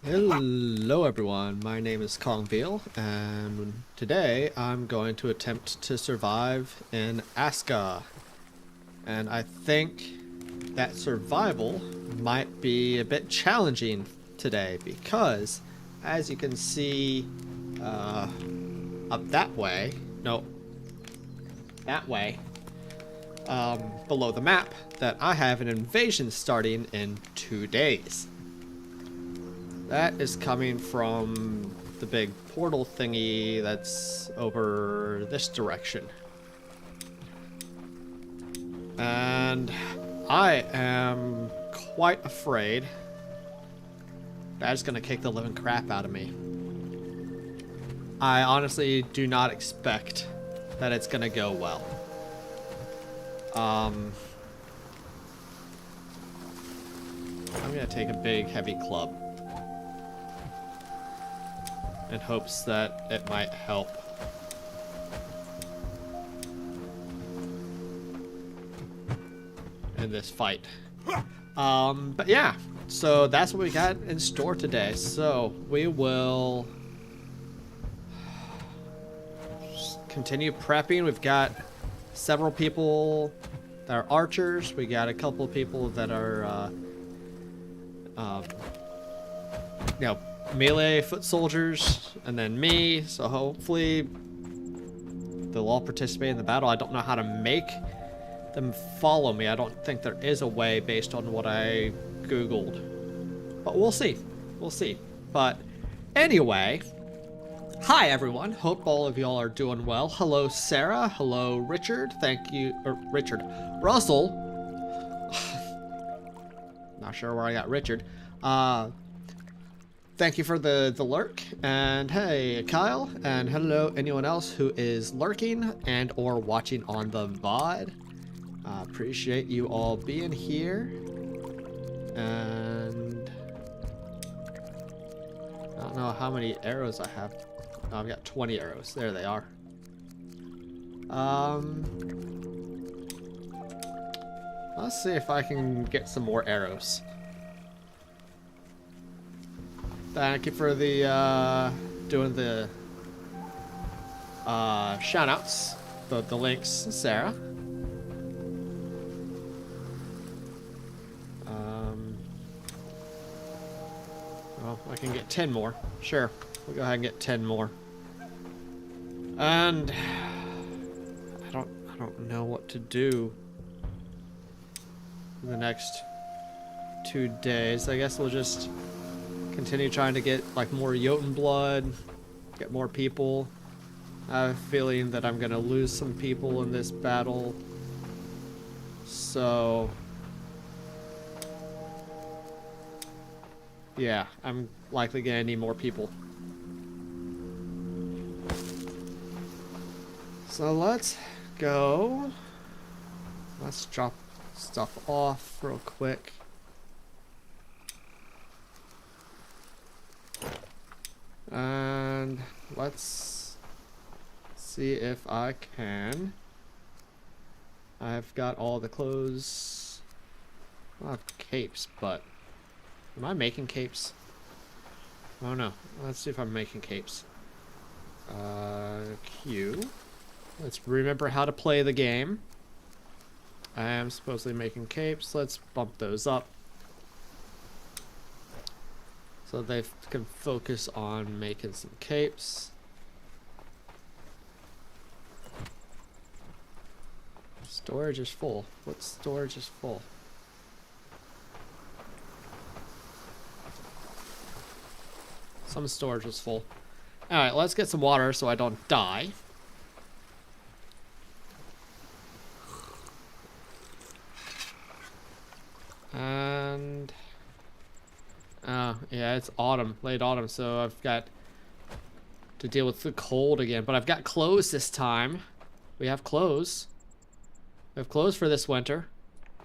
Hello everyone, my name is Kongveal, and today I'm going to attempt to survive in Aska. And I think that survival might be a bit challenging today because, as you can see up that way, no, that way, below the map, that I have an invasion starting in 2 days. That is coming from the big portal thingy that's over this direction. And I am quite afraid that is going to kick the living crap out of me. I honestly do not expect that it's going to go well. I'm going to take a big heavy club in hopes that it might help. In this fight. But yeah, so that's what we got in store today. So we will continue prepping. We've got several people that are archers. We got a couple of people that are melee foot soldiers, and then me. So hopefully they'll all participate in the battle. I don't know how to make them follow me. I don't think there is a way based on what I googled, but we'll see. We'll see. But anyway, hi everyone. Hope all of y'all are doing well. Hello Sarah. Hello Richard. Thank you. Richard. Russell. Not sure where I got Richard. Thank you for the lurk, and hey Kyle, and hello anyone else who is lurking and or watching on the VOD. Appreciate you all being here, and I don't know how many arrows I have. Oh, I've got 20 arrows. There they are. Let's see if I can get some more arrows. Thank you for the doing the shout outs, the links, Sarah. Well, I can get 10 more. Sure, we'll go ahead and get 10 more. And I don't know what to do in the next 2 days. I guess we'll just continue trying to get like more Jotun blood, get more people. I have a feeling that I'm gonna lose some people in this battle, so yeah, I'm likely gonna need more people. So let's go. Let's drop stuff off real quick. And let's see if I can. I've got all the clothes. I have capes, but am I making capes? Oh no. Let's see if I'm making capes. Q. Let's remember how to play the game. I am supposedly making capes. Let's bump those up, so they can focus on making some capes. Storage is full. What storage is full? Some storage is full. Alright, let's get some water so I don't die. And yeah, it's autumn, late autumn, so I've got to deal with the cold again. But I've got clothes this time. We have clothes. We have clothes for this winter,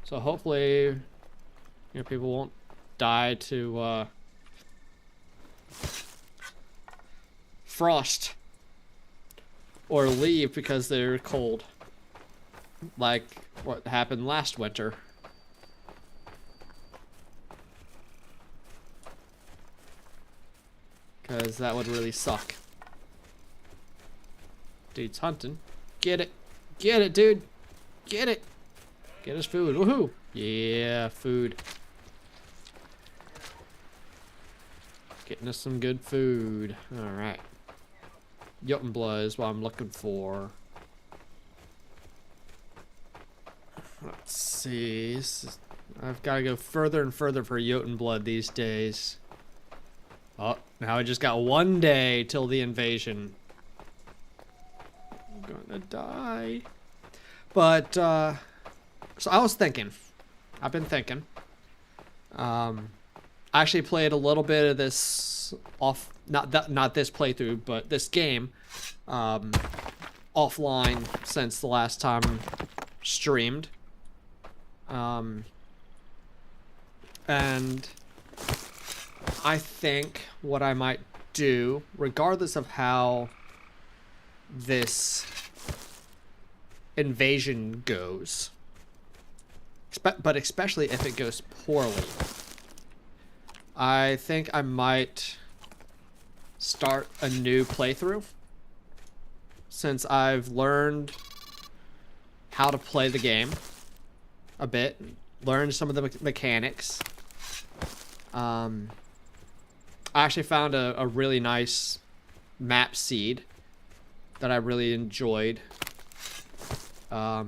so hopefully, people won't die to frost or leave because they're cold, like what happened last winter. because that would really suck. Dude's hunting. Get it. Get it, dude. Get it. Get his food. Woohoo. Yeah, food. Getting us some good food. Alright. Jotun blood is what I'm looking for. Let's see. I've got to go further and further for Jotun blood these days. Oh, now I just got 1 day till the invasion. I'm gonna die. But, so I was thinking. I've been thinking. I actually played a little bit of this not this playthrough, but this game, offline since the last time streamed. And I think what I might do, regardless of how this invasion goes, but especially if it goes poorly, I think I might start a new playthrough, since I've learned how to play the game a bit, learned some of the mechanics. I actually found a really nice map seed that I really enjoyed. So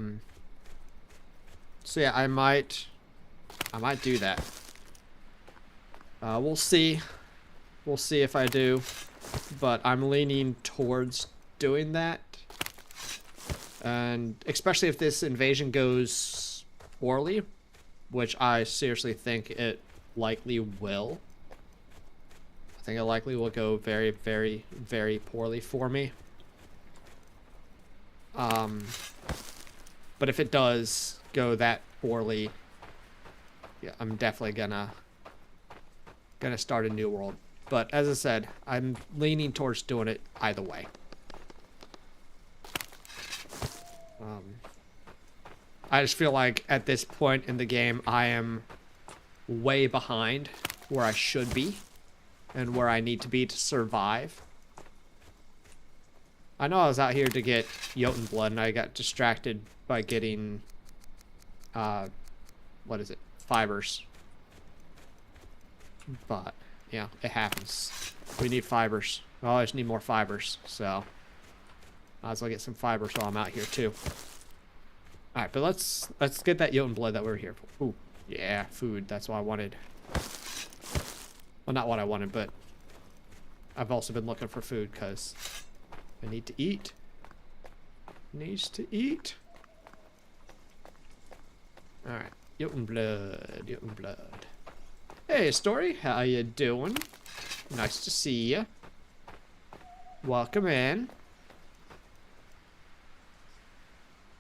yeah, I might do that. We'll see. We'll see if I do, but I'm leaning towards doing that. And especially if this invasion goes poorly, which I seriously think it likely will. I think it likely will go very, very, very poorly for me. But if it does go that poorly, yeah, I'm definitely gonna start a new world. But as I said, I'm leaning towards doing it either way. I just feel like at this point in the game, I am way behind where I should be and where I need to be to survive. I know I was out here to get Jotun blood and I got distracted by getting, what is it? Fibers. But, yeah, it happens. We need fibers. Oh, I just need more fibers, so might as well get some fibers while I'm out here too. Alright, but let's get that Jotun blood that we're here for. Ooh, yeah, food. That's what I wanted. Well, not what I wanted, but I've also been looking for food because I need to eat. Needs to eat. Alright, Jotun blood, Jotun blood. Hey, Story, how you doing? Nice to see you. Welcome in.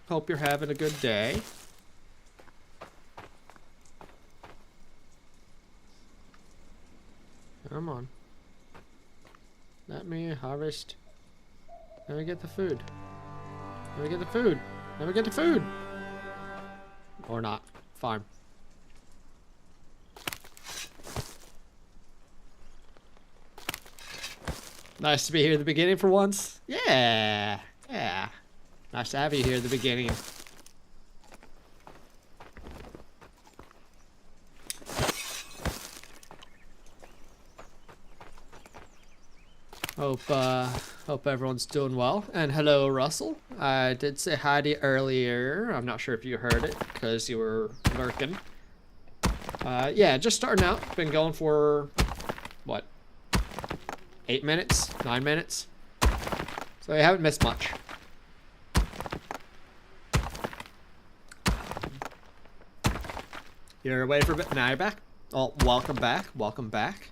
Hope you're having a good day. Come on. Let me harvest. Let me get the food. Let me get the food. Let me get the food. Or not. Fine. Nice to be here at the beginning for once. Yeah. Yeah. Nice to have you here at the beginning. Hope everyone's doing well. And hello, Russell. I did say hi to you earlier. I'm not sure if you heard it because you were lurking. Yeah, just starting out. Been going for what? 8 minutes? 9 minutes? So you haven't missed much. You're away for a bit. Now you're back. Oh, welcome back. Welcome back.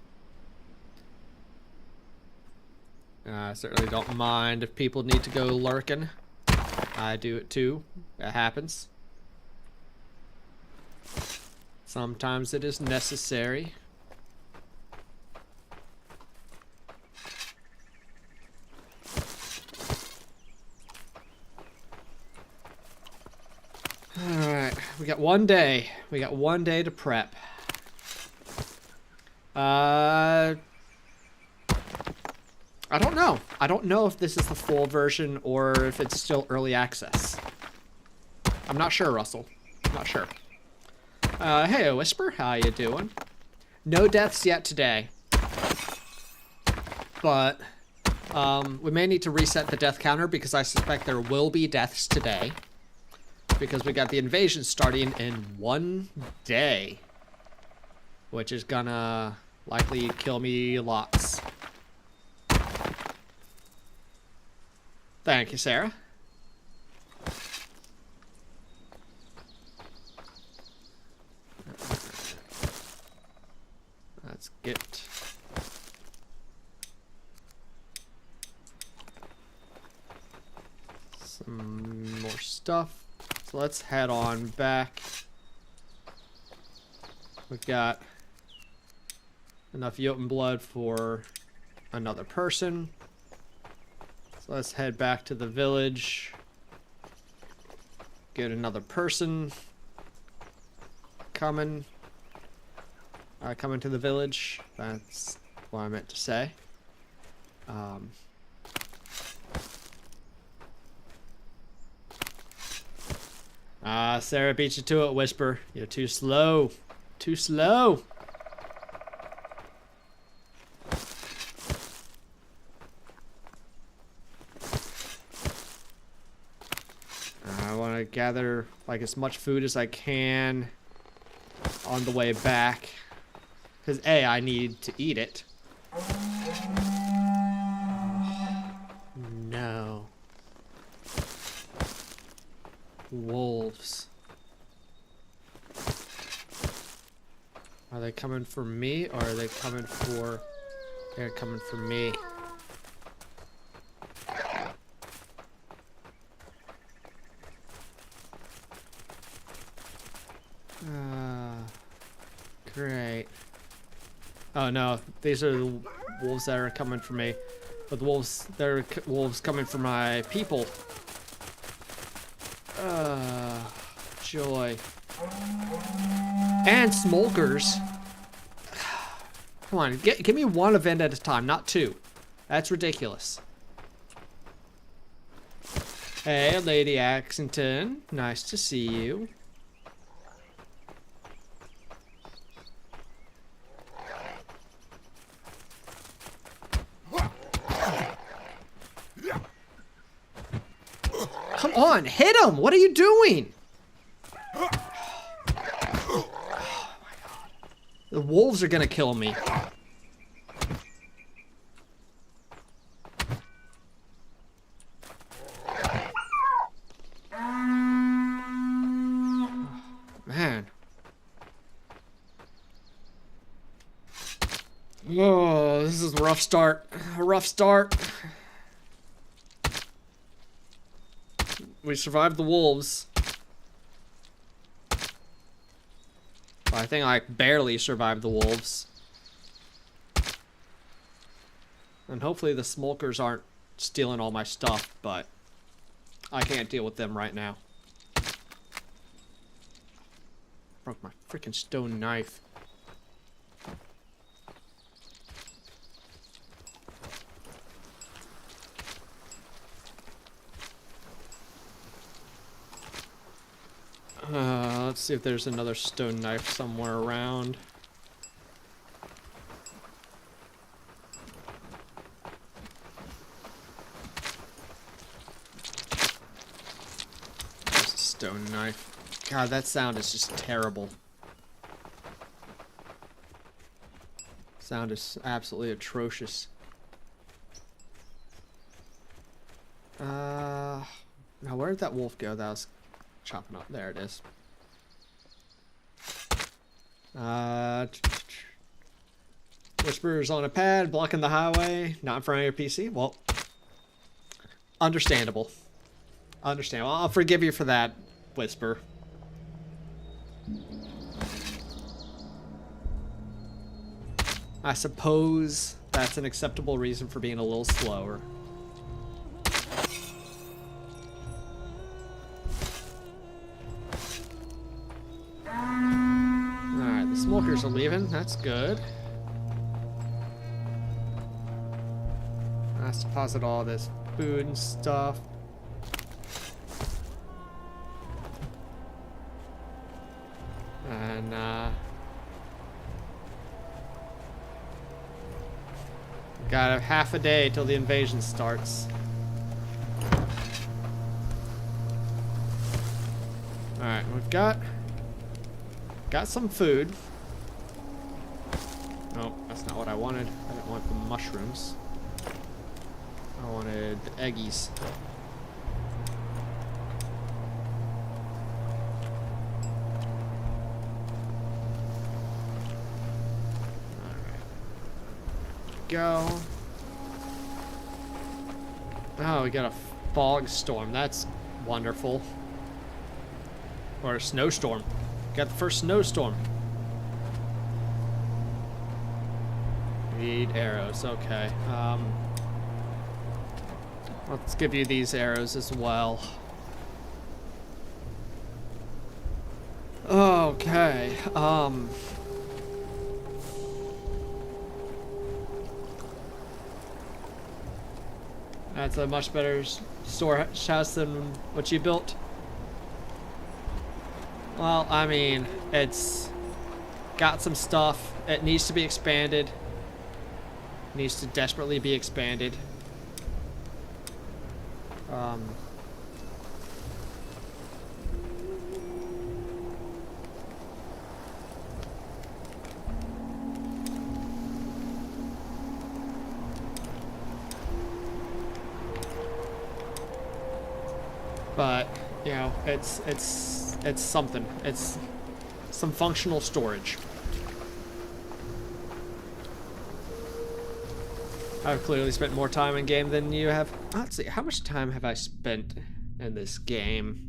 I certainly don't mind if people need to go lurking. I do it too. That happens. Sometimes it is necessary. Alright, we got 1 day. We got 1 day to prep. I don't know. I don't know if this is the full version or if it's still early access. I'm not sure, Russell. I'm not sure. Hey, Whisper. How you doing? No deaths yet today. But we may need to reset the death counter because I suspect there will be deaths today. Because we got the invasion starting in 1 day. Which is gonna likely kill me lots. Thank you, Sarah. Let's get some more stuff. So let's head on back. We've got enough Jotun blood for another person. So let's head back to the village. Get another person coming. Coming to the village. That's what I meant to say. Sarah beat you to it, Whisper. You're too slow. Too slow. I want to gather like as much food as I can on the way back. Because A, I need to eat it. No. Wolves. Are they coming for me or are they coming for... They're coming for me. Great. Oh no, these are the wolves that are coming for me. But the wolves, they're wolves coming for my people. Joy. And smokers. Come on, give me one event at a time, not two. That's ridiculous. Hey, Lady Axington. Nice to see you. Come on, hit him! What are you doing? Oh my God. The wolves are gonna kill me. Man. Oh, this is a rough start. A rough start. We survived the wolves. I think I barely survived the wolves. And hopefully the smokers aren't stealing all my stuff, but I can't deal with them right now. Broke my freaking stone knife. Let's see if there's another stone knife somewhere around. Just a stone knife. God, that sound is just terrible. Sound is absolutely atrocious. Now where did that wolf go that I was chopping up? There it is. Whisper's on a pad, blocking the highway, not in front of your PC. Well, understandable. Understandable. I'll forgive you for that, Whisper. I suppose that's an acceptable reason for being a little slower. Alright, the smokers are leaving. That's good. Let's deposit all this food and stuff. And got a half a day till the invasion starts. Alright, we've got some food. Oh, that's not what I wanted. I didn't want the mushrooms. I wanted the eggies. Go. Oh, we got a fog storm. That's wonderful. Or a snowstorm. Got the first snowstorm. Need arrows. Okay. Let's give you these arrows as well. Okay. That's a much better storehouse than what you built. Well, I mean, it's got some stuff. It needs to be expanded. Needs to desperately be expanded. But, you know, it's something. It's some functional storage. I've clearly spent more time in game than you have. Let's see, how much time have I spent in this game?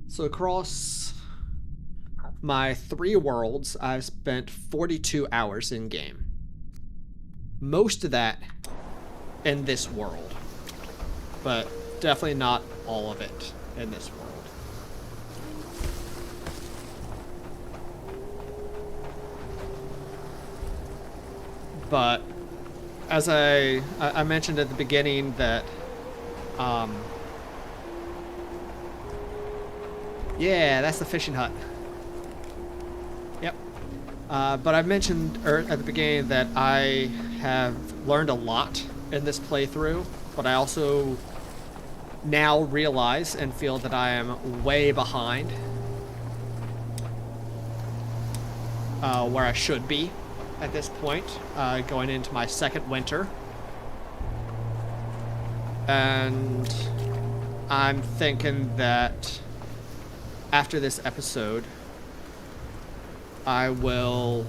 So across my 3 worlds, I've spent 42 hours in game. Most of that in this world. But definitely not all of it in this world. But as I mentioned at the beginning that yeah, that's the fishing hut. Yep. But I mentioned at the beginning that I have learned a lot in this playthrough, but I also now realize and feel that I am way behind where I should be at this point, going into my 2nd winter. And I'm thinking that after this episode, I will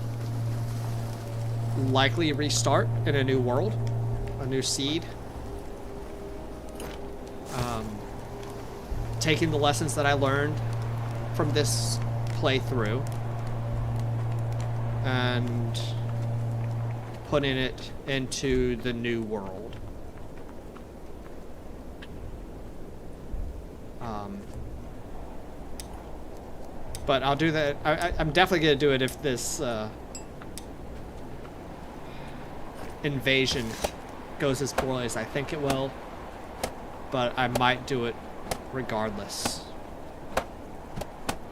likely restart in a new world, a new seed. Taking the lessons that I learned from this playthrough and putting it into the new world. But I'll do that. I'm definitely going to do it if this invasion goes as poorly as I think it will. But I might do it regardless.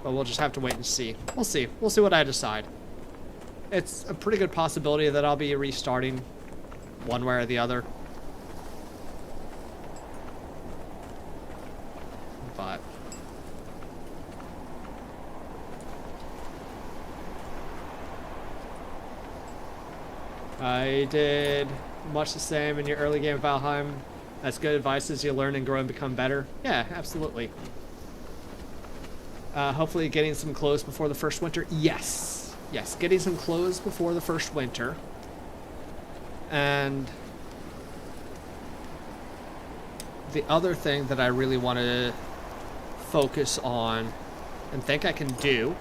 But we'll just have to wait and see. We'll see. We'll see what I decide. It's a pretty good possibility that I'll be restarting one way or the other. But I did much the same in your early game of Valheim. That's good advice as you learn and grow and become better. Yeah, absolutely. Hopefully getting some clothes before the first winter. Yes. Yes, getting some clothes before the first winter. And the other thing that I really want to focus on and think I can do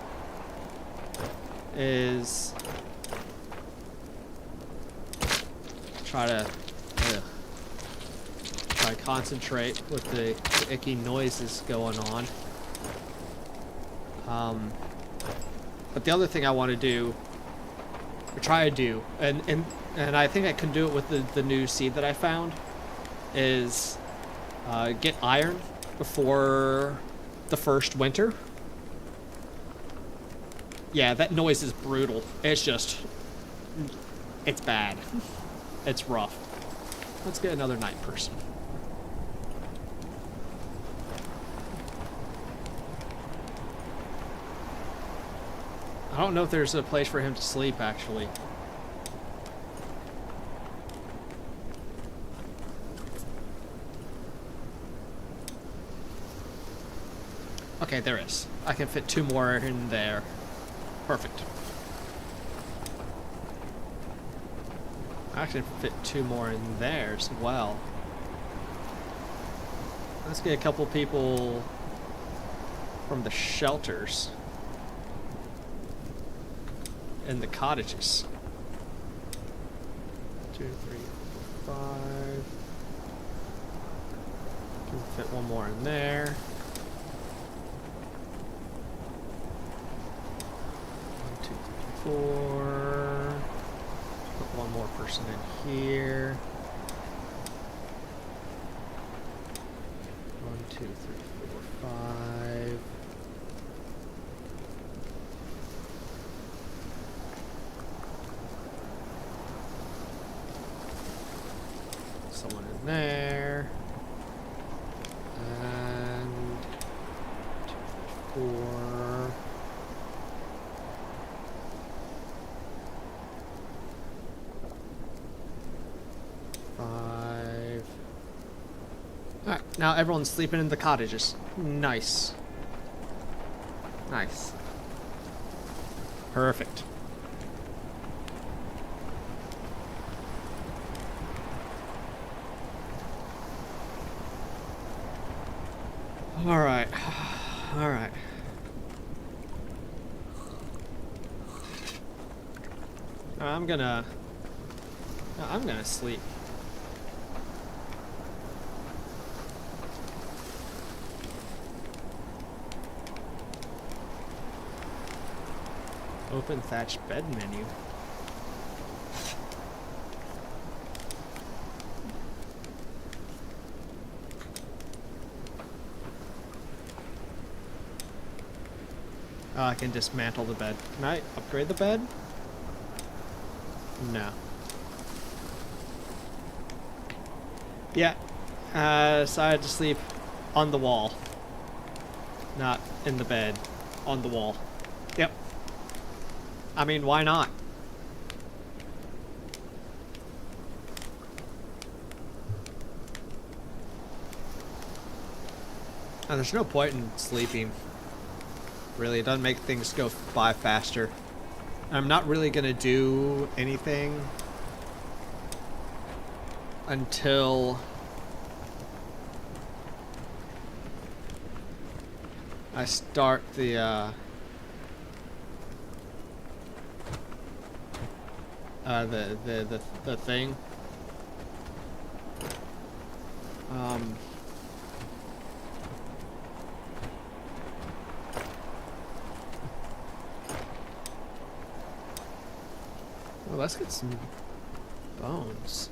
is try to concentrate with the icky noises going on. But the other thing I want to do, or try to do, and and I think I can do it with the new seed that I found, is get iron before the first winter. Yeah, that noise is brutal. It's just, it's bad. It's rough. Let's get another night person. I don't know if there's a place for him to sleep, actually. Okay, there is. I can fit 2 more in there. Perfect. I actually fit 2 more in there as well. Let's get a couple people from the shelters and the cottages. 2, 3, 4, 5. Can fit 1 more in there. 1, 2, 3, 4. Put 1 more person in here. 1, 2, 3, 4, 5. Someone in there. And 2, 3, 4. Alright, now everyone's sleeping in the cottages. Nice. Nice. Perfect. Alright. Alright. I'm gonna sleep. Open thatch bed menu. Oh, I can dismantle the bed. Can I upgrade the bed? No. Yeah. Decided to sleep on the wall. Not in the bed. On the wall. Yep. I mean, why not? And there's no point in sleeping. Really, it doesn't make things go by faster. I'm not really gonna do anything until I start the thing. Well, let's get some bones.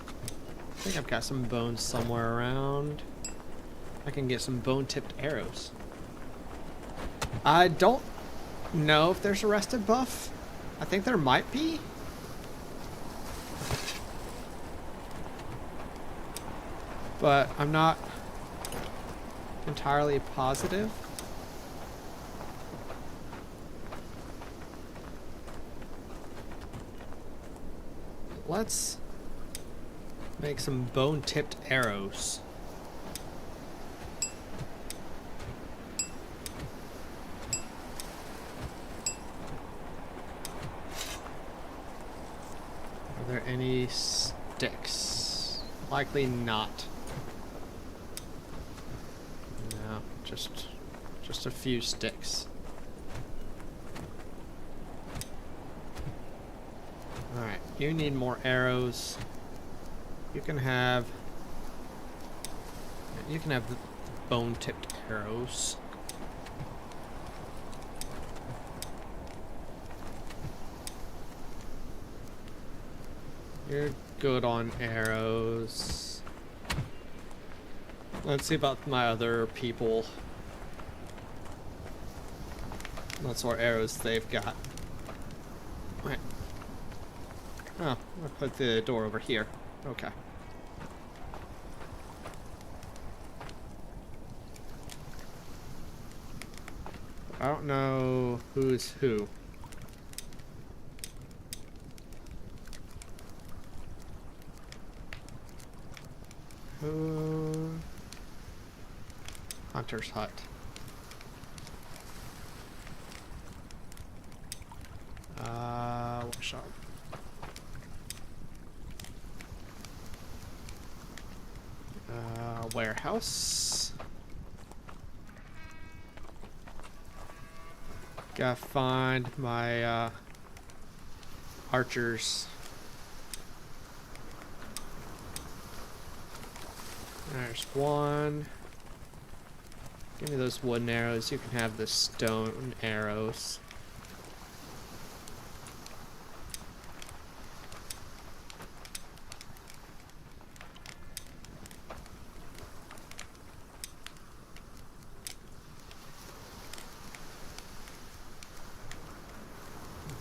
I think I've got some bones somewhere around. I can get some bone-tipped arrows. I don't know if there's a rested buff. I think there might be. But I'm not entirely positive. Let's make some bone-tipped arrows. Are there any sticks? Likely not. No, just a few sticks. Alright, you need more arrows. You can have the bone-tipped arrows. You're good on arrows. Let's see about my other people. What sort of arrows they've got. Right. Oh, I'll put the door over here. Okay. I don't know who's who. Who? Hunter's hut. Workshop. Warehouse. Gotta find my archers. There's one. Give me those wooden arrows. You can have the stone arrows.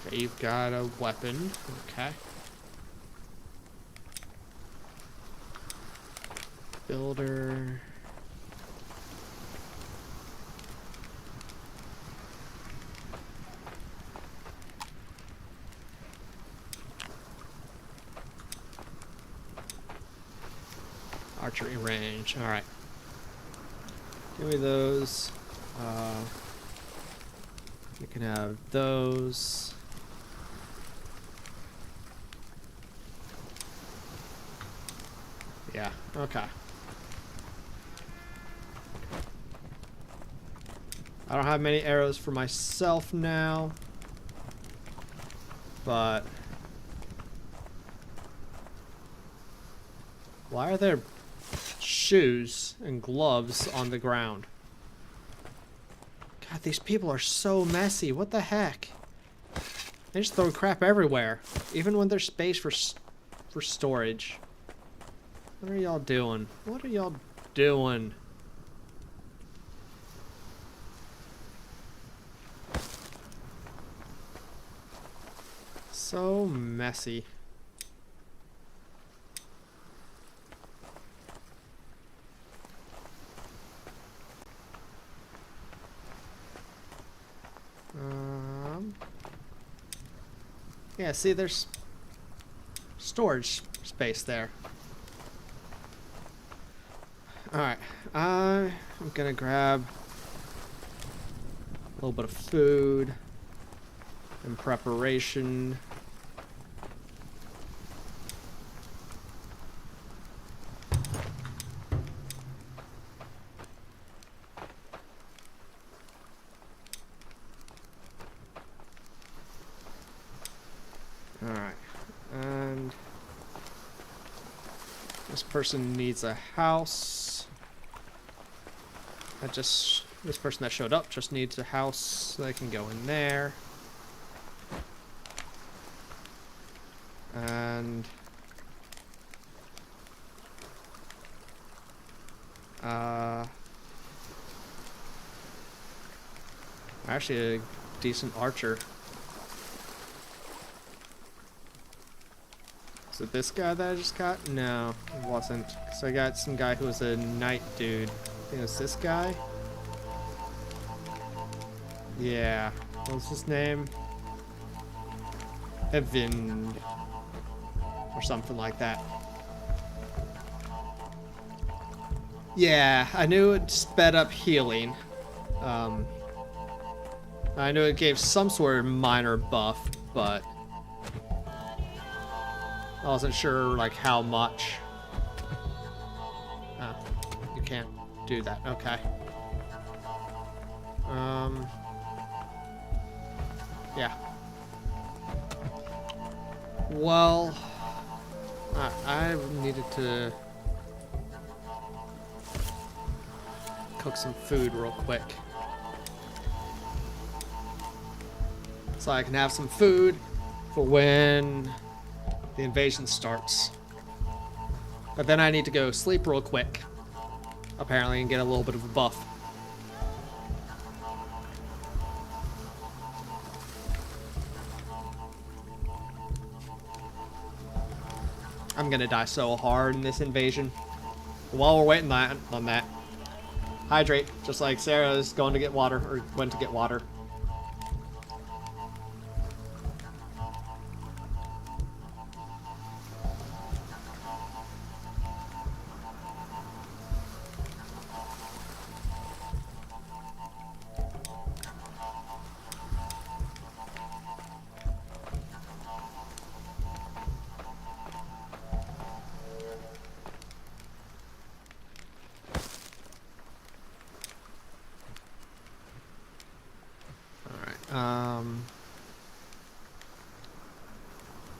Okay, you've got a weapon. Okay. Builder. Archery range. All right. Give me those. You can have those. Yeah. Okay. I don't have many arrows for myself now, but why are there shoes and gloves on the ground? God, these people are so messy. What the heck? They just throw crap everywhere, even when there's space for storage. What are y'all doing? What are y'all doing? So messy. Yeah, see, there's storage space there. Alright, I'm gonna grab a little bit of food and preparation. Alright, and this person needs a house. This person that showed up just needs a house so they can go in there. And actually a decent archer. Is it this guy that I just got? No, it wasn't. So I got some guy who was a knight dude. I think it was this guy? Yeah. What was his name? Evan. Or something like that. Yeah, I knew it sped up healing. I knew it gave some sort of minor buff, but I wasn't sure like how much. Oh, you can't do that. Okay. Yeah. Well, I needed to cook some food real quick, so I can have some food for when the invasion starts. But then I need to go sleep real quick, apparently, and get a little bit of a buff. I'm gonna die so hard in this invasion. While we're waiting on that, hydrate, just like Sarah's going to get water, or went to get water.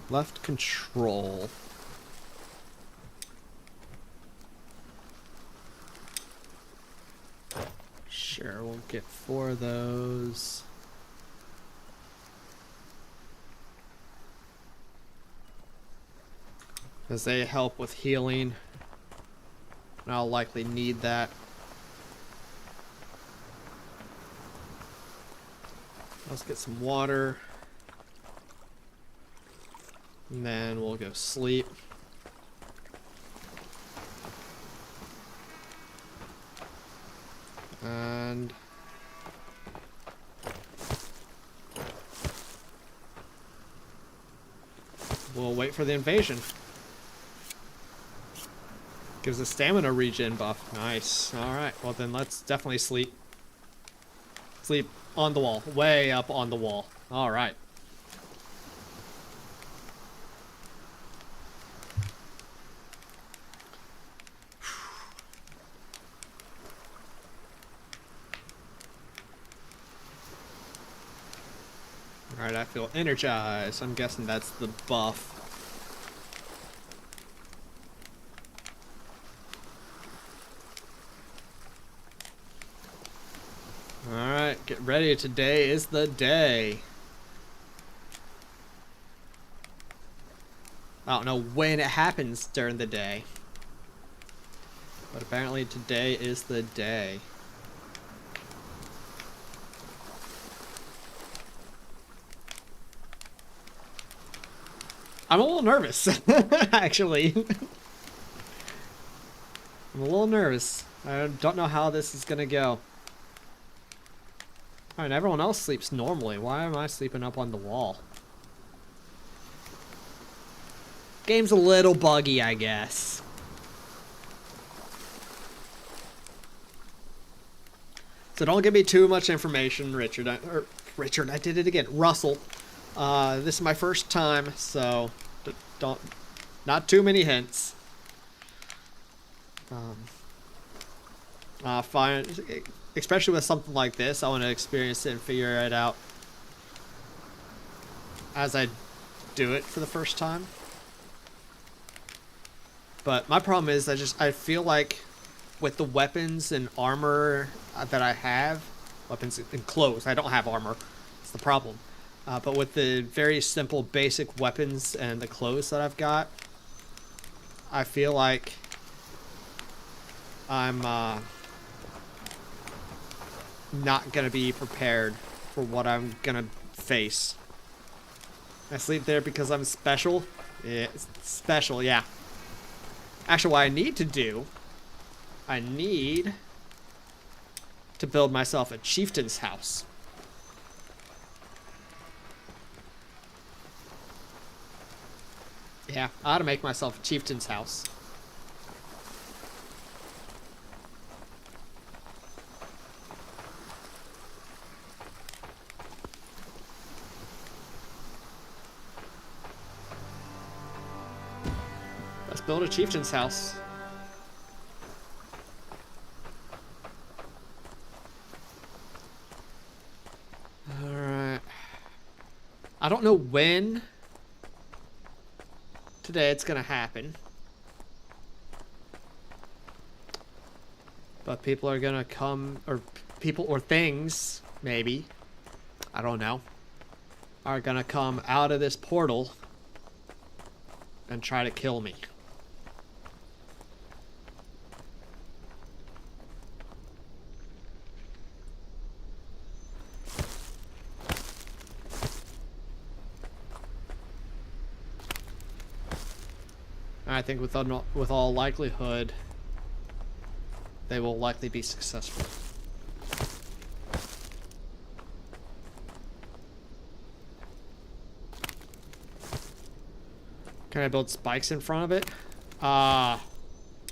Left control. Sure, we'll get 4 of those. Because they help with healing. And I'll likely need that. Let's get some water. And then we'll go sleep. And we'll wait for the invasion. Gives a stamina regen buff. Nice. Alright, well then let's definitely sleep. Sleep on the wall. Way up on the wall. Alright. Alright, I feel energized. I'm guessing that's the buff. Alright, get ready. Today is the day. I don't know when it happens during the day, but apparently today is the day. I'm a little nervous, actually. I'm a little nervous. I don't know how this is gonna go. Alright, everyone else sleeps normally. Why am I sleeping up on the wall? Game's a little buggy, I guess. So don't give me too much information, Richard. I did it again. Russell. This is my first time, so not too many hints. Fine, especially with something like this, I want to experience it and figure it out as I do it for the first time. But my problem is I feel like with the weapons and armor that I have, weapons and clothes, I don't have armor. It's the problem. But with the very simple basic weapons and the clothes that I've got, I feel like I'm not going to be prepared for what I'm going to face. I sleep there because I'm special? Yeah, special, yeah. Actually, what I need to do, I need to build myself a chieftain's house. Yeah, I ought to make myself a chieftain's house. Let's build a chieftain's house. Alright. I don't know when today it's gonna happen, but people are gonna come, or people or things, maybe, I don't know, are gonna come out of this portal and try to kill me. I think with all likelihood, they will likely be successful. Can I build spikes in front of it?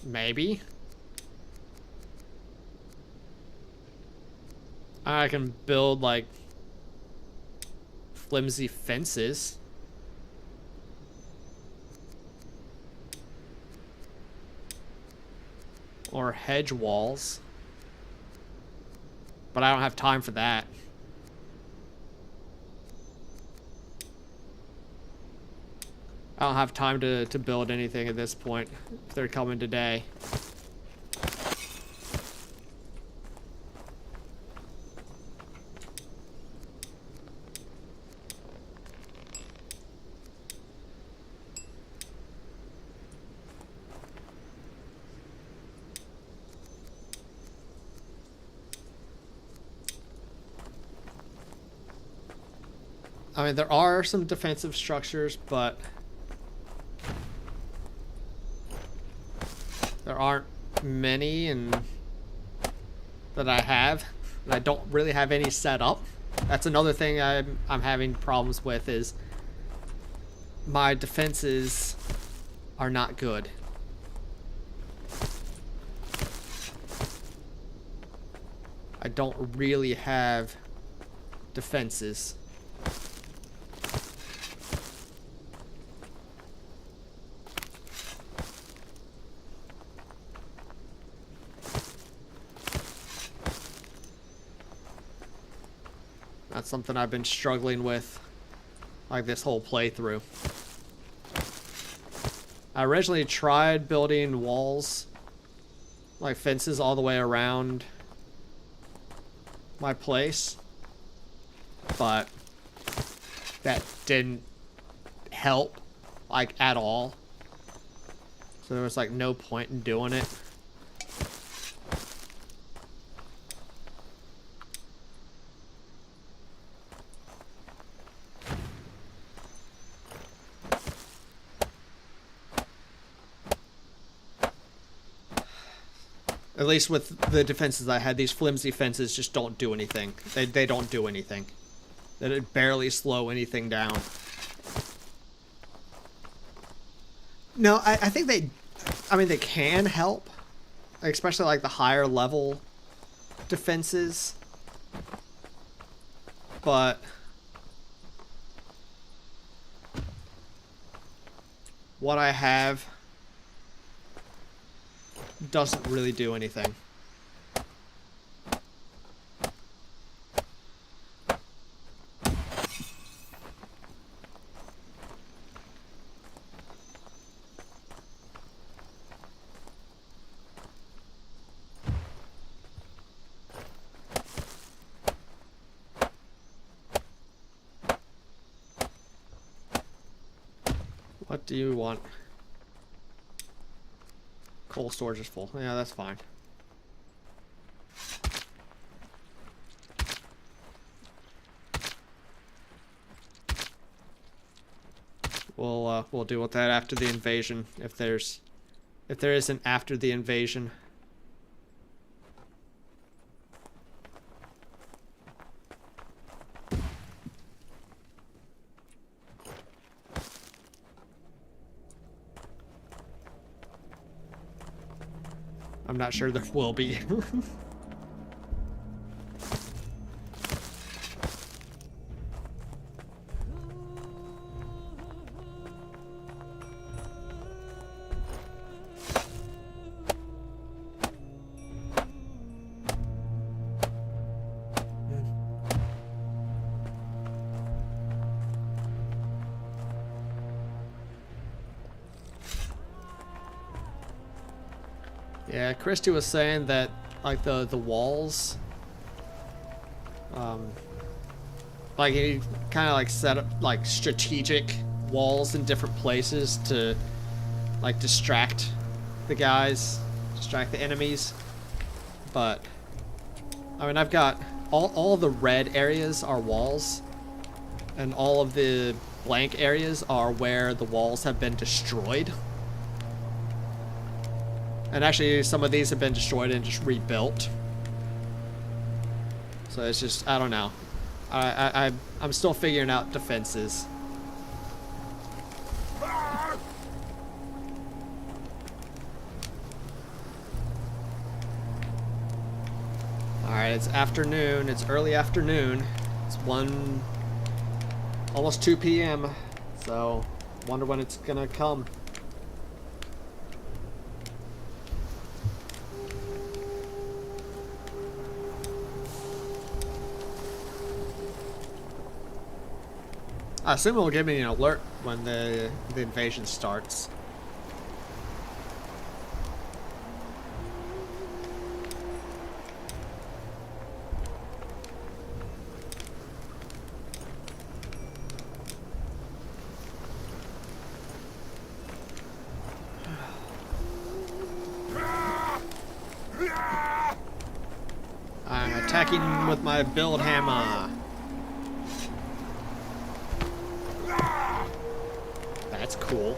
Maybe. I can build, like, flimsy fences. Or hedge walls. But I don't have time for that. I don't have time to build anything at this point if they're coming today. I mean, there are some defensive structures, but there aren't many, and that I have. And I don't really have any set up. That's another thing I'm having problems with, is my defenses are not good. I don't really have defenses. That's something I've been struggling with, like, this whole playthrough. I originally tried building walls, like fences all the way around my place, but that didn't help, like, at all. So there was, like, no point in doing it. At least with the defenses I had, these flimsy fences just don't do anything. They don't do anything. They barely slow anything down. No, I think they can help. Especially, like, the higher level defenses. But what I have doesn't really do anything. What do you want? Coal storage is full. Yeah, that's fine. We'll deal with that after the invasion, if there isn't after the invasion. I'm not sure there will be. Yeah, Christy was saying that, like, the walls, like, he kind of, like, set up, like, strategic walls in different places to like distract the guys, distract the enemies. But I mean, I've got all the red areas are walls, and all of the blank areas are where the walls have been destroyed. And actually, some of these have been destroyed and just rebuilt. So it's just, I don't know. I'm still figuring out defenses. Alright, it's afternoon. It's early afternoon. It's almost 2 p.m. So, wonder when it's gonna come. I assume it will give me an alert when the invasion starts. I'm attacking with my build hammer. That's cool.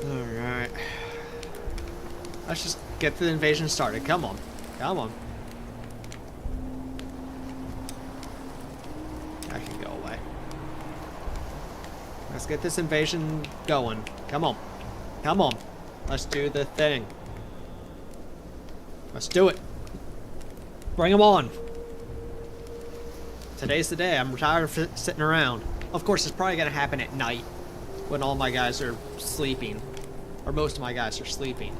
Alright. Let's just get the invasion started. Come on. Come on. I can go away. Let's get this invasion going. Come on. Come on. Let's do the thing. Let's do it. Bring them on. Today's the day. I'm tired of sitting around. Of course, it's probably going to happen at night when all my guys are sleeping. Or most of my guys are sleeping.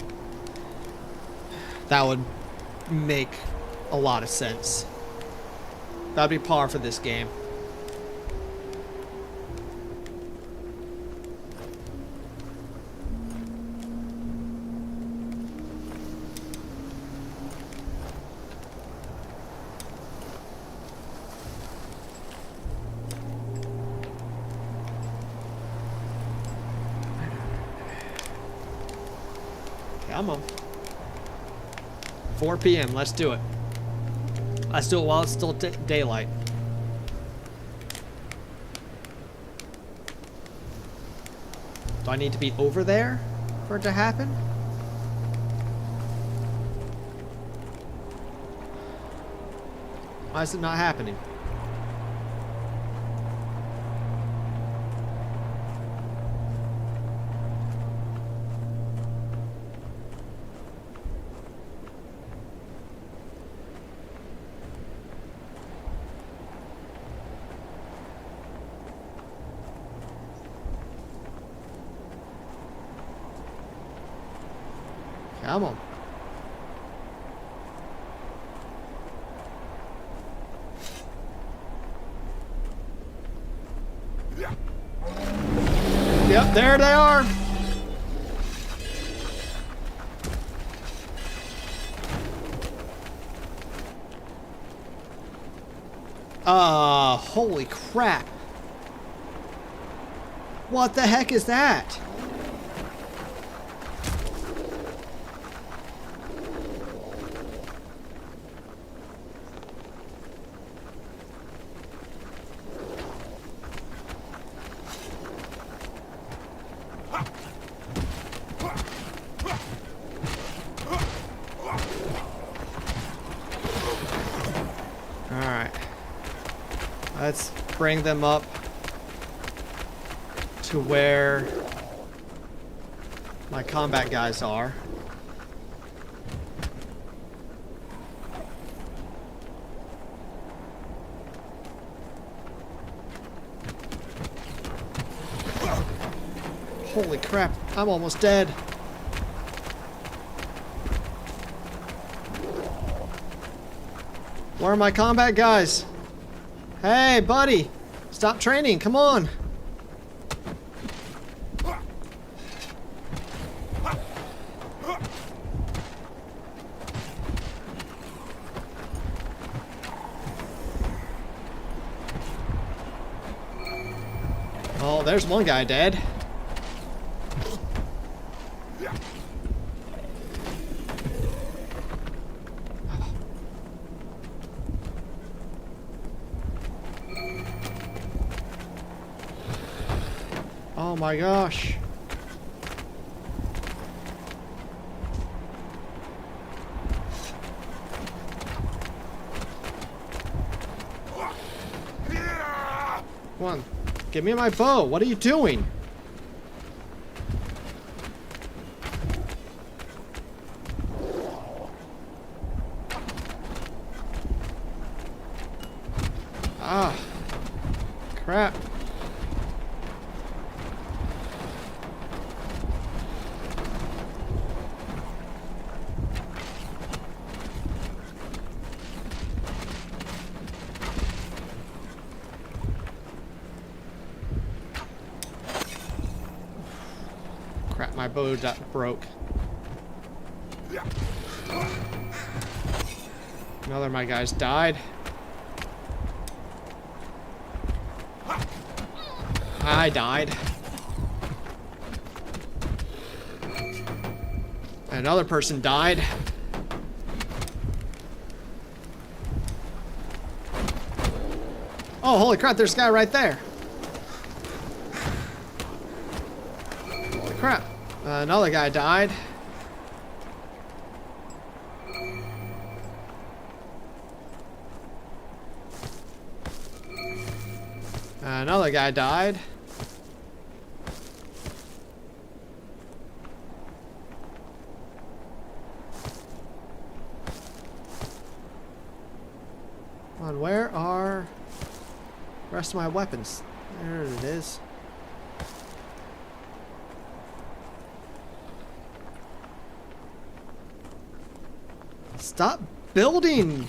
That would make a lot of sense. That'd be par for this game. Come on. 4 p.m. Let's do it. Let's do it while it's still daylight. Do I need to be over there for it to happen? Why is it not happening? Come on. Yep, there they are. Holy crap. What the heck is that? Alright. Let's bring them up to where my combat guys are. Holy crap, I'm almost dead. Where are my combat guys? Hey, buddy! Stop training, come on! Oh, there's one guy dead. Oh my gosh. Come on. Give me my bow. What are you doing? Ah. Crap. Crap, my bow broke. Another of my guys died. I died. Another person died. Oh, holy crap, there's a guy right there. Holy crap. Another guy died. Another guy died. Come on, where are the rest of my weapons? There it is. Stop building!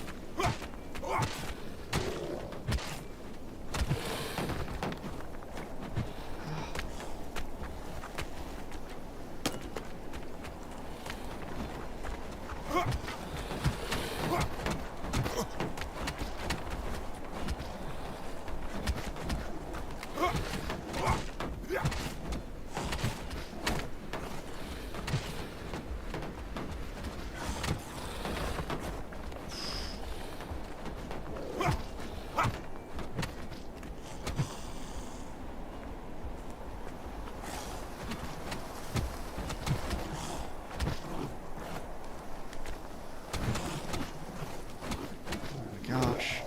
Gosh.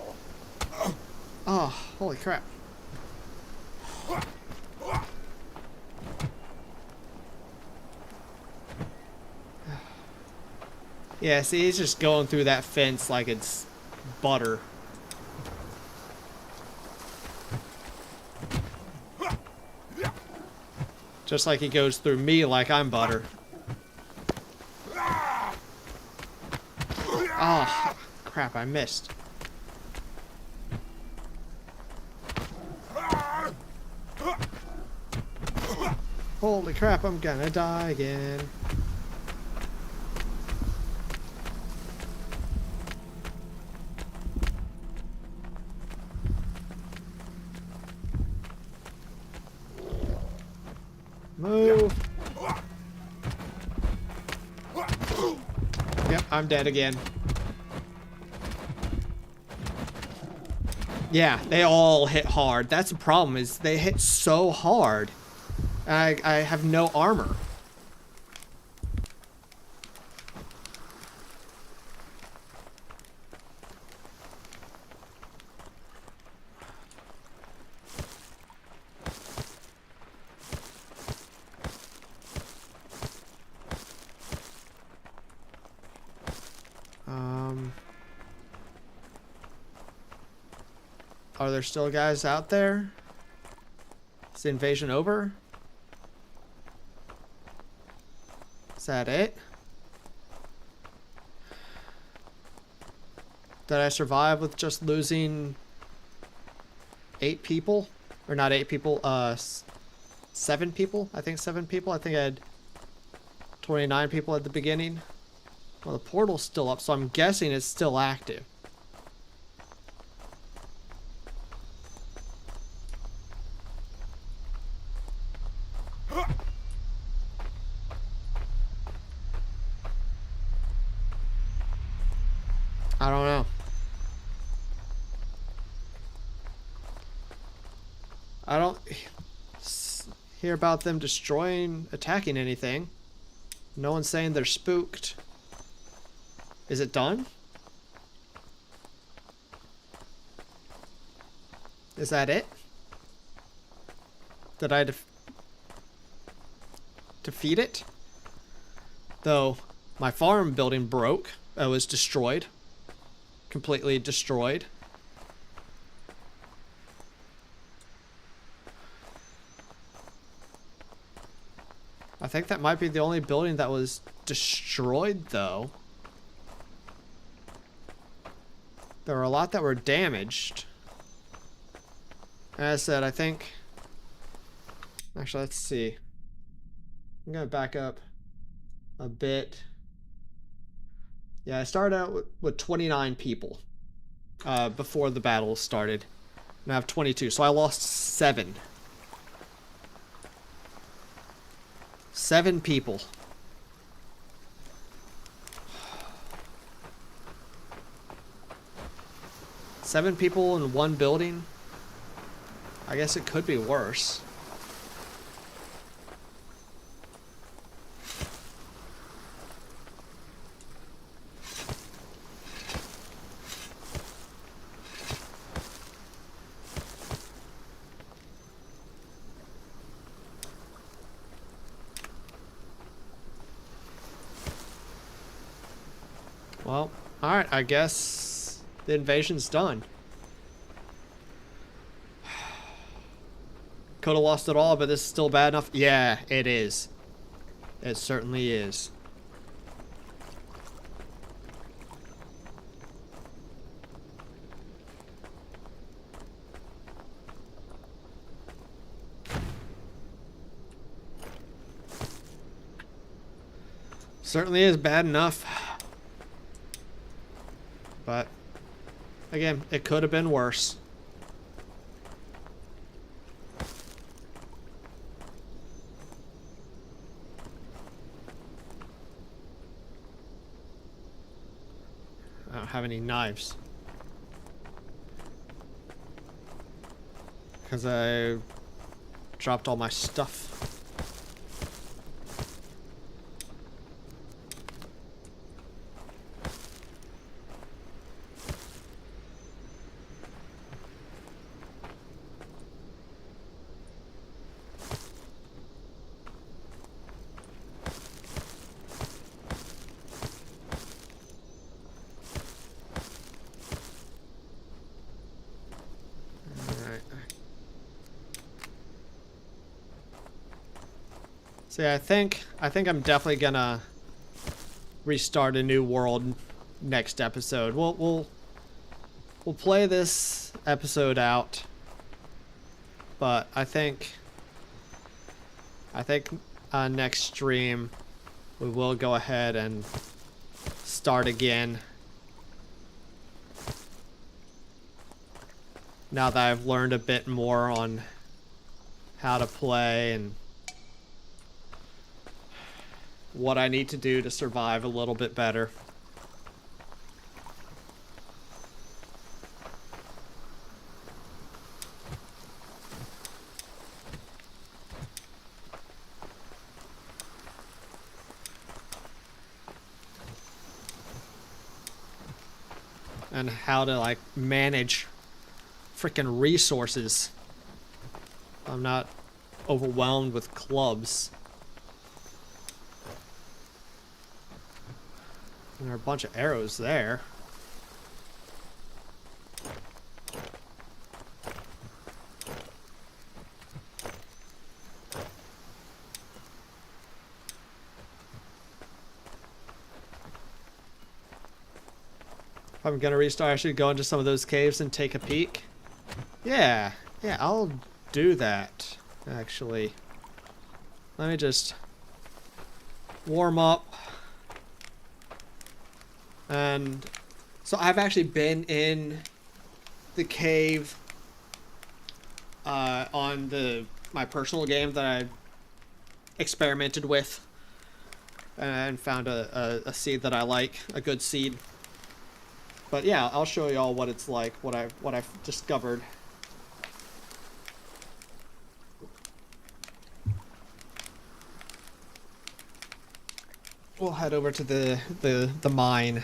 Oh, holy crap. Yeah, see, he's just going through that fence like it's butter. Just like he goes through me like I'm butter. Oh, crap, I missed. Holy crap, I'm gonna die again. Move. Yep, I'm dead again. Yeah, they all hit hard. That's the problem, is they hit so hard. I have no armor. Are there still guys out there? Is the invasion over? Is that it? Did I survive with just losing 8 people? Or not 8 people, 7 people? I think 7 people. I think I had 29 people at the beginning. Well, the portal's still up, so I'm guessing it's still active. I don't know. I don't hear about them destroying, attacking anything. No one's saying they're spooked. Is it done? Is that it? Did I defeat it? Though my farm building broke. It was destroyed. Completely destroyed. I think that might be the only building that was destroyed, though. There were a lot that were damaged. As I said, I think... Actually, let's see. I'm gonna back up a bit. Yeah, I started out with 29 people before the battle started. And I have 22, so I lost 7. 7 people. Seven people in one building? I guess it could be worse. Well, alright, I guess the invasion's done. Could have lost it all, but this is still bad enough. Yeah, it is. It certainly is. Certainly is bad enough. But, again, it could have been worse. I don't have any knives. Because I dropped all my stuff. See, I think I'm definitely gonna restart a new world next episode. We'll play this episode out, but I think next stream we will go ahead and start again. Now that I've learned a bit more on how to play and what I need to do to survive a little bit better. And how to like manage freaking resources. I'm not overwhelmed with clubs. And there are a bunch of arrows there. If I'm gonna restart, I should go into some of those caves and take a peek. Yeah, I'll do that, actually. Let me just warm up. And so I've actually been in the cave on my personal game that I experimented with and found a seed that I like, a good seed. But yeah, I'll show y'all what it's like, what I've discovered. We'll head over to the mine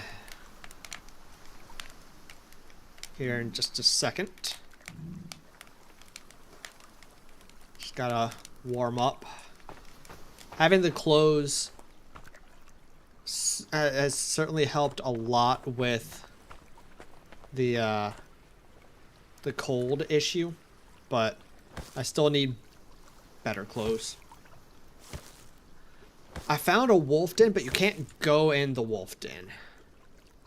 here in just a second. Just gotta warm up. Having the clothes has certainly helped a lot with the cold issue, but I still need better clothes. I found a wolf den, but you can't go in the wolf den.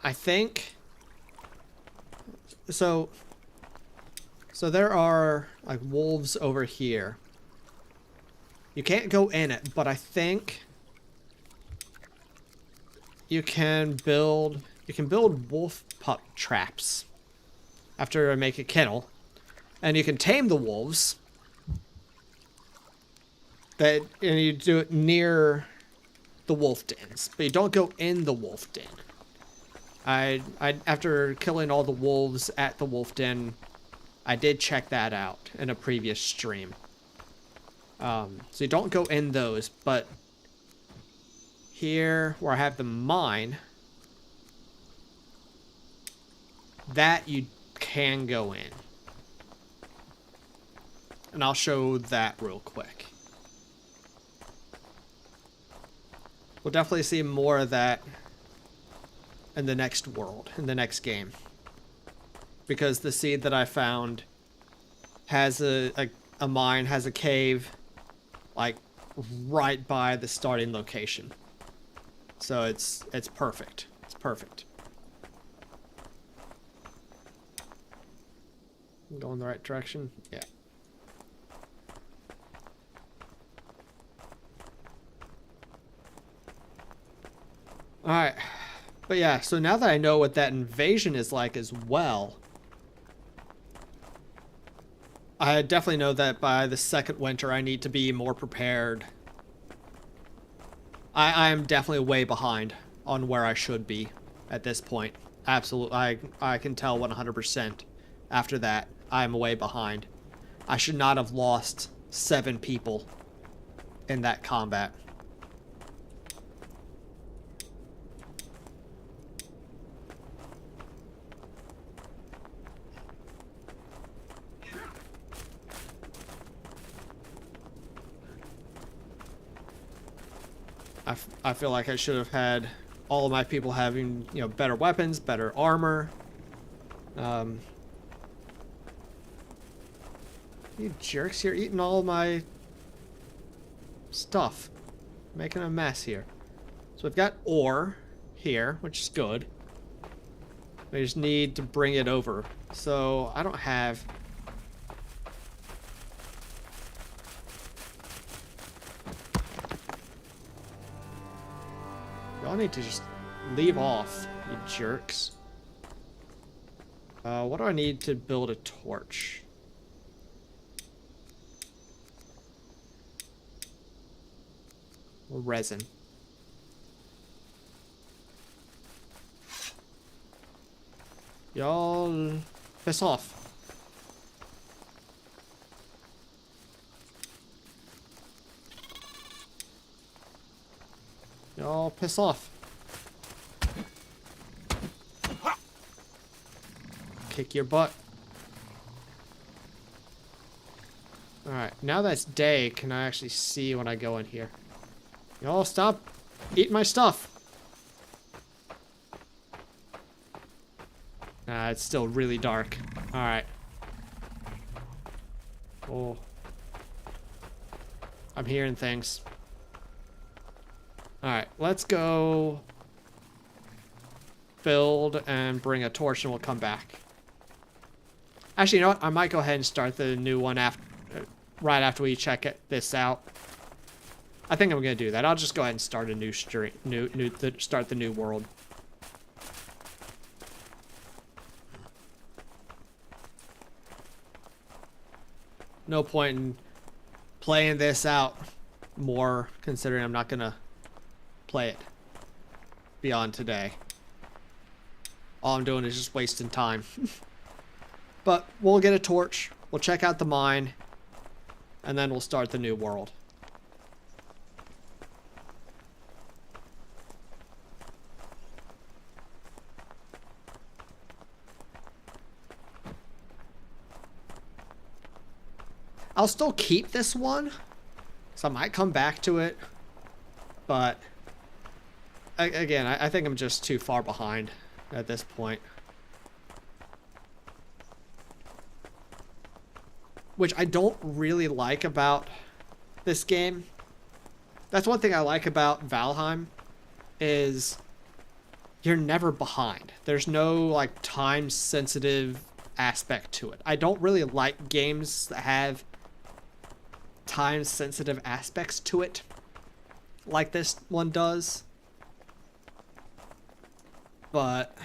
I think so there are like wolves over here. You can't go in it, but I think you can build wolf pup traps after I make a kennel, and you can tame the wolves. And you do it near the wolf dens, but you don't go in the wolf den. I after killing all the wolves at the wolf den, I did check that out in a previous stream. So you don't go in those, but here where I have the mine, that you can go in. And I'll show that real quick. We'll definitely see more of that in the next world, in the next game. Because the seed that I found has a mine, has a cave, like, right by the starting location. So it's perfect. It's perfect. Going the right direction? Yeah. Alright. But yeah, so now that I know what that invasion is like as well, I definitely know that by the second winter I need to be more prepared. I am definitely way behind on where I should be at this point. Absolutely. I can tell 100% after that I'm way behind. I should not have lost 7 people in that combat. I feel like I should have had all of my people having, you know, better weapons, better armor. You jerks, you're eating all my stuff. Making a mess here. So we've got ore here, which is good. We just need to bring it over. So I don't have... Y'all need to just leave off, you jerks. What do I need to build a torch? Resin. Y'all piss off. Y'all piss off. Kick your butt. Alright, now that's day, can I actually see when I go in here? Y'all stop eating my stuff. Nah, it's still really dark. Alright. Oh. I'm hearing things. Alright, let's go build and bring a torch and we'll come back. Actually, you know what? I might go ahead and start the new one after, right after we check this out. I think I'm gonna do that. I'll just go ahead and start a new stream, start the new world. No point in playing this out more, considering I'm not gonna play it beyond today. all I'm doing is just wasting time. But we'll get a torch, we'll check out the mine, and then we'll start the new world. I'll still keep this one, so I might come back to it, but again, I think I'm just too far behind at this point. Which I don't really like about this game. That's one thing I like about Valheim, is you're never behind. There's no like time sensitive aspect to it. I don't really like games that have time sensitive aspects to it like this one does. But,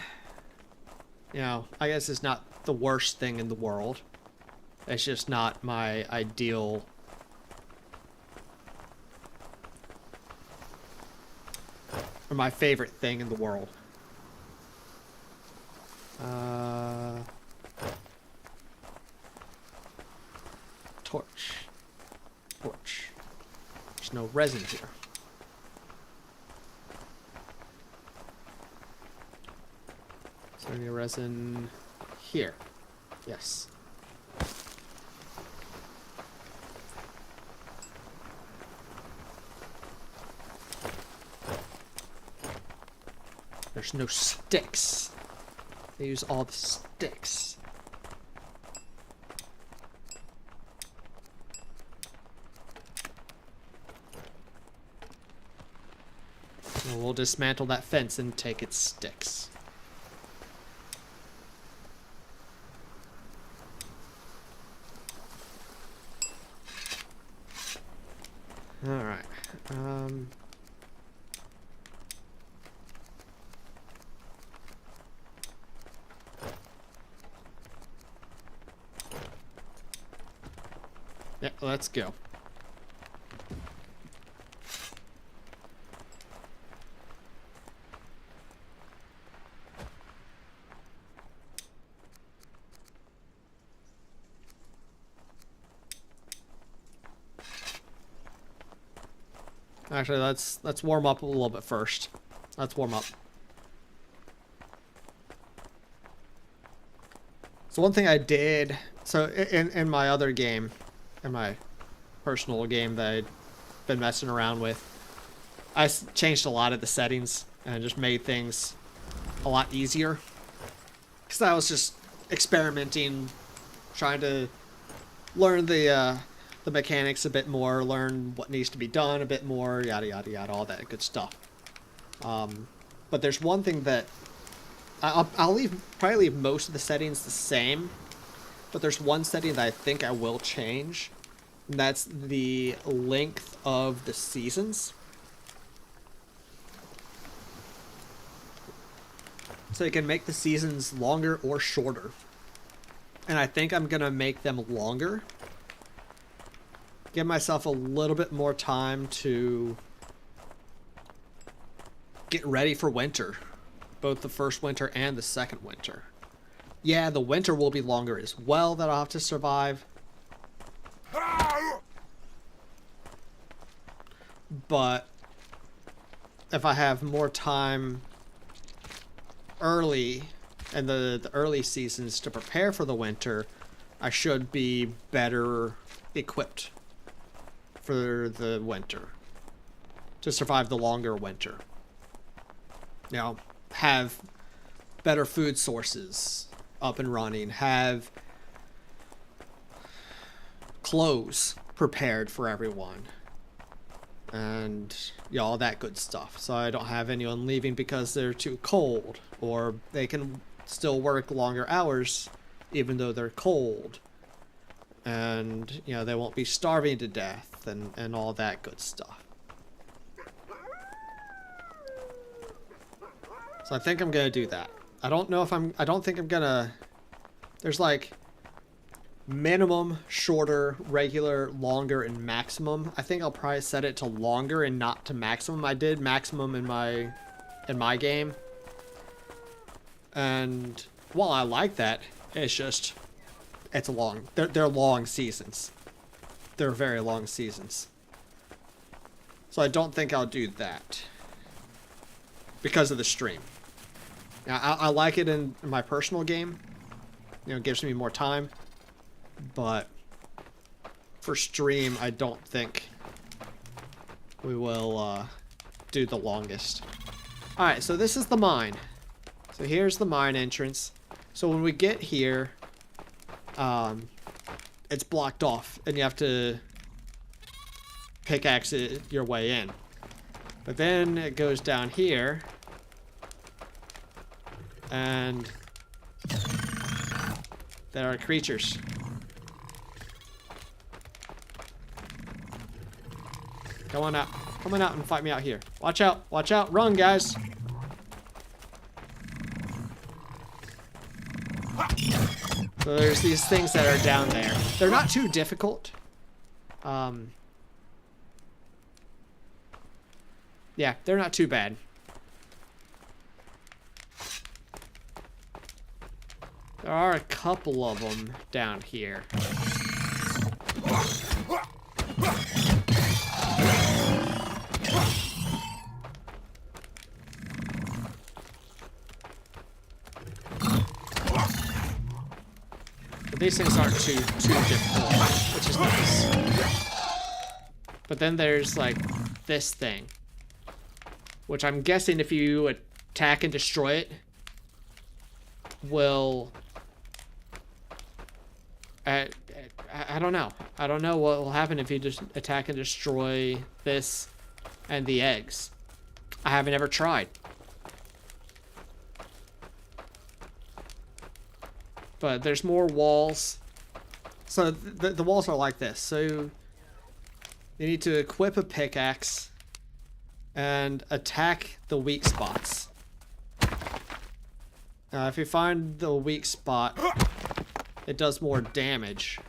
you know, I guess it's not the worst thing in the world. It's just not my ideal or my favorite thing in the world. Torch. Torch. There's no resin here. Is there any resin here? Yes. There's no sticks. They use all the sticks. So we'll dismantle that fence and take its sticks. Alright. Yeah, let's go. Actually, let's warm up a little bit first. Let's warm up. So one thing I did, so in my other game, in my personal game that I'd been messing around with, I changed a lot of the settings and just made things a lot easier. Because I was just experimenting, trying to learn the mechanics a bit more, learn what needs to be done a bit more, yada yada yada, all that good stuff. But there's one thing that I'll probably leave most of the settings the same, but there's one setting that I think I will change, and that's the length of the seasons. So you can make the seasons longer or shorter. And I think I'm gonna make them longer. Give myself a little bit more time to get ready for winter. Both the first winter and the second winter. Yeah, the winter will be longer as well that I'll have to survive. But if I have more time early in the early seasons to prepare for the winter, I should be better equipped for the winter to survive the longer winter. You know, have better food sources up and running, have clothes prepared for everyone, and you know, all that good stuff. So I don't have anyone leaving because they're too cold, or they can still work longer hours even though they're cold, and you know, they won't be starving to death and all that good stuff. So I think I'm gonna do that. I don't think I'm gonna, there's like minimum, shorter, regular, longer, and maximum. I think I'll probably set it to longer and not to maximum. I did maximum in my game. And while I like that, it's just, it's long. They're long seasons. They're very long seasons. So I don't think I'll do that because of the stream. Now, I like it in my personal game. You know, it gives me more time. But for stream, I don't think we will do the longest. Alright, so this is the mine. So here's the mine entrance. So when we get here, it's blocked off, and you have to pickaxe it your way in. But then it goes down here, and there are creatures. Come on out. Come on out and fight me out here. Watch out. Watch out. Run, guys. So there's these things that are down there. They're not too difficult. Yeah, they're not too bad. There are a couple of them down here. But these things aren't too difficult, which is nice. But then there's like this thing, which I'm guessing if you attack and destroy it, will... I don't know. I don't know what will happen if you just attack and destroy this and the eggs. I haven't ever tried. But there's more walls. So the walls are like this. So you need to equip a pickaxe and attack the weak spots. If you find the weak spot, it does more damage.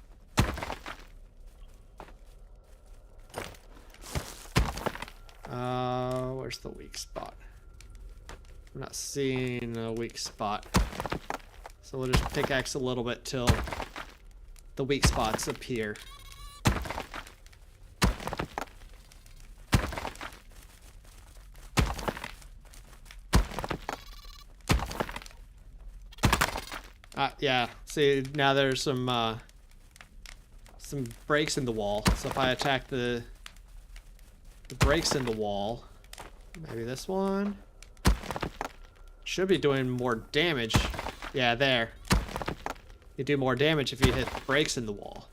Where's the weak spot? I'm not seeing a weak spot. So we'll just pickaxe a little bit till the weak spots appear. Yeah, see, now there's some breaks in the wall. So if I attack the breaks in the wall, maybe this one should be doing more damage. Yeah, there. You do more damage if you hit breaks in the wall.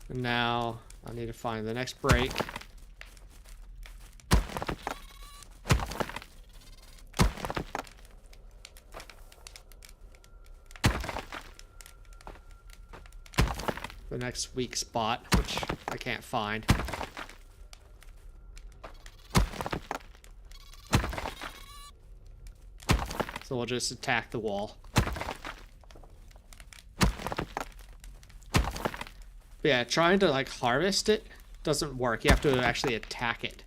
And now I need to find the next break. The next weak spot, which I can't find. So we'll just attack the wall. But yeah, trying to like harvest it doesn't work. You have to actually attack it.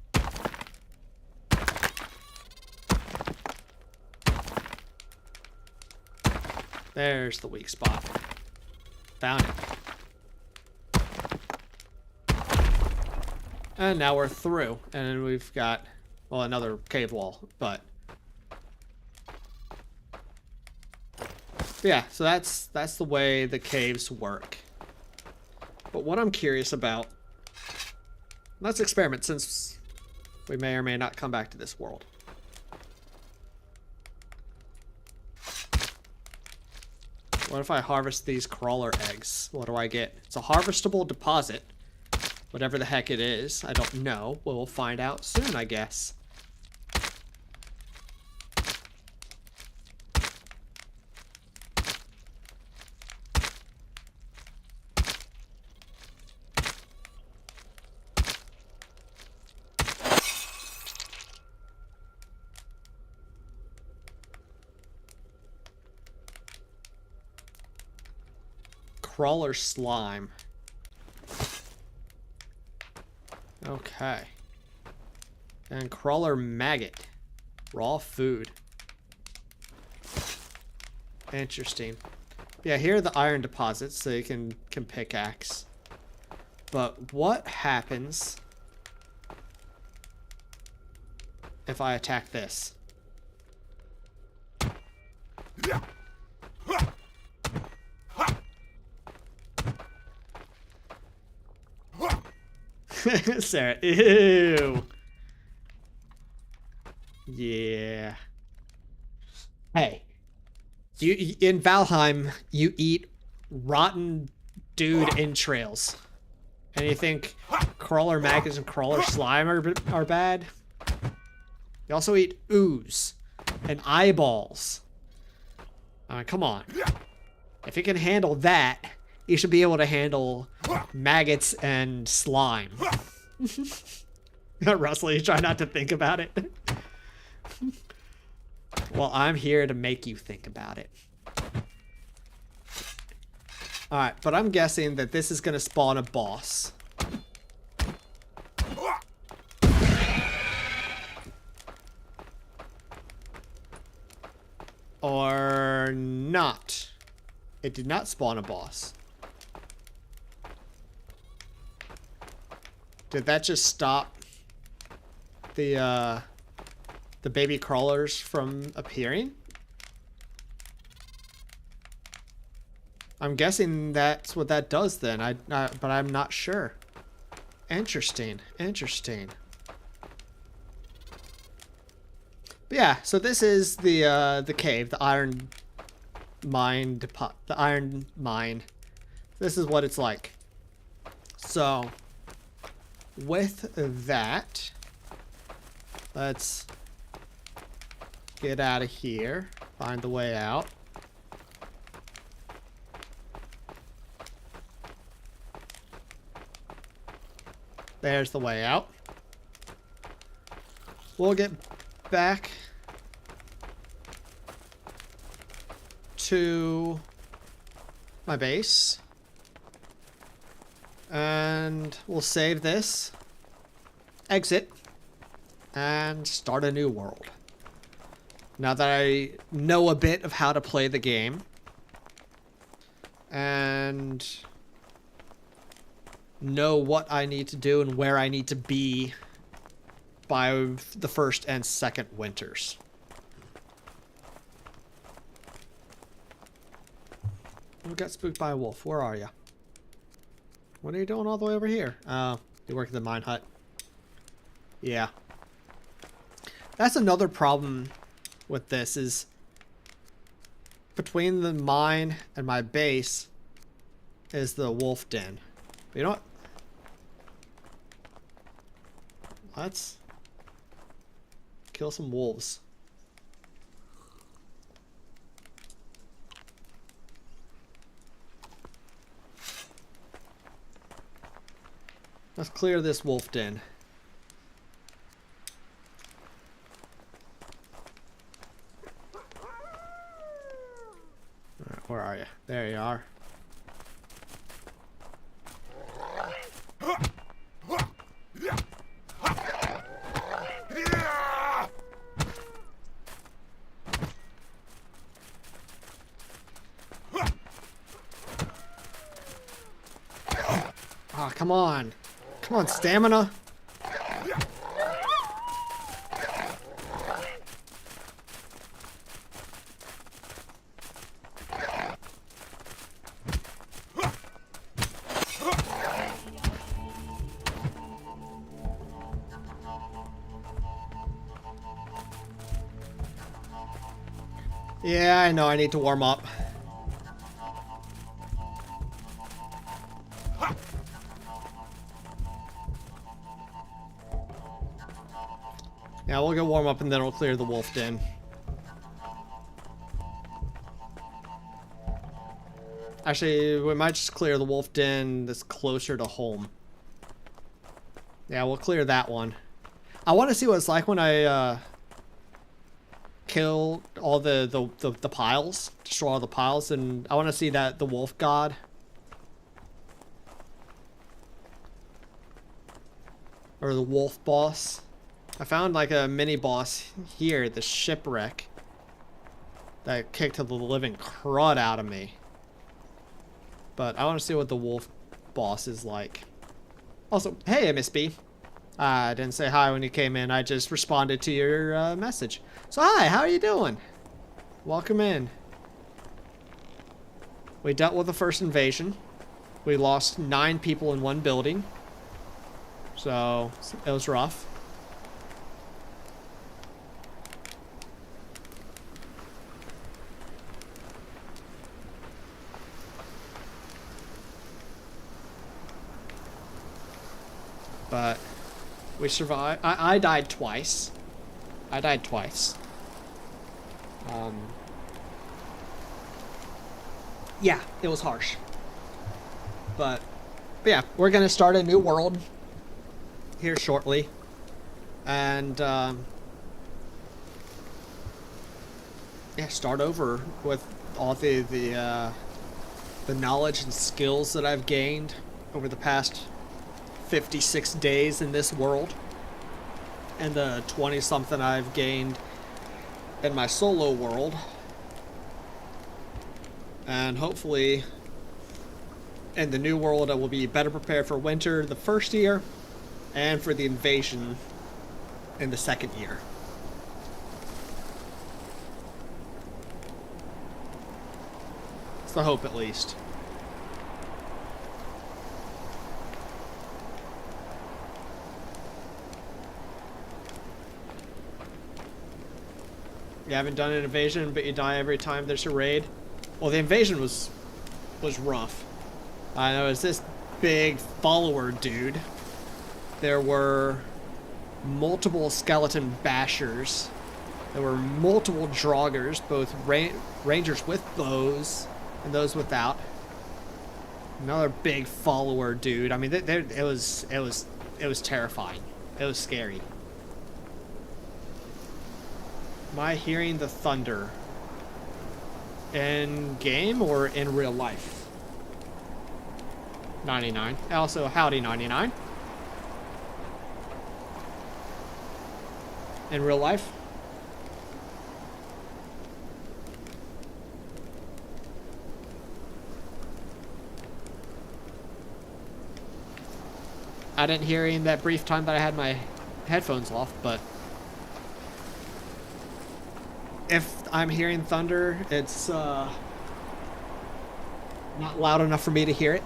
There's the weak spot. Found it. And now we're through, and we've got, well, another cave wall, but yeah, so that's the way the caves work. But what I'm curious about, let's experiment since we may or may not come back to this world. What if I harvest these crawler eggs? What do I get? It's a harvestable deposit. Whatever the heck it is, I don't know. We'll find out soon, I guess. Crawler slime. Okay. And crawler maggot. Raw food. Interesting. Yeah, here are the iron deposits, so you can pickaxe. But what happens if I attack this? Sarah, ew. Yeah. Hey, you in Valheim, you eat rotten dude entrails, and you think crawler maggots and crawler slime are bad? You also eat ooze and eyeballs. I mean, come on. If you can handle that, you should be able to handle maggots and slime. Russell, you try not to think about it. Well, I'm here to make you think about it. Alright, but I'm guessing that this is going to spawn a boss. Or not. It did not spawn a boss. Did that just stop the baby crawlers from appearing? I'm guessing that's what that does then. But I'm not sure. Interesting. Interesting. But yeah, so this is the cave, the iron mine depot, the iron mine. This is what it's like. So with that, let's get out of here, find the way out. There's the way out. We'll get back to my base. And we'll save this, exit, and start a new world. Now that I know a bit of how to play the game, and know what I need to do and where I need to be by the first and second winters. We got spooked by a wolf. Where are you? What are you doing all the way over here? Oh, you work at the mine hut. Yeah. That's another problem with this is between the mine and my base is the wolf den. But you know what? Let's kill some wolves. Let's clear this wolf den. Alright, where are you? There you are. Ah, come on. Come on, stamina. Yeah, I know, I need to warm up. Yeah, we'll go warm up and then we'll clear the wolf den. Actually, we might just clear the wolf den that's closer to home. Yeah, we'll clear that one. I want to see what it's like when I kill all the piles, destroy all the piles, and I want to see that the wolf god. Or the wolf boss. I found like a mini boss here, the shipwreck, that kicked the living crud out of me. But I want to see what the wolf boss is like. Also, hey, MSB. I didn't say hi when you came in. I just responded to your message. So hi, how are you doing? Welcome in. We dealt with the first invasion. We lost 9 people in one building. So it was rough. But we survived. I died twice. I died twice. Yeah, it was harsh. But yeah, we're gonna start a new world here shortly, and yeah, start over with all the knowledge and skills that I've gained over the past 56 days in this world, and the 20-something I've gained in my solo world. And hopefully in the new world I will be better prepared for winter the first year and for the invasion in the second year. It's the hope, at least. You haven't done an invasion, but you die every time there's a raid. Well, the invasion was rough. I know, it's this big follower dude. There were multiple skeleton bashers. There were multiple draugrs, both rangers with bows and those without. Another big follower dude. I mean, it was terrifying. It was scary. Am I hearing the thunder? In game or in real life? 99. Also, howdy 99. In real life? I didn't hear in that brief time that I had my headphones off, but if I'm hearing thunder, it's not loud enough for me to hear it.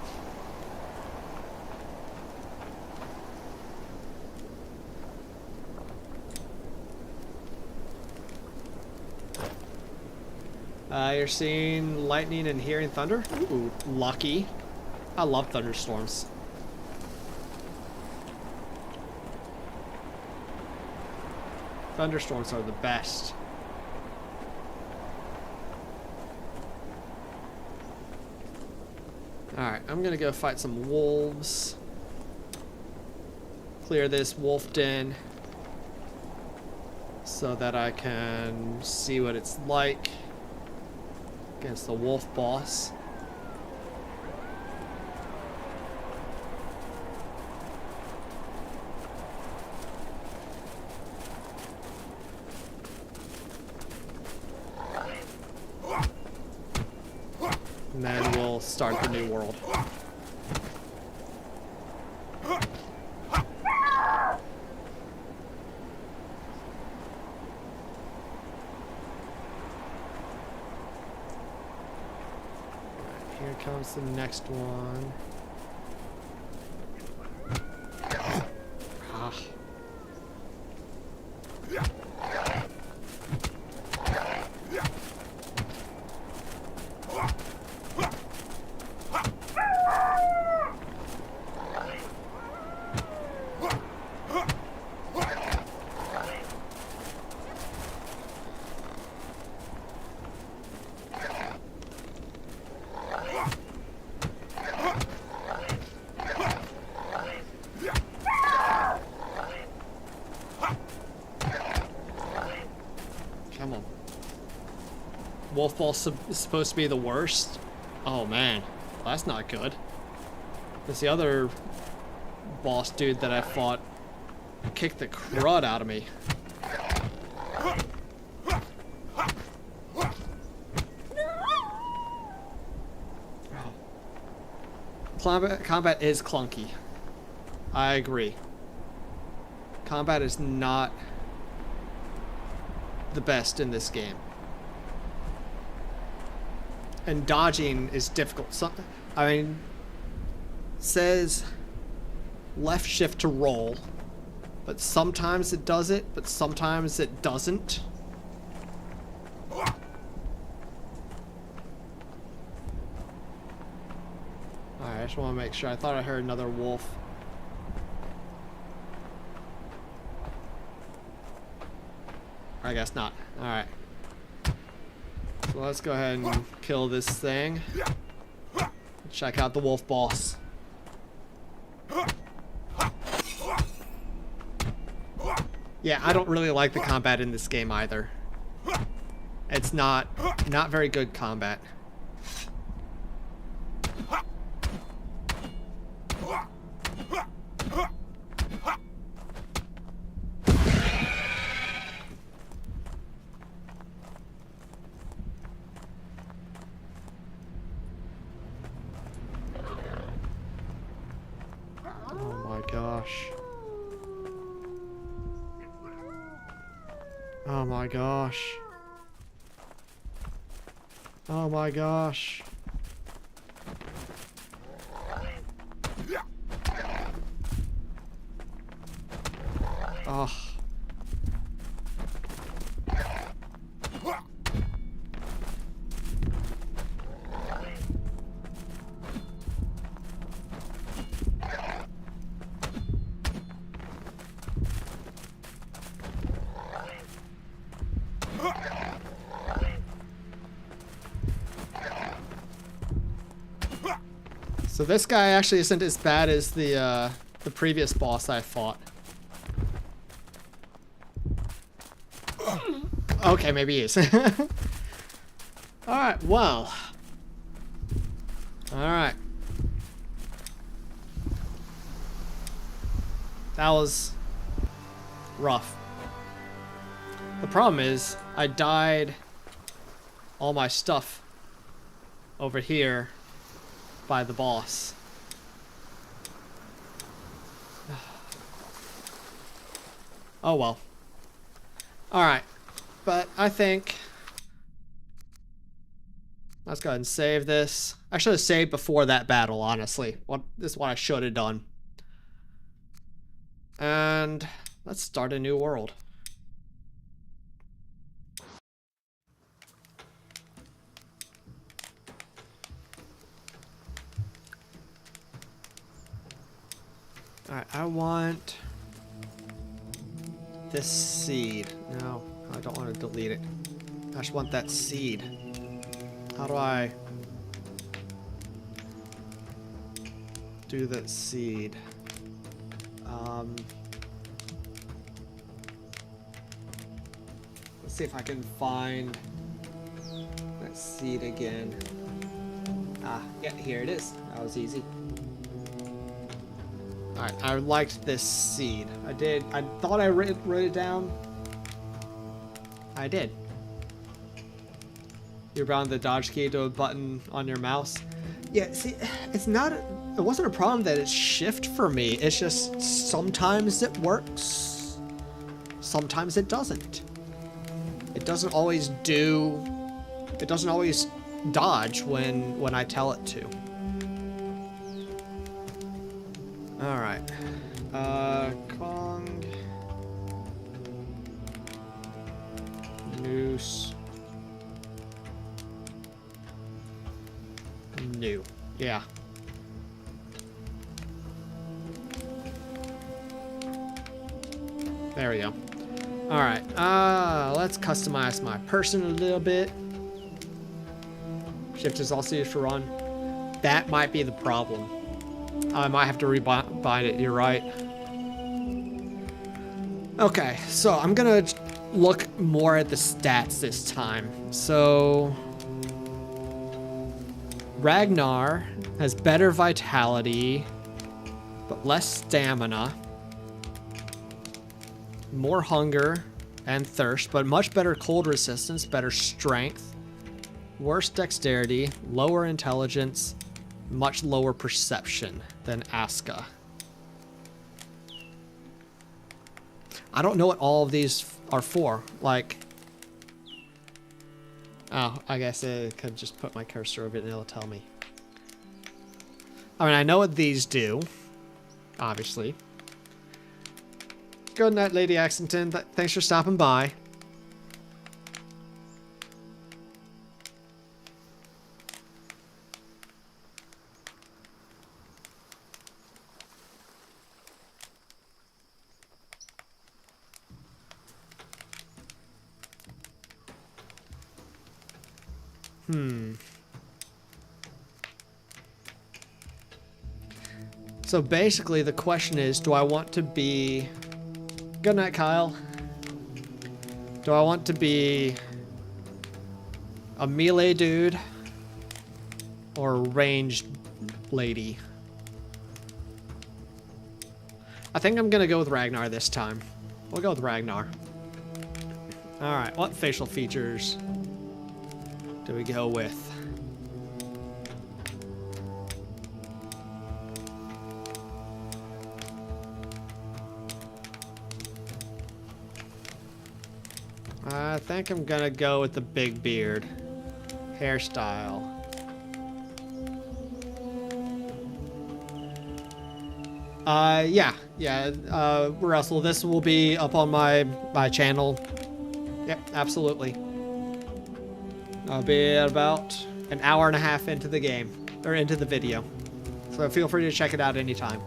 You're seeing lightning and hearing thunder? Ooh, lucky. I love thunderstorms. Thunderstorms are the best. Alright, I'm gonna go fight some wolves. Clear this wolf den so that I can see what it's like against the wolf boss. And then we'll start the new world. Here comes the next one. Ah. Come on. Wolf Boss is supposed to be the worst? Oh man, well, that's not good. Because the other boss dude that I fought Kick the crud out of me. Combat is clunky. I agree. Combat is not the best in this game. And dodging is difficult. I mean, it says left shift to roll, but sometimes it does it, but sometimes it doesn't. Alright, I just want to make sure. I thought I heard another wolf. I guess not. Alright. So let's go ahead and kill this thing. Check out the wolf boss. Yeah, I don't really like the combat in this game either. It's not very good combat. Oh my gosh. Oh my gosh. Oh my gosh. Oh. So this guy actually isn't as bad as the previous boss I fought. Okay, maybe he is. Alright, well. Alright. That was rough. The problem is, I died all my stuff over here by the boss. Oh well. Alright. But I think let's go ahead and save this. I should have saved before that battle, honestly. This is what I should have done. And let's start a new world. Alright, I want this seed. No, I don't want to delete it. I just want that seed. How do I do that seed? Let's see if I can find that seed again. Ah, yeah, here it is. That was easy. Alright, I liked this seed. I did. I thought I wrote it down. I did. You're bound the dodge key to a button on your mouse. Yeah, see, it's not. It wasn't a problem that it's shift for me. It's just sometimes it works, sometimes it doesn't. It doesn't always do. It doesn't always dodge when I tell it to. All right. Kong. Noose. New. Yeah. There we go. All right. Let's customize my person a little bit. Shift is also used for run. That might be the problem. I might have to rebind it. You're right. Okay, so I'm gonna look more at the stats this time. So Ragnar has better vitality, but less stamina. more hunger and thirst, but much better cold resistance, better strength, worse dexterity, lower intelligence, much lower perception than Aska. I don't know what all of these are for. Like, oh, I guess I could just put my cursor over it and it'll tell me. I mean, I know what these do, obviously. Good night, Lady Axington. Thanks for stopping by. So basically the question is, do I want to be... Good night, Kyle. Do I want to be a melee dude or a ranged lady? I think I'm gonna go with Ragnar this time. We'll go with Ragnar. Alright, what facial features do we go with? I think I'm gonna go with the big beard. Hairstyle. Yeah, Russell, this will be up on my channel. Yep, absolutely. I'll be about an hour and a half into the game, or into the video. So feel free to check it out anytime.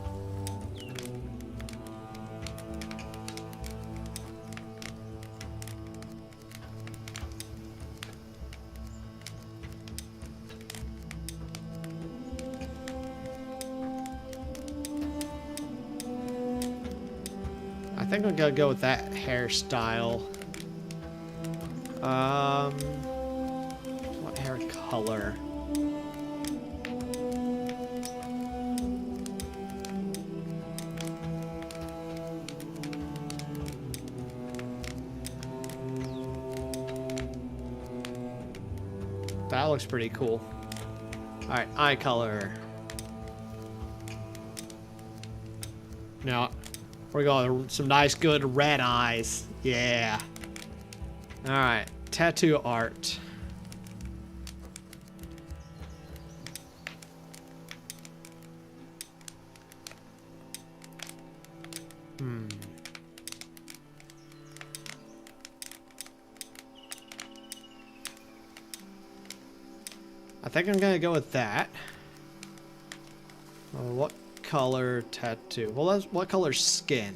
I think I'm gonna go with that hairstyle. What hair color? That looks pretty cool. Alright, eye color. Now, we're going some nice good red eyes. Yeah. Alright, tattoo art. I think I'm gonna go with that. What color tattoo? Well, that's what color skin?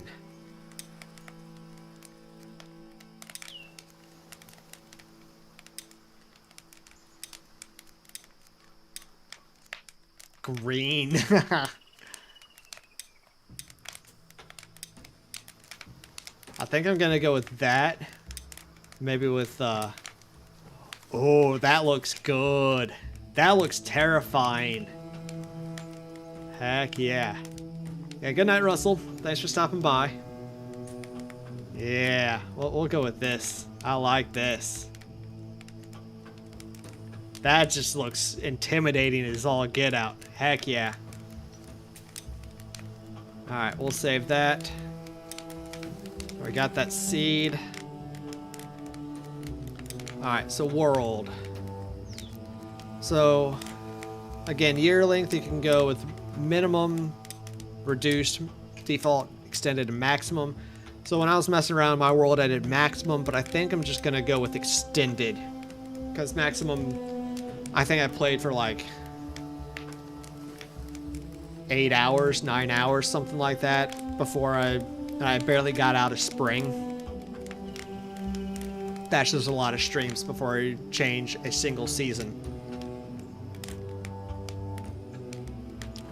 Green. I think I'm gonna go with that. Maybe with oh, that looks good. That looks terrifying. Heck yeah. Yeah, good night, Russell. Thanks for stopping by. Yeah, we'll go with this. I like this. That just looks intimidating as all get out. Heck yeah. Alright, we'll save that. We got that seed. Alright, so world. So, again, year length, you can go with minimum, reduced, default, extended, and maximum. So when I was messing around in my world, I did maximum, but I think I'm just gonna go with extended. Because maximum, I think I played for like 8 hours, 9 hours, something like that, before I barely got out of spring. That's just a lot of streams before I change a single season.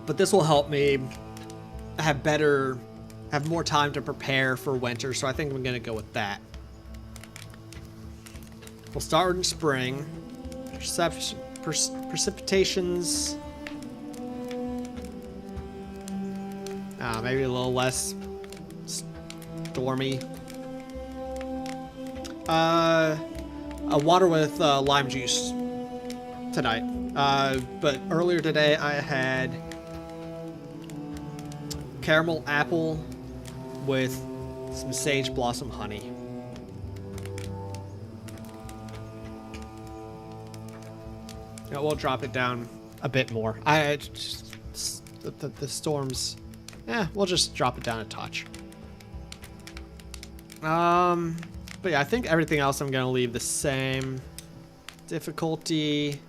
But this will help me have more time to prepare for winter, so I think I'm gonna go with that. We'll start in spring. Precipitations. Maybe a little less stormy. A water with lime juice tonight. But earlier today I had caramel apple with some sage blossom honey. Yeah, we'll drop it down a bit more. The storms. We'll just drop it down a touch. But yeah, I think everything else I'm gonna leave the same. Difficulty.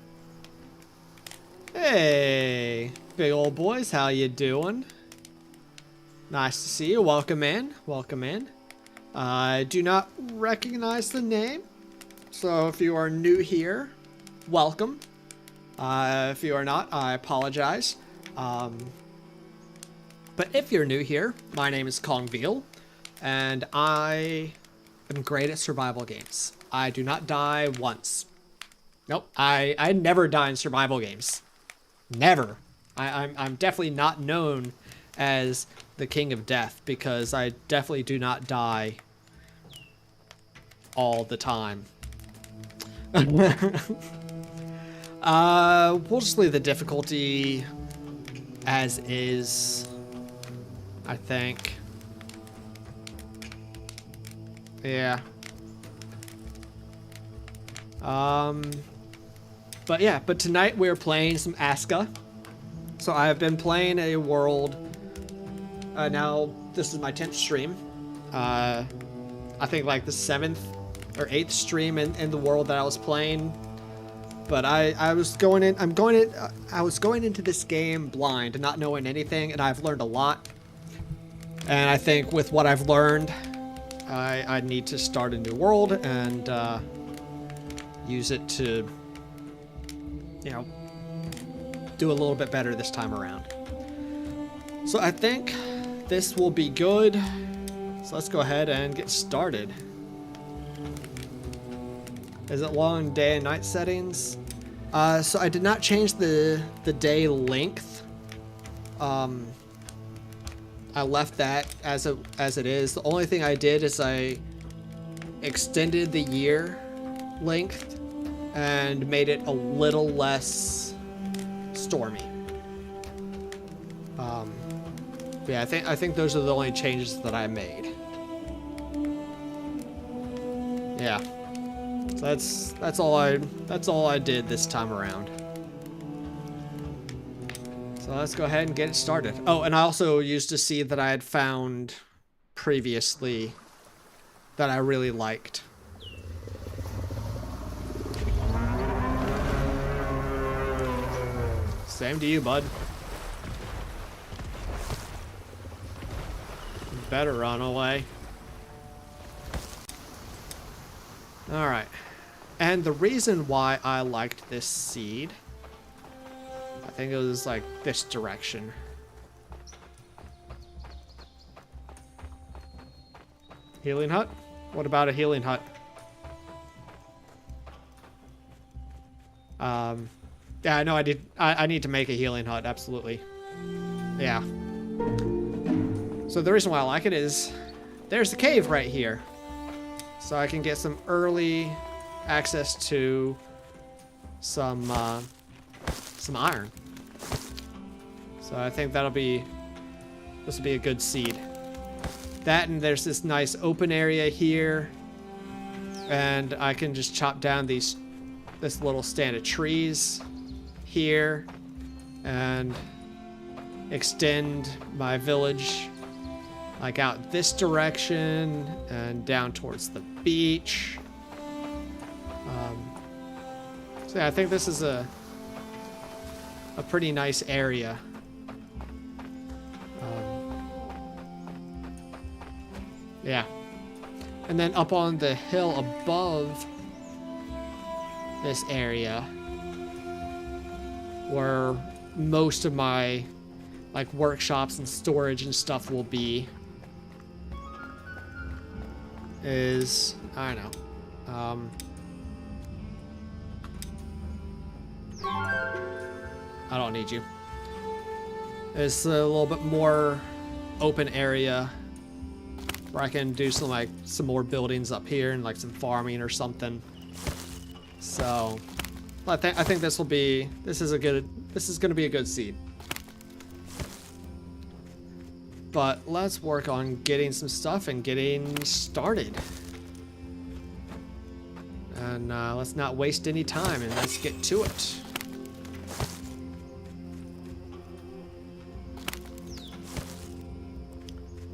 Hey, big old boys, how you doing? Nice to see you. Welcome in. Welcome in. I do not recognize the name, so if you are new here, welcome. If you are not, I apologize. But if you're new here, my name is Kongveal, and I am great at survival games. I do not die once. Nope, I never die in survival games. Never. I'm definitely not known as the King of Death because I definitely do not die all the time. We'll just leave the difficulty as is, I think. Yeah. But tonight we're playing some Aska. So I have been playing a world. Now this is my 10th stream. I think like the 7th or 8th stream in the world that I was playing. But I was going into this game blind, not knowing anything, and I've learned a lot. And I think with what I've learned, I need to start a new world and use it to, you know, do a little bit better this time around. So I think this will be good. So let's go ahead and get started. Is it long day and night settings? So I did not change the day length. I left that as it is. The only thing I did is I extended the year length and made it a little less stormy. Yeah, I think those are the only changes that I made. Yeah. So that's all I did this time around. So let's go ahead and get it started. Oh, and I also used a seed that I had found previously that I really liked. Same to you, bud. You better run away. Alright. And the reason why I liked this seed, I think it was like this direction. Healing hut? What about a healing hut? Yeah, no, I need to make a healing hut, absolutely. Yeah. So the reason why I like it is there's the cave right here. So I can get some early access to some iron. So I think this will be a good seed. That, and there's this nice open area here, and I can just chop down this little stand of trees here and extend my village like out this direction and down towards the beach. So yeah, I think this is a pretty nice area. Yeah. And then up on the hill above this area, where most of my like workshops and storage and stuff will be, is, I don't know, I don't need you. It's a little bit more open area where I can do some more buildings up here and like some farming or something. So I think this is going to be a good seed. But let's work on getting some stuff and getting started. And let's not waste any time and let's get to it.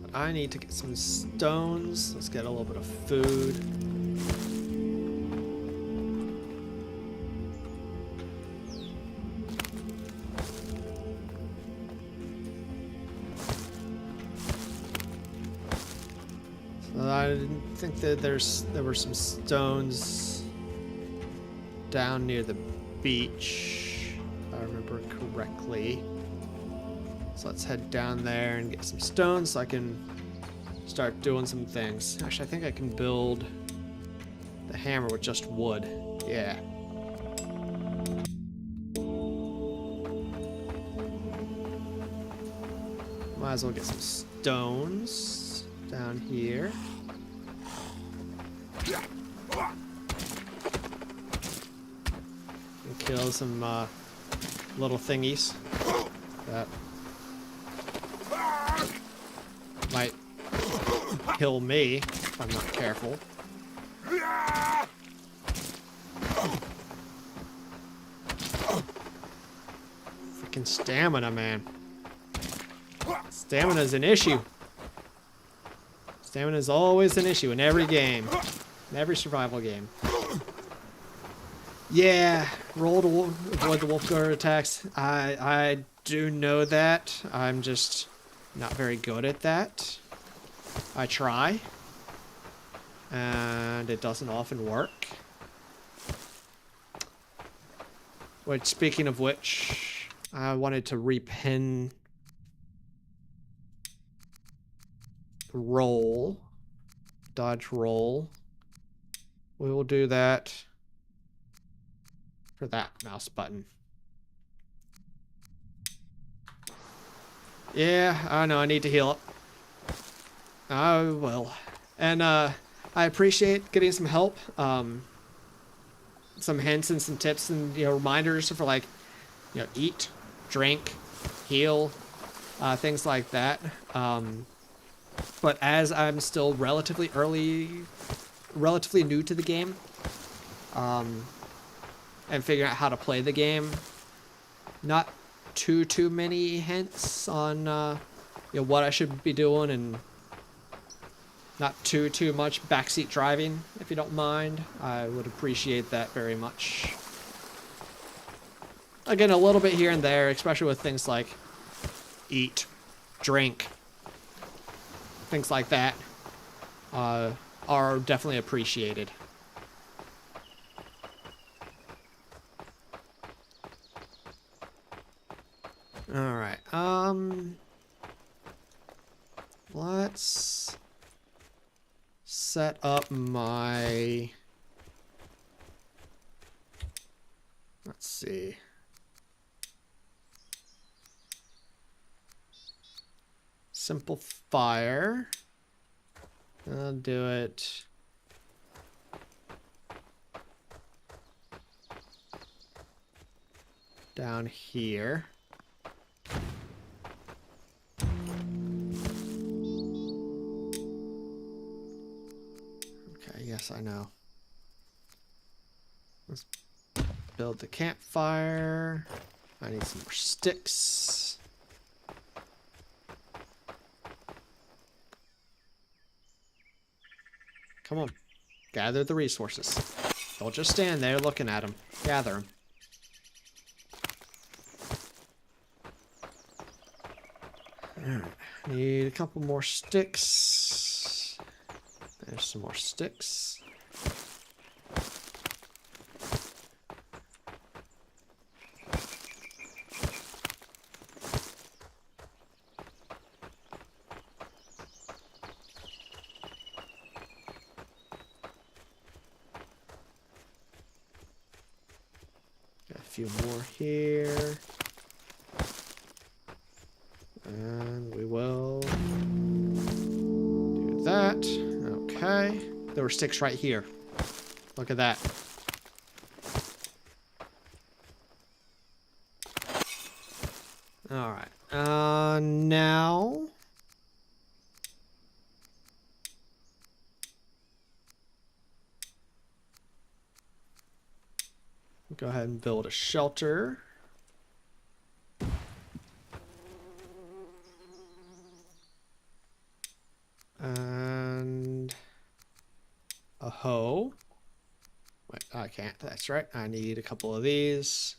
But I need to get some stones. Let's get a little bit of food. I didn't think that there were some stones down near the beach, if I remember correctly. So let's head down there and get some stones so I can start doing some things. Actually, I think I can build the hammer with just wood. Yeah. Might as well get some stones down here. And kill some little thingies that might kill me if I'm not careful. Freaking stamina, man. Stamina is an issue. Stamina is always an issue in every game. In every survival game. Yeah, roll to avoid the wolf guard attacks. I do know that. I'm just not very good at that. I try. And it doesn't often work. Which, speaking of which, I wanted to repin roll. Dodge roll. We will do that for that mouse button. Yeah, I know I need to heal up. I will. And I appreciate getting some help. Some hints and some tips and reminders for like eat, drink, heal, things like that. But as I'm still relatively new to the game, and figuring out how to play the game, not too many hints on what I should be doing, and not too much backseat driving, if you don't mind. I would appreciate that very much. Again, a little bit here and there, especially with things like eat, drink, things like that, are definitely appreciated. All right. Let's set up my, let's see. Simple fire. I'll do it. Down here. Okay, yes, I know. Let's build the campfire. I need some more sticks. Come on. Gather the resources. Don't just stand there looking at them. Gather them. Alright. Need a couple more sticks. There's some more sticks. Got a few more here. And we will do that. Okay. There were 6 right here. Look at that. Alright. Now... go ahead and build a shelter. And... a hoe. Wait, I can't. That's right. I need a couple of these.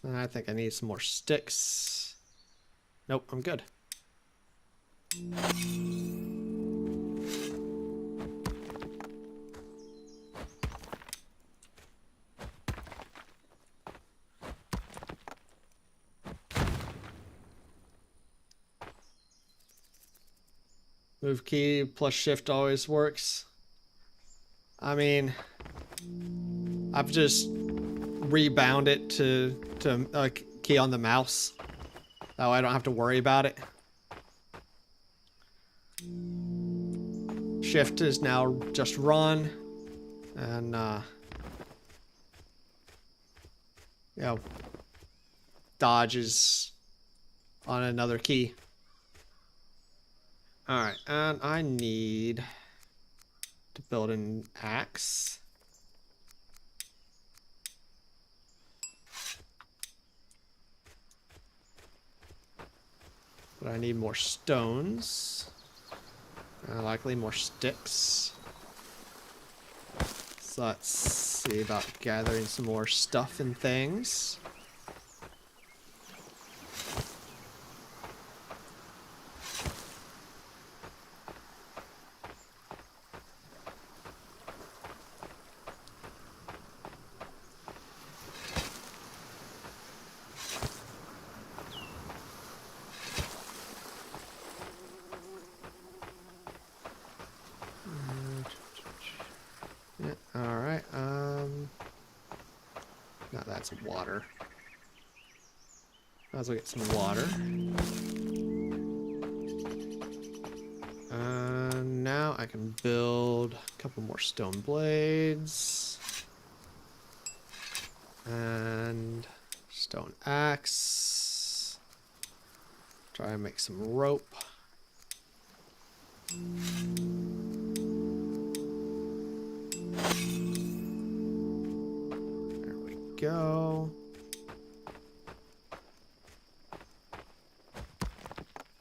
And I think I need some more sticks. Nope, I'm good. Move key plus shift always works. I mean, I've just rebound it to key on the mouse. That way I don't have to worry about it. Shift is now just run. And, you know, dodge is on another key. Alright, and I need to build an axe. But I need more stones. Likely more sticks. So let's see about gathering some more stuff and things. No, that's water. Might as well get some water. Now I can build a couple more stone blades. And stone axe. Try and make some rope. There we go.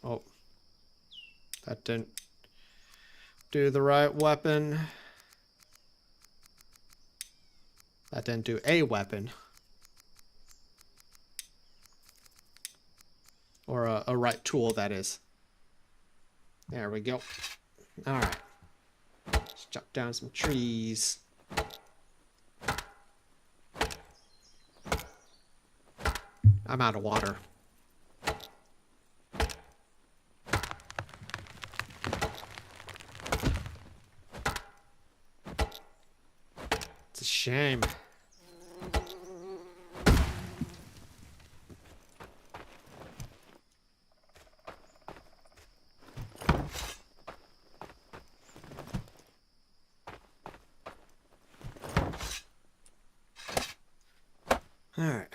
Oh, that didn't do the right weapon. That didn't do a weapon. Or a right tool, that is. There we go. Alright. Let's chop down some trees. I'm out of water. It's a shame. Alright.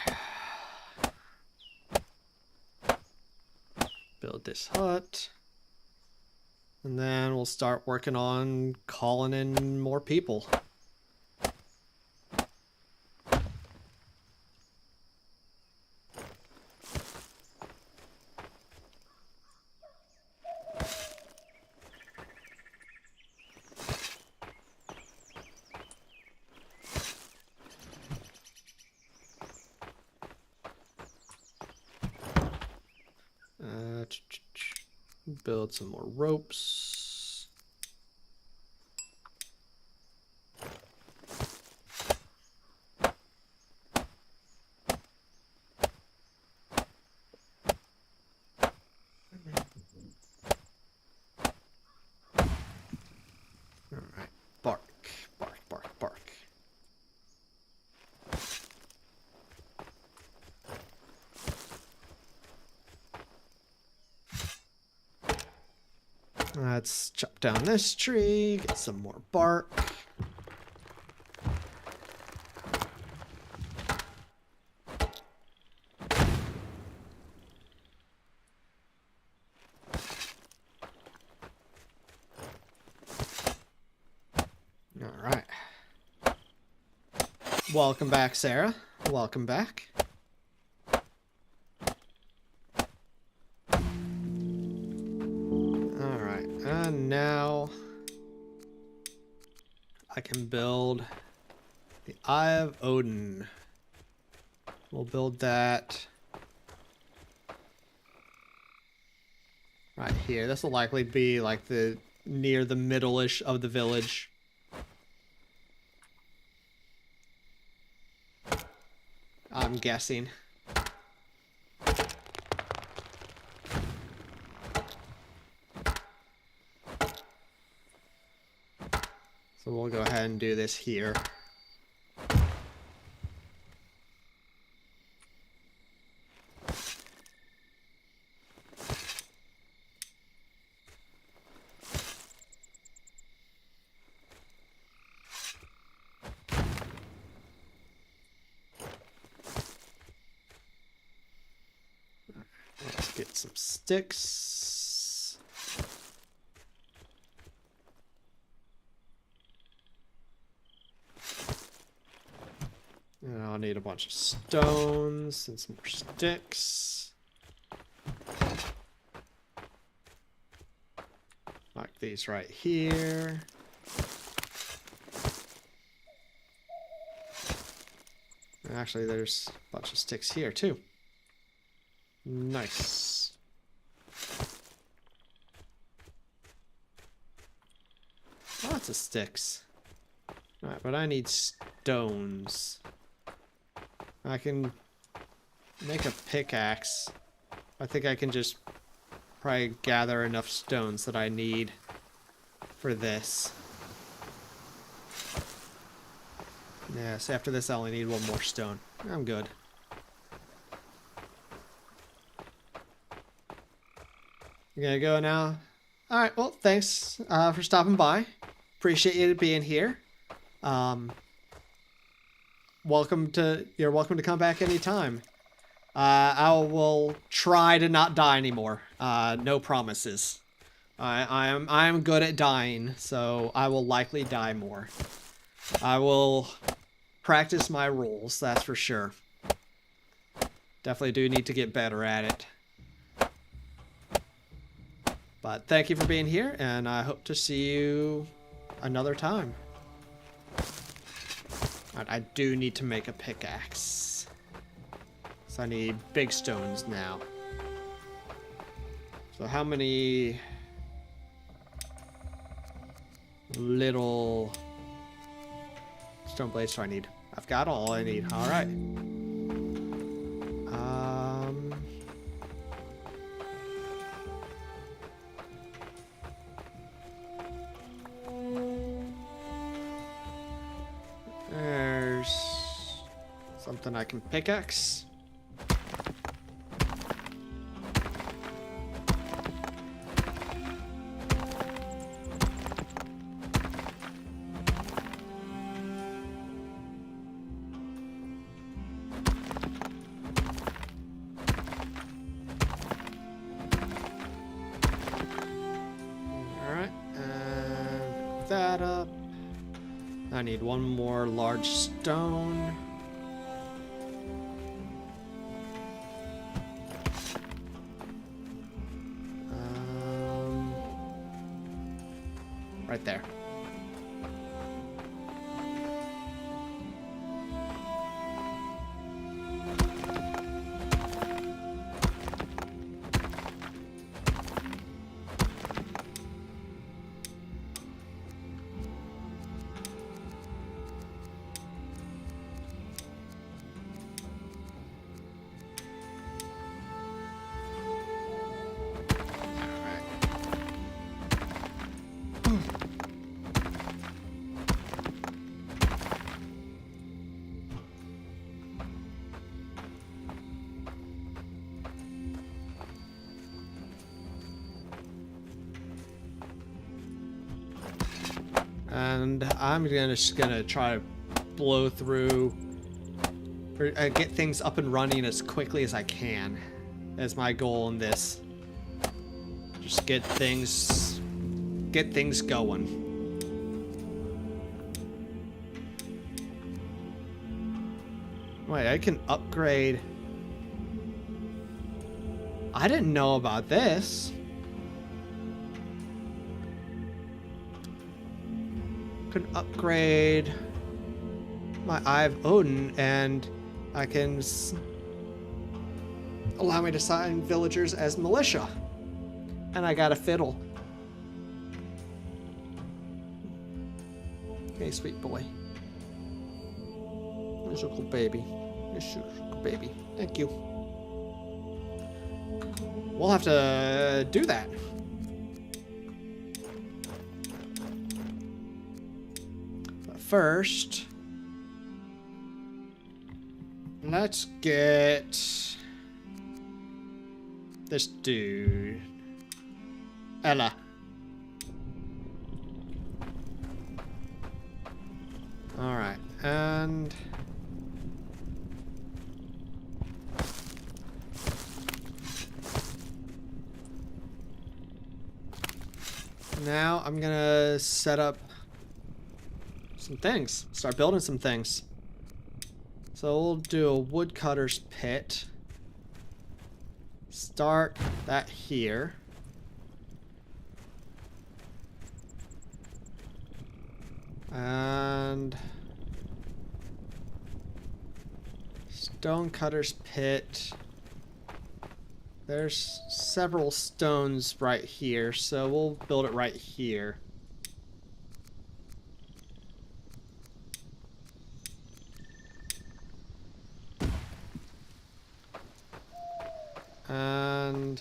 Build this hut. And then we'll start working on calling in more people. Build some more ropes. All right, bark, bark, bark, bark. Let's chop down this tree, get some more bark. All right. Welcome back, Sarah. Welcome back. And now I can build the Eye of Odin. We'll build that right here. This will likely be like the near the middle-ish of the village. I'm guessing. So we'll go ahead and do this here. Let's get some sticks. And I'll need a bunch of stones and some more sticks. Like these right here. And actually, there's a bunch of sticks here too. Nice. Lots of sticks. Alright, but I need stones. I can make a pickaxe. I think I can just probably gather enough stones that I need for this. Yes, after this I only need one more stone. I'm good. You gonna go now? Alright, well, thanks for stopping by. Appreciate you being here. You're welcome to come back anytime. I will try to not die anymore. No promises. I am good at dying, so I will likely die more. I will practice my rules, that's for sure. Definitely do need to get better at it. But thank you for being here, and I hope to see you another time. Alright, I do need to make a pickaxe. So I need big stones now. So how many little stone blades do I need? I've got all I need. Alright. There's something I can pickaxe. Alright, and pick that up. I need one more large stone. Right there. And I'm just gonna try to blow through or get things up and running as quickly as I can. That's my goal in this. Just get things going. Wait, I can upgrade. I didn't know about this. Could upgrade my Eye of Odin, and I can allow me to assign villagers as militia. And I got a fiddle. Okay, sweet boy. There's your little baby. There's your little baby. Thank you. We'll have to do that. But first, let's get this dude. Ella. Alright, and now I'm gonna set up some things. Start building some things. So we'll do a woodcutter's pit. Start that here. And stonecutter's pit. There's several stones right here, so we'll build it right here. And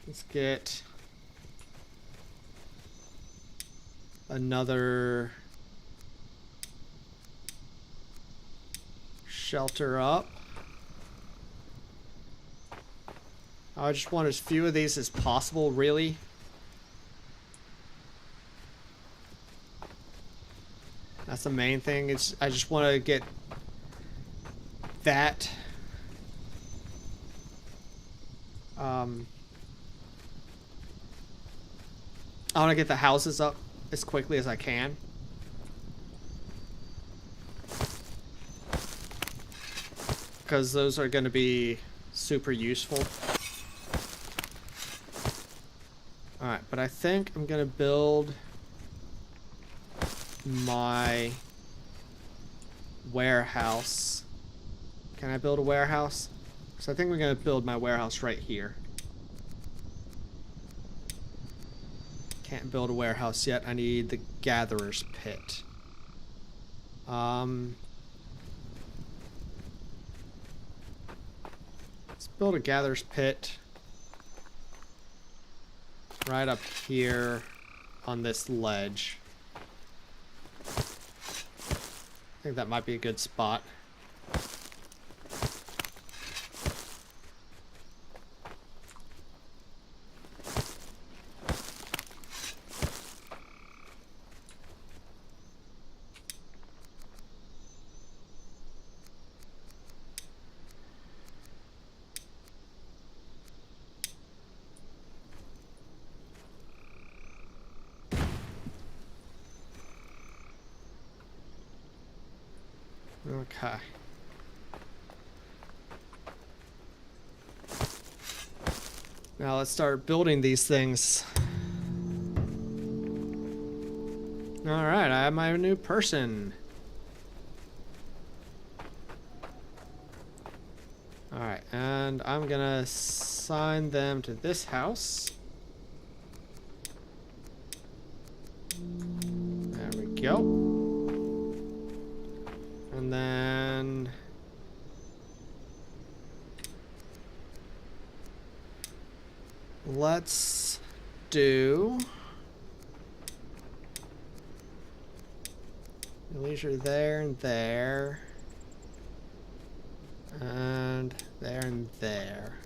let's get another shelter up. I just want as few of these as possible, really. That's the main thing. I just want to get that. I want to get the houses up as quickly as I can. Because those are going to be super useful. Alright, but I think I'm going to build my warehouse. Can I build a warehouse? So I think we're going to build my warehouse right here. Can't build a warehouse yet. I need the gatherer's pit. Let's build a gatherer's pit right up here on this ledge. I think that might be a good spot. Okay. Now let's start building these things. Alright, I have my new person. Alright, and I'm gonna assign them to this house. There we go. And then let's do leisure there and there and there and there.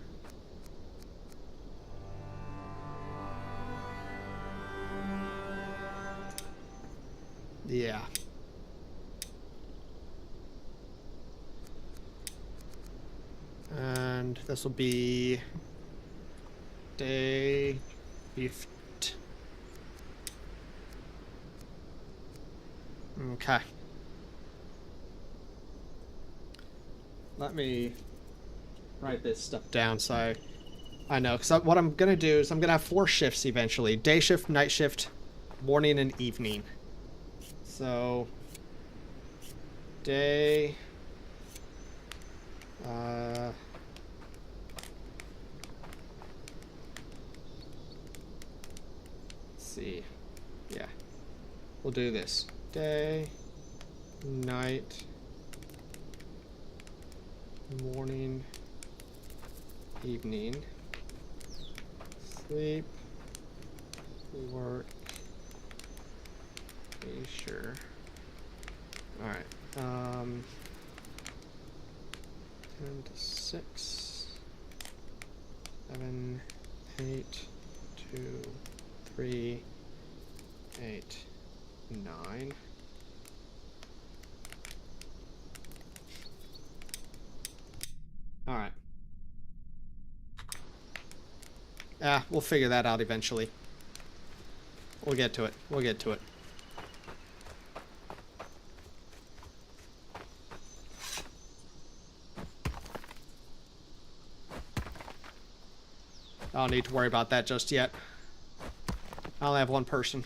Yeah. And this will be day 50. Okay. Let me write this stuff down so I know. Because what I'm going to do is I'm going to have 4 shifts eventually. Day shift, night shift, morning, and evening. So, day... let's see. Yeah. We'll do this. Day, night, morning, evening, sleep, work, leisure. Alright, 10 to 6, 7, 8, 2, 3, 8, 9. Alright. We'll figure that out eventually. We'll get to it. We'll get to it. I don't need to worry about that just yet. I only have one person.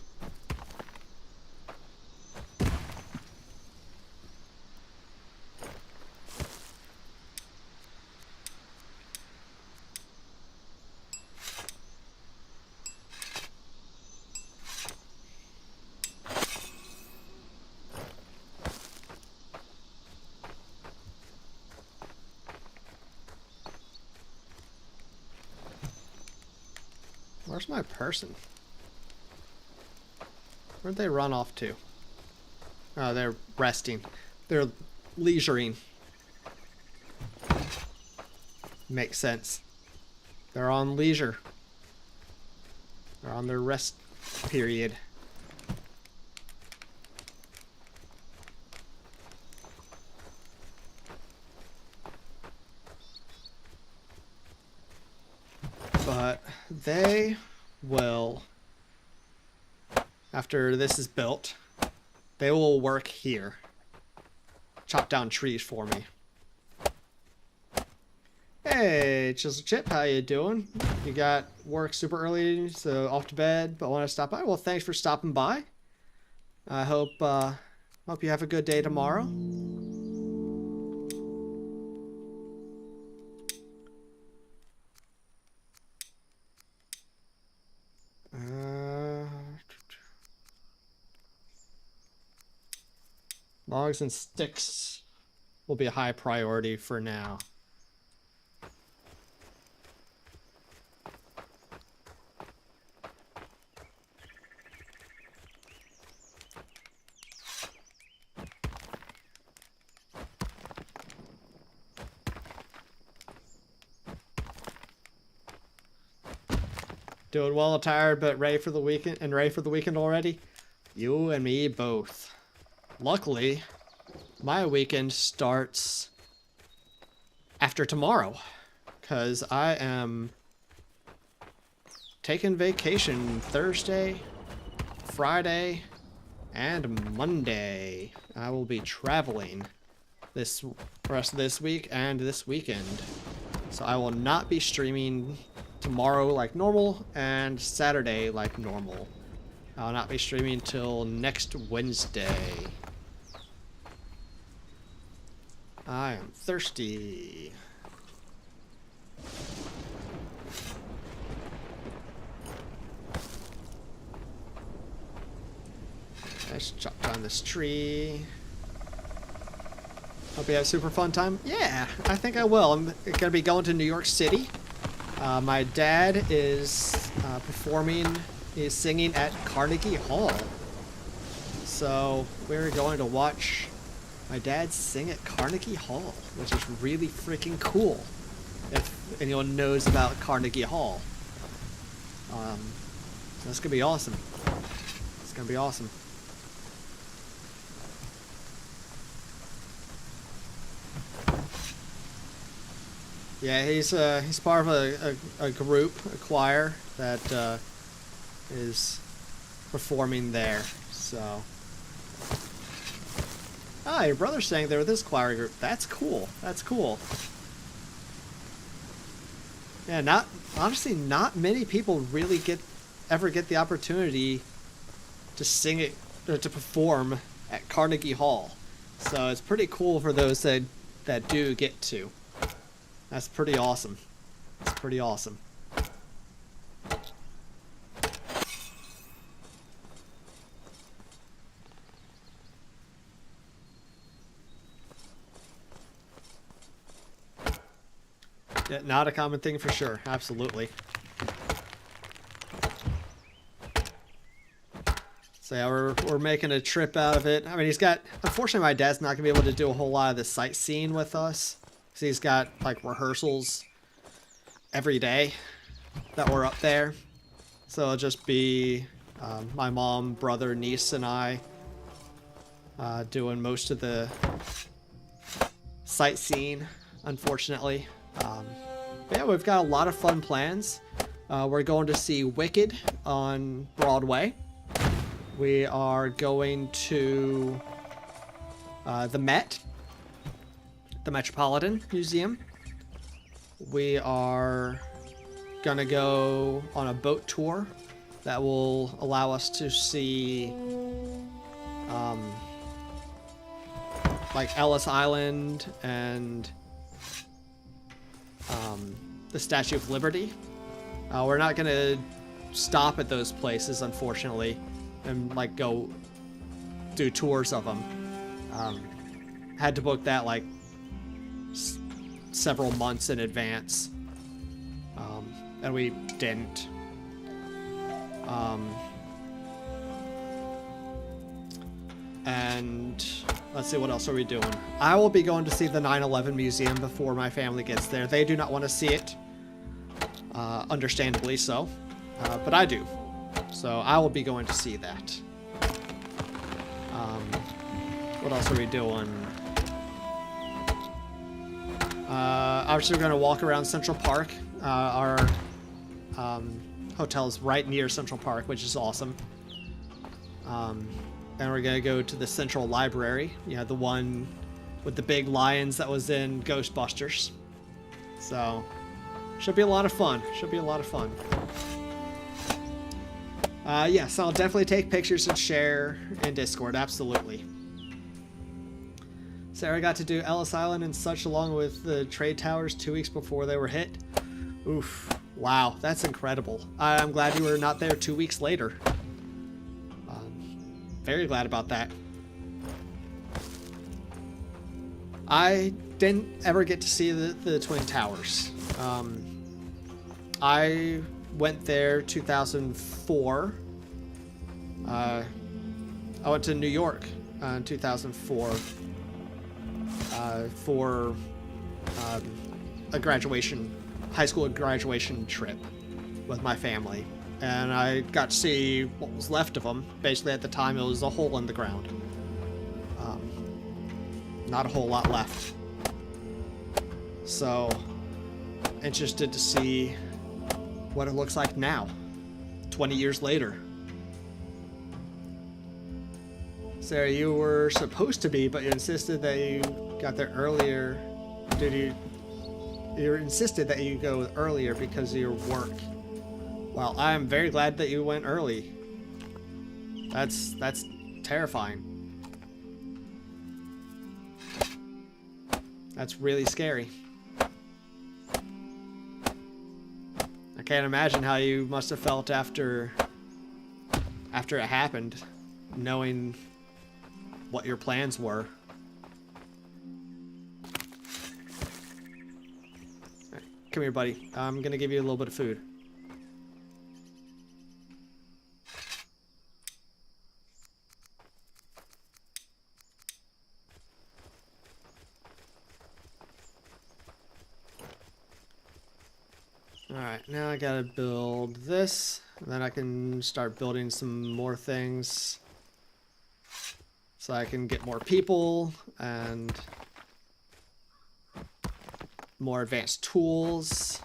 Where's my person? Where'd they run off to? Oh, they're resting. They're leisuring. Makes sense. They're on leisure. They're on their rest period. But they will, after this is built, they will work here. Chop down trees for me. Hey, Chisel Chip, how you doing? You got work super early, so off to bed, but want to stop by? Well, thanks for stopping by. I hope you have a good day tomorrow. Logs and sticks will be a high priority for now. Doing well, tired, but ready for the weekend, and ready for the weekend already? You and me both. Luckily, my weekend starts after tomorrow, because I am taking vacation Thursday, Friday, and Monday. I will be traveling this rest of this week and this weekend. So I will not be streaming tomorrow like normal and Saturday like normal. I'll not be streaming till next Wednesday. I am thirsty. Let's chop down this tree. Hope you have a super fun time. Yeah, I think I will. I'm gonna be going to New York City. My dad is performing, he's singing at Carnegie Hall. So we're going to watch my dad sing at Carnegie Hall, which is really freaking cool. If anyone knows about Carnegie Hall. That's gonna be awesome. It's gonna be awesome. Yeah, he's part of a group, a choir that is performing there. So, your brother's saying there with this choir group. That's cool. That's cool. Yeah, honestly, not many people really ever get the opportunity to sing it or to perform at Carnegie Hall. So it's pretty cool for those that do get to. That's pretty awesome. It's pretty awesome. Yeah, not a common thing for sure. Absolutely. So yeah, we're making a trip out of it. I mean, unfortunately my dad's not gonna be able to do a whole lot of the sightseeing with us. So he's got like rehearsals every day that we're up there. So it'll just be my mom, brother, niece, and I doing most of the sightseeing, unfortunately. Yeah, we've got a lot of fun plans. We're going to see Wicked on Broadway. We are going to the Met, the Metropolitan Museum. We are gonna go on a boat tour that will allow us to see like Ellis Island and the Statue of Liberty. We're not gonna stop at those places, unfortunately, and like go do tours of them. Had to book that like several months in advance, and we didn't. And let's see, what else are we doing? I will be going to see the 9/11 museum before my family gets there. They do not want to see it, understandably so, but I do. So I will be going to see that. What else are we doing? Obviously we're going to walk around Central Park. Our hotel is right near Central Park, which is awesome. And we're going to go to the Central Library, the one with the big lions that was in Ghostbusters. So, should be a lot of fun. Should be a lot of fun. Yes, I'll definitely take pictures and share in Discord, absolutely. Sarah got to do Ellis Island and such along with the trade towers 2 weeks before they were hit. Oof. Wow, that's incredible. I'm glad you were not there 2 weeks later. Very glad about that. I didn't ever get to see the Twin Towers. I went there 2004. I went to New York in 2004 for a high school graduation trip with my family. And I got to see what was left of them. Basically, at the time, it was a hole in the ground. Not a whole lot left. So, interested to see what it looks like now, 20 years later. Sarah, you were supposed to be, but you insisted that you got there earlier. You insisted that you go earlier because of your work. Well, I am very glad that you went early. That's terrifying. That's really scary. I can't imagine how you must have felt after it happened, knowing what your plans were. Right, come here, buddy. I'm gonna give you a little bit of food. Alright, now I gotta build this, and then I can start building some more things so I can get more people, and more advanced tools.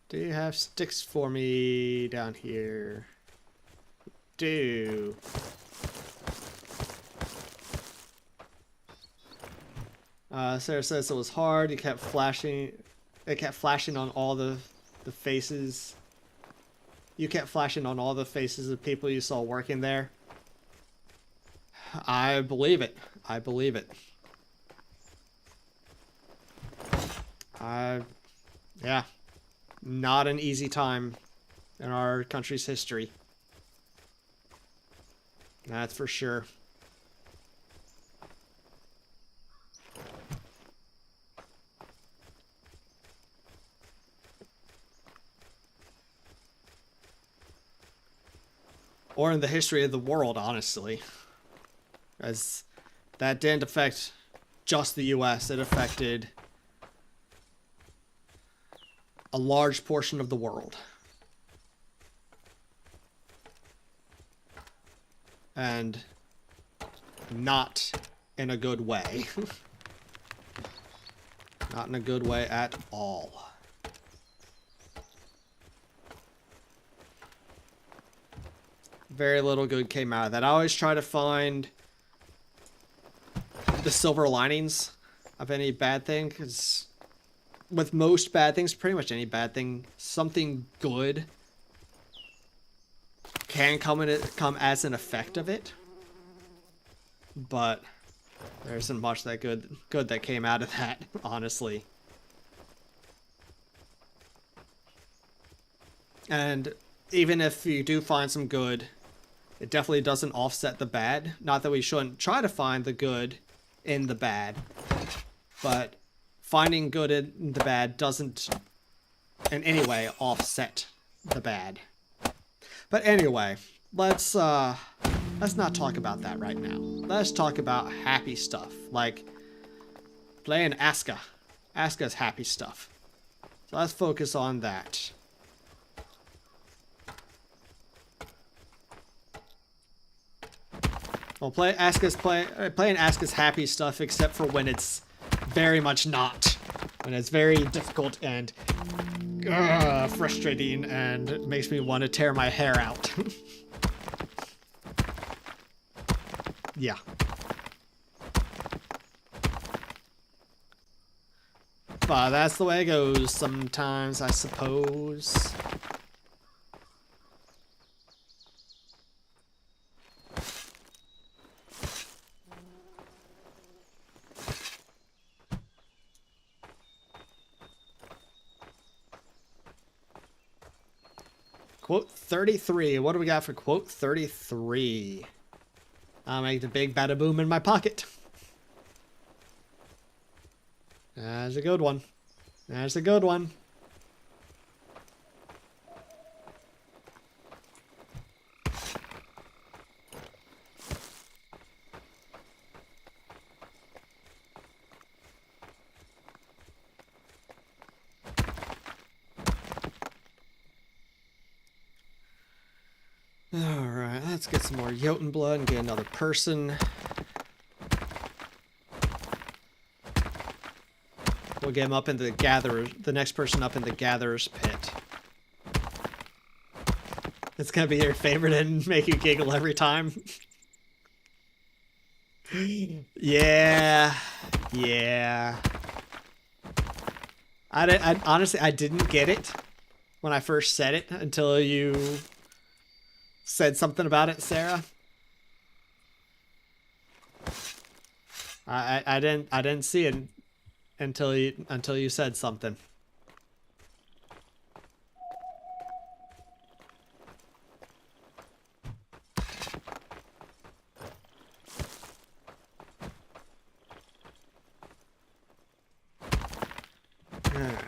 Do you have sticks for me down here? Do. Sarah says it was hard. You kept flashing. It kept flashing on all the faces. You kept flashing on all the faces of people you saw working there. I believe it. I believe it. Yeah. Not an easy time in our country's history. That's for sure. Or in the history of the world, honestly. As that didn't affect just the US, it affected a large portion of the world. And not in a good way. Not in a good way at all. Very little good came out of that. I always try to find the silver linings of any bad thing, because with most bad things, pretty much any bad thing, something good can come as an effect of it. But there isn't much that good that came out of that, honestly. And even if you do find some good, it definitely doesn't offset the bad. Not that we shouldn't try to find the good in the bad, but finding good in the bad doesn't in any way offset the bad. But anyway, let's not talk about that right now. Let's talk about happy stuff, like playing Aska. Aska's happy stuff. So let's focus on that. Well, playing Aska's happy stuff, except for when it's very much not. When it's very difficult and frustrating and makes me want to tear my hair out. Yeah. But that's the way it goes sometimes, I suppose. Quote 33. What do we got for quote 33? I'll make the big bada boom in my pocket. That's a good one. That's a good one. Alright, let's get some more Jotun blood and get another person. We'll get him up in the next person up in the Gatherer's Pit. It's gonna be your favorite and make you giggle every time. Yeah. I honestly, I didn't get it when I first said it until you said something about it, Sarah. I didn't see it until you said something. Alright.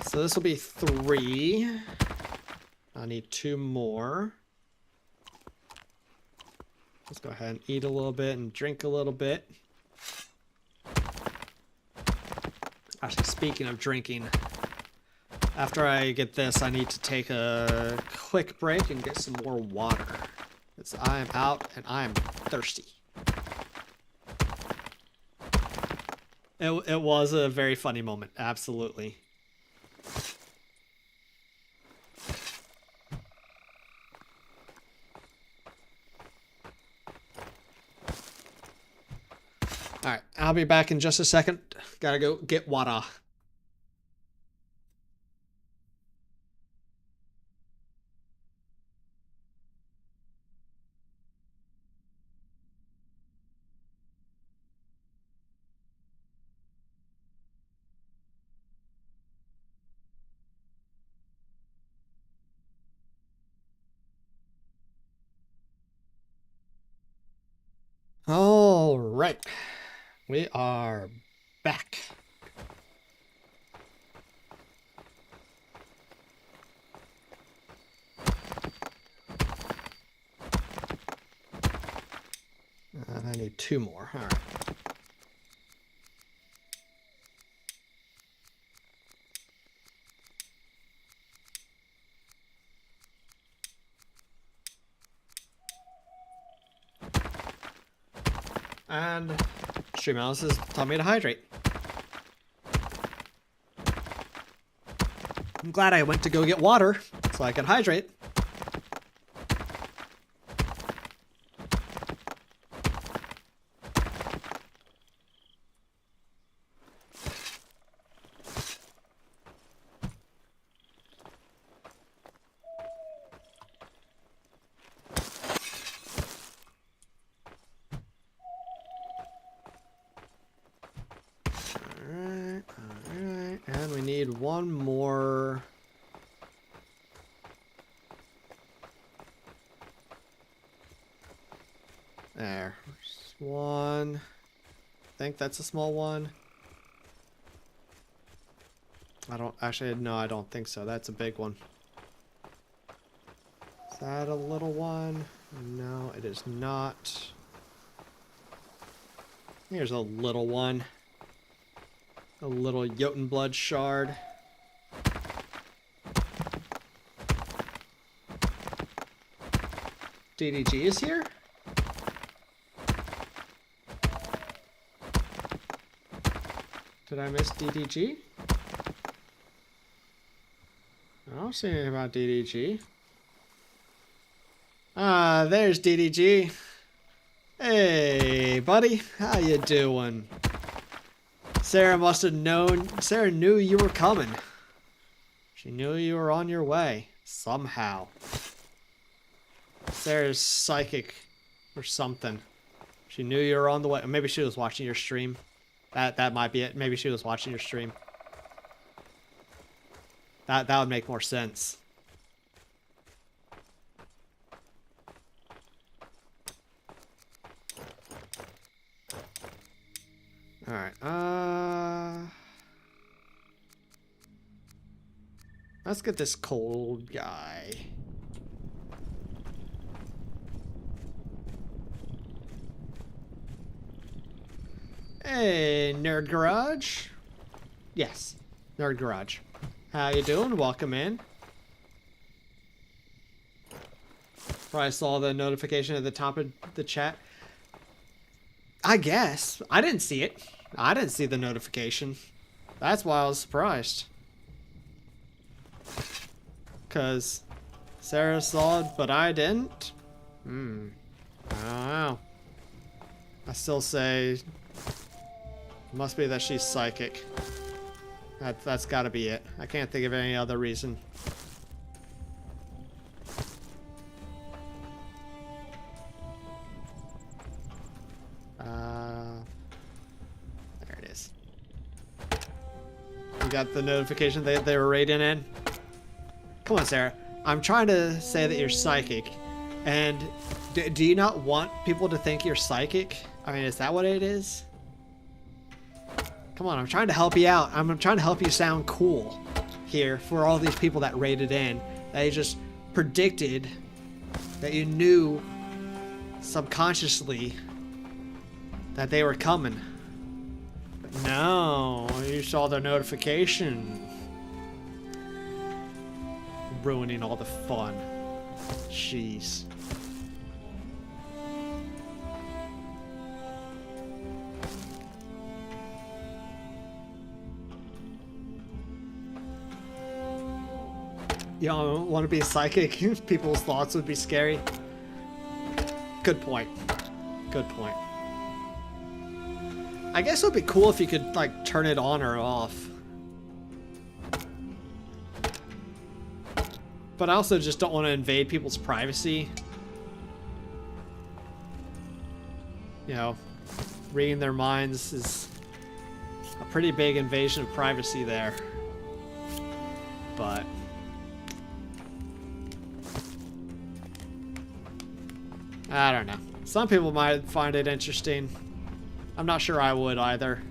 So this will be 3. I need 2 more. Let's go ahead and eat a little bit and drink a little bit. Actually, speaking of drinking, after I get this, I need to take a quick break and get some more water. Because I am out and I am thirsty. It was a very funny moment, absolutely. Alright, I'll be back in just a second. Gotta go get water. All right, we are back. I need 2 more. All right. And Stream Analysis taught me to hydrate. I'm glad I went to go get water so I could hydrate. Alright, and we need 1 more. There's 1. I think that's a small one. I don't think so. That's a big one. Is that a little one? No, it is not. Here's a little one. A little Jotunblood shard. DDG is here? Did I miss DDG? I don't see anything about DDG. Ah, there's DDG. Hey, buddy. How you doing? Sarah must have known. Sarah knew you were coming. She knew you were on your way. Somehow. Sarah's psychic or something. She knew you were on the way. Maybe she was watching your stream. That might be it. Maybe she was watching your stream. That would make more sense. Alright, let's get this cold guy. Hey, Nerd Garage. Yes, Nerd Garage. How you doing? Welcome in. Probably saw the notification at the top of the chat. I guess. I didn't see it. I didn't see the notification. That's why I was surprised. Because Sarah saw it, but I didn't? I don't know. I still say it must be that she's psychic. That's gotta be it. I can't think of any other reason. There it is. You got the notification they were raiding in? Come on, Sarah. I'm trying to say that you're psychic. And do you not want people to think you're psychic? I mean, is that what it is? Come on, I'm trying to help you out. I'm trying to help you sound cool here for all these people that raided in. They just predicted that you knew subconsciously that they were coming. But no, you saw the notification. Ruining all the fun. Jeez. You don't want to be psychic? People's thoughts would be scary. Good point. Good point. I guess it would be cool if you could, like, turn it on or off. But I also just don't want to invade people's privacy. You know, reading their minds is a pretty big invasion of privacy there. But I don't know. Some people might find it interesting. I'm not sure I would either.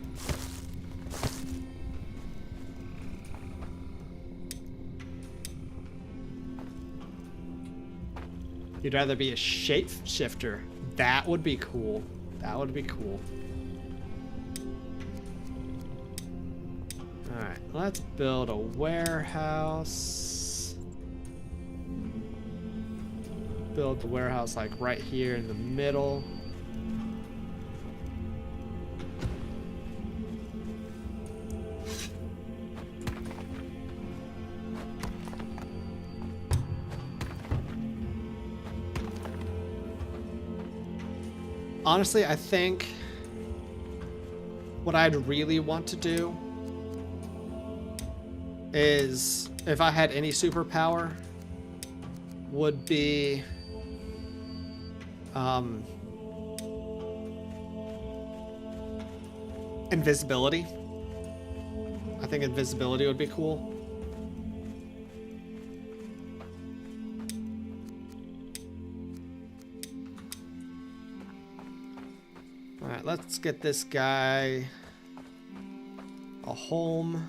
You'd rather be a shapeshifter. That would be cool. That would be cool. Alright, let's build a warehouse. Build the warehouse like right here in the middle. Honestly, I think what I'd really want to do is, if I had any superpower, would be invisibility. I think invisibility would be cool. Alright, let's get this guy a home.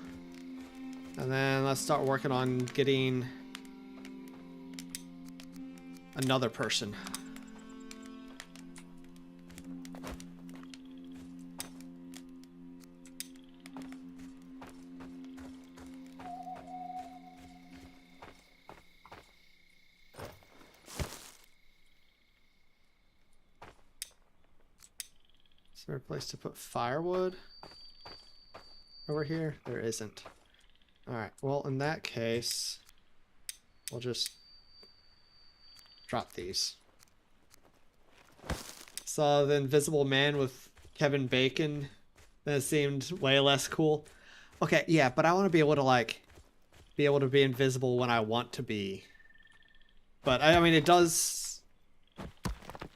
And then let's start working on getting another person. Is there a place to put firewood over here? There isn't. Alright, well, in that case, we'll just drop these. Saw the Invisible Man with Kevin Bacon. That seemed way less cool. Okay, yeah, but I want to be able to, like, be able to be invisible when I want to be. But, I mean, it does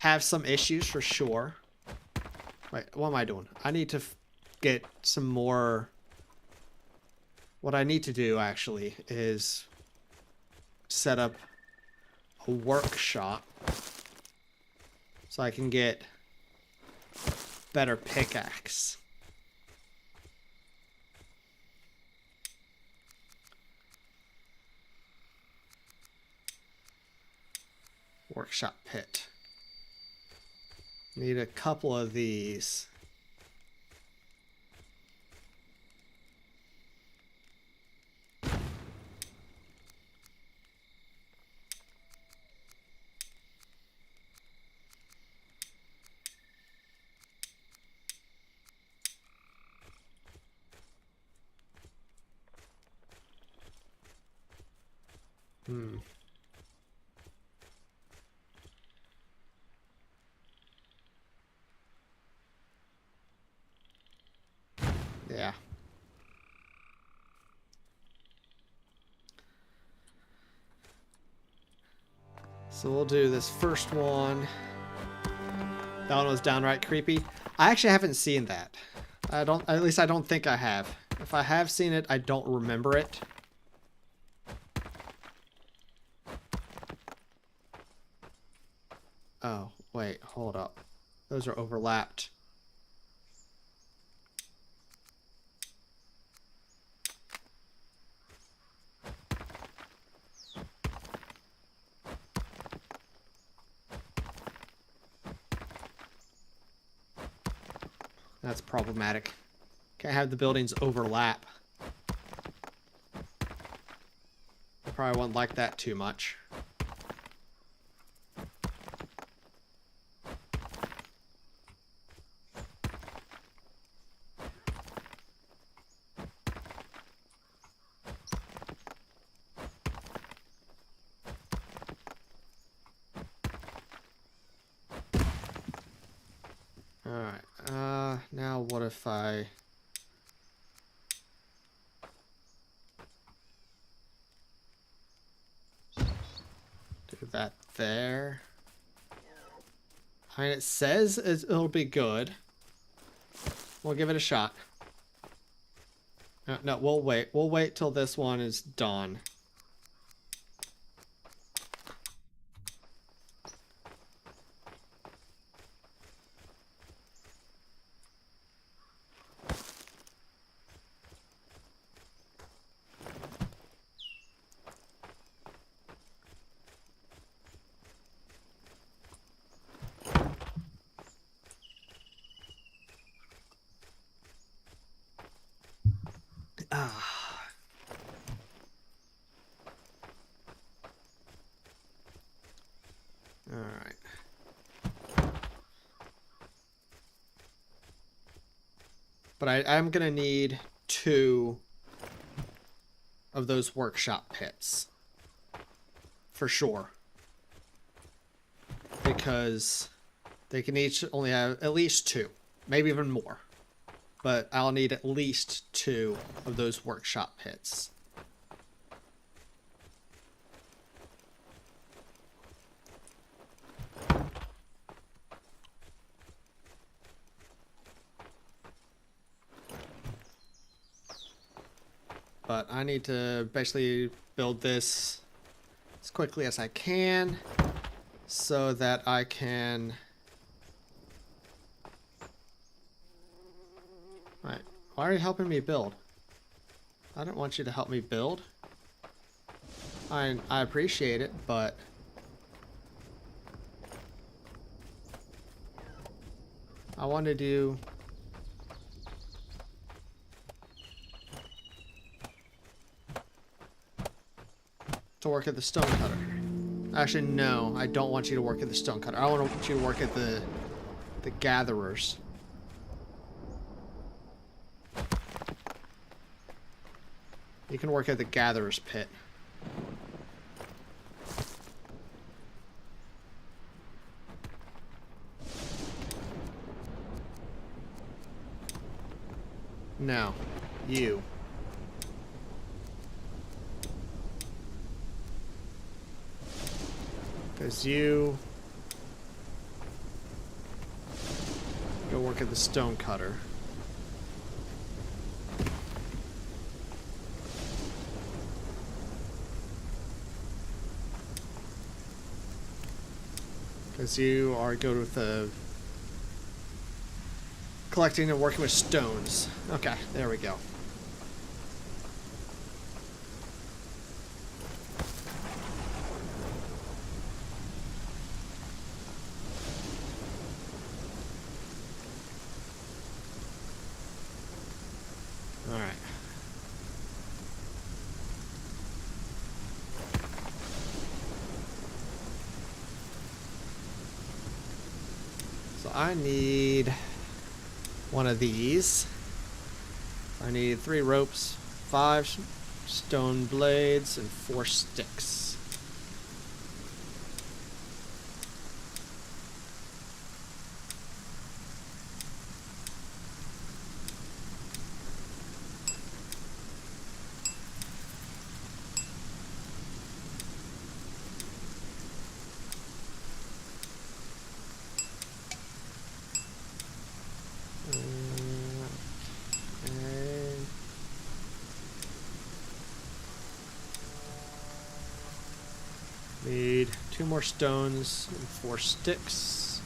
have some issues for sure. Wait, what am I doing? I need to get some more... What I need to do, actually, is set up a workshop so I can get better pickaxe. Workshop pit. Need a couple of these. Yeah. So we'll do this first one. That one was downright creepy. I actually haven't seen that. At least I don't think I have. If I have seen it, I don't remember it. Oh, wait, hold up. Those are overlapped. That's problematic. Can't have the buildings overlap. Probably won't like that too much. Alright, now what if I... do that there? I mean, it says it'll be good. We'll give it a shot. No, we'll wait. We'll wait till this one is done. Alright. But I'm gonna need 2 of those workshop pits. For sure. Because they can each only have at least 2. Maybe even more. But I'll need at least 2 of those workshop pits. But I need to basically build this as quickly as I can so that I can... Right. Why are you helping me build? I don't want you to help me build. I appreciate it, but... I wanted you... to work at the stone cutter. Actually, no, I don't want you to work at the stone cutter. I want you to work at the gatherers. You can work at the gatherer's pit. No, you. Because you go work at the stone cutter. Because you are good with the collecting and working with stones. Okay, there we go. Alright. So I need one of these. I need 3 ropes, 5 stone blades, and 4 sticks. Need 2 more stones and 4 sticks.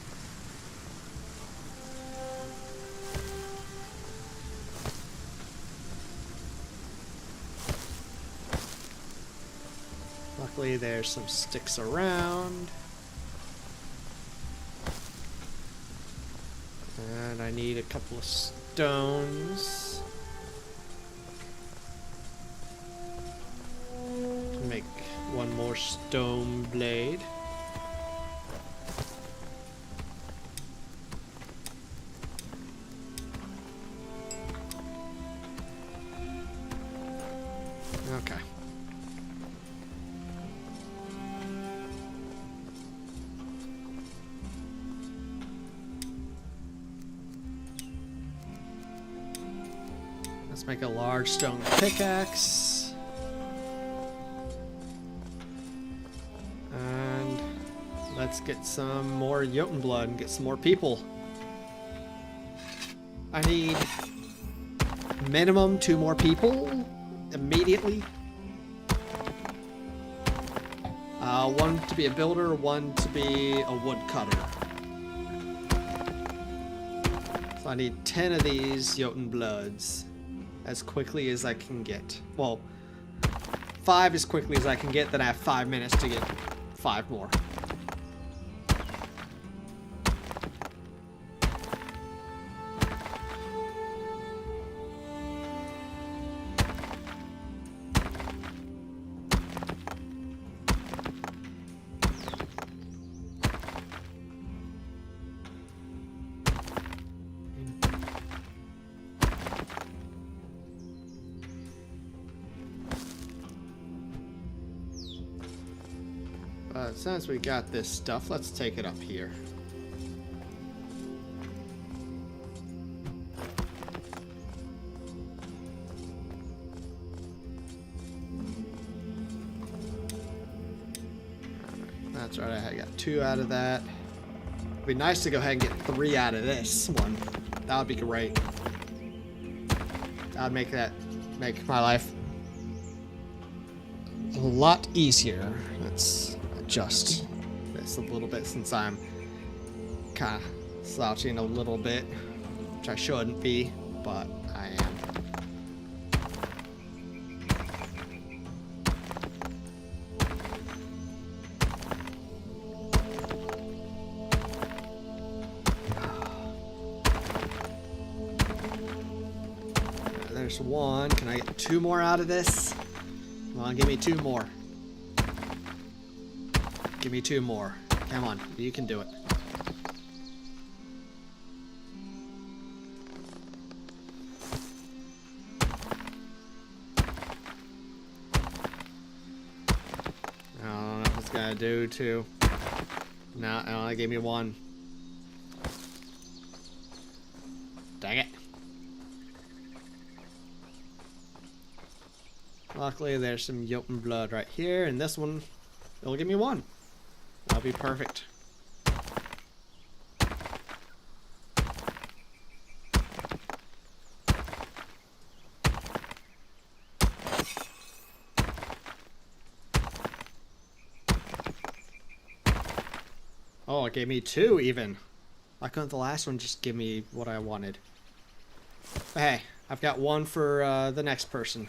Luckily there's some sticks around. And I I need a couple of stones to make one more stone blade. Okay. Let's make a large stone pickaxe. And let's get some more Jotun blood and get some more people. I need minimum 2 more people immediately. 1 to be a builder, 1 to be a woodcutter. So I need 10 of these Jotun bloods as quickly as I can get. Well, 5 as quickly as I can get, then I have 5 minutes to get 5 more. Since we got this stuff, let's take it up here. That's right, I got 2 out of that. It'd be nice to go ahead and get 3 out of this one. That would be great. That would make my life a lot easier. Let's adjust this a little bit since I'm kind of slouching a little bit, which I shouldn't be, but I am. There's 1. Can I get 2 more out of this? Come on, give me 2 more. Give me 2 more. Come on, you can do it. I don't know if it's gonna do 2. No, it only gave me 1. Dang it. Luckily, there's some Jotun blood right here, and this one, it'll give me 1. That'll be perfect. Oh, it gave me 2 even. Why couldn't the last one just give me what I wanted? But hey, I've got 1 for the next person.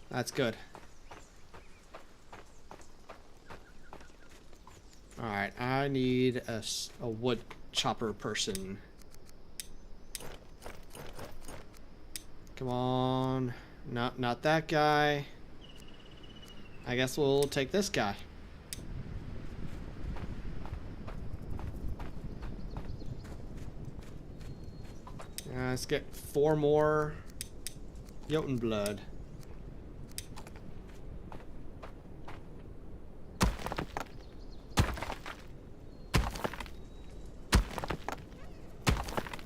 That's good. Alright, I need a wood chopper person. Come on. No, not that guy. I guess we'll take this guy. Let's get 4 more Jotun blood.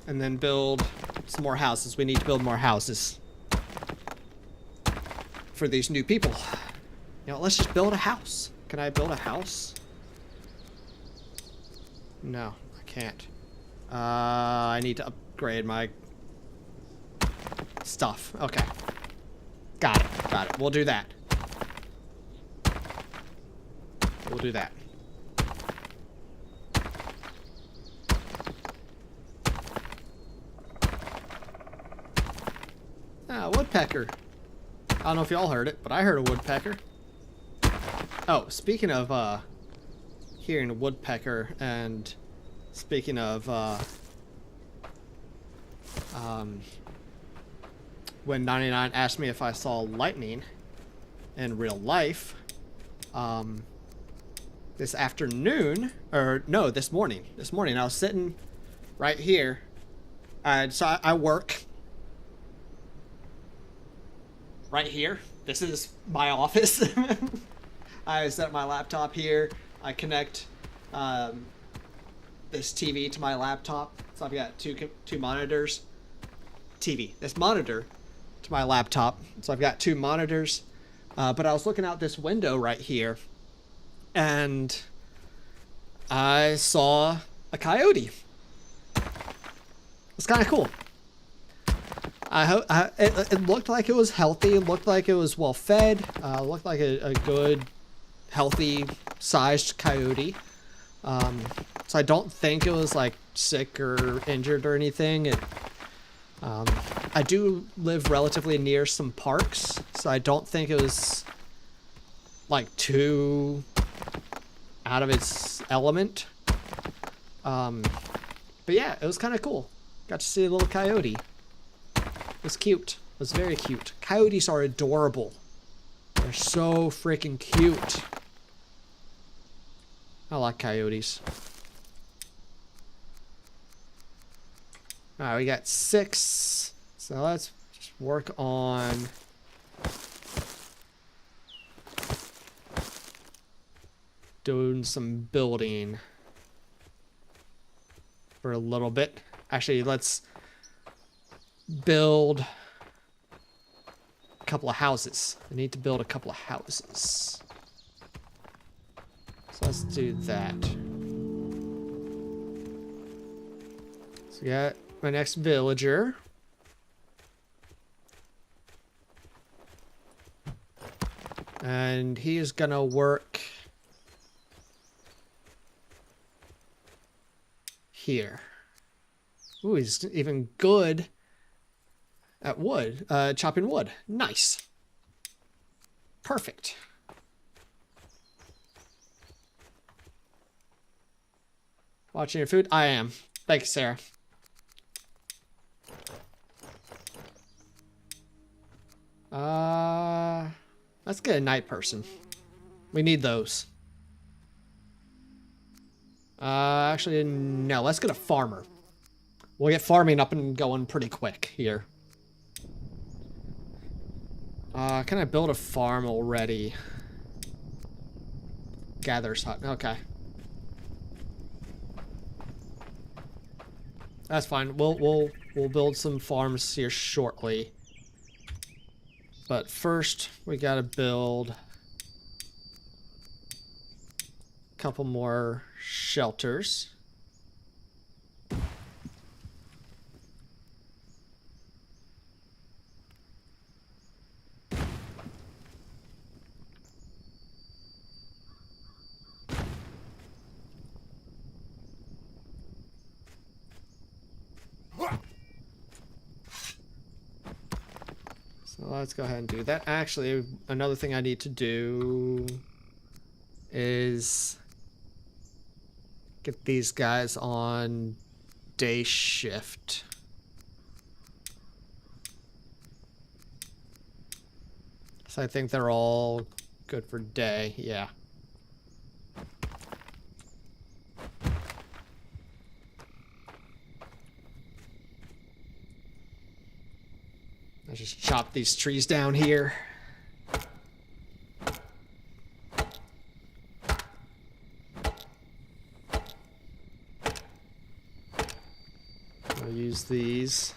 And then build some more houses. We need to build more houses for these new people. You know, let's just build a house. Can I build a house? No, I can't. I need to upgrade my stuff. Okay. Got it. Got it. We'll do that. We'll do that. Ah, woodpecker. I don't know if y'all heard it, but I heard a woodpecker. Oh, speaking of hearing a woodpecker, and speaking of When 99 asked me if I saw lightning in real life, this afternoon, or no, this morning, I was sitting right here, and so I work right here. This is my office. I set my laptop here. I connect this TV to my laptop, so I've got two monitors. This monitor to my laptop, so I've got two monitors. But I was looking out this window right here, and I saw a coyote. It's kind of cool. It looked like it was healthy. It looked like it was well fed. Looked like a good, healthy sized coyote. So I don't think it was like sick or injured or anything. I do live relatively near some parks, so I don't think it was like too out of its element. But yeah, it was kind of cool. Got to see a little coyote. It was cute. It was very cute. Coyotes are adorable. They're so freaking cute. I like coyotes. Alright, we got 6. So let's just work on doing some building for a little bit. Actually, let's build a couple of houses. I need to build a couple of houses. So let's do that. So we got my next villager. And he is gonna work here. Ooh, he's even good at wood, chopping wood. Nice. Perfect. Watching your food? I am. Thank you, Sarah. Let's get a night person. We need those. Actually, no. Let's get a farmer. We'll get farming up and going pretty quick here. Can I build a farm already? Gather's hut. Okay. That's fine. We'll build some farms here shortly. But first, we gotta build a couple more shelters. So let's go ahead and do that. Actually, another thing I need to do is get these guys on day shift. So I think they're all good for day, yeah. I just chop these trees down here. I'll use these.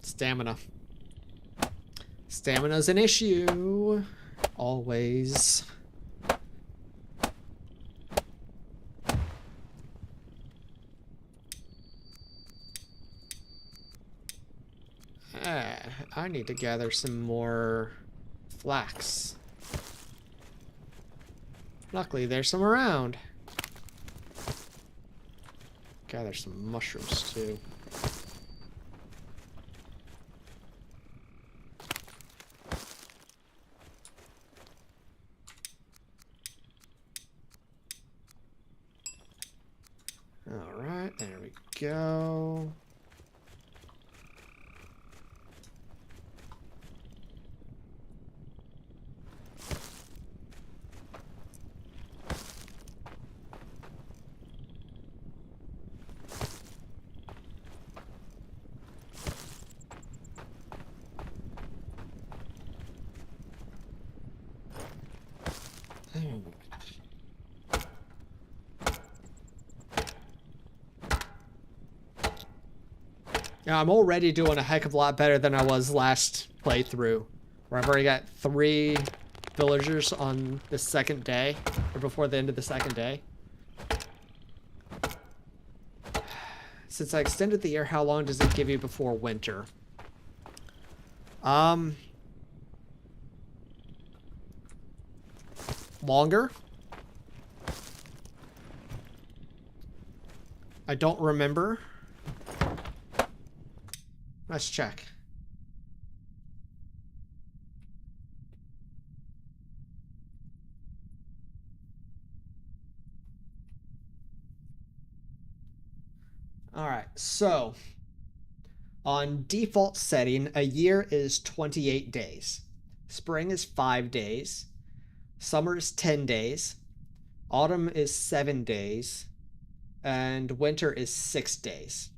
Stamina. Stamina's an issue. Always. I need to gather some more flax. Luckily, there's some around. Gather some mushrooms, too. Alright, there we go. Yeah, I'm already doing a heck of a lot better than I was last playthrough, where I've already got 3 villagers on the second day, or before the end of the second day. Since I extended the year, how long does it give you before winter? Longer? I don't remember. Let's check. Alright, so on default setting, a year is 28 days. Spring is 5 days. Summer is 10 days. Autumn is 7 days. And winter is 6 days.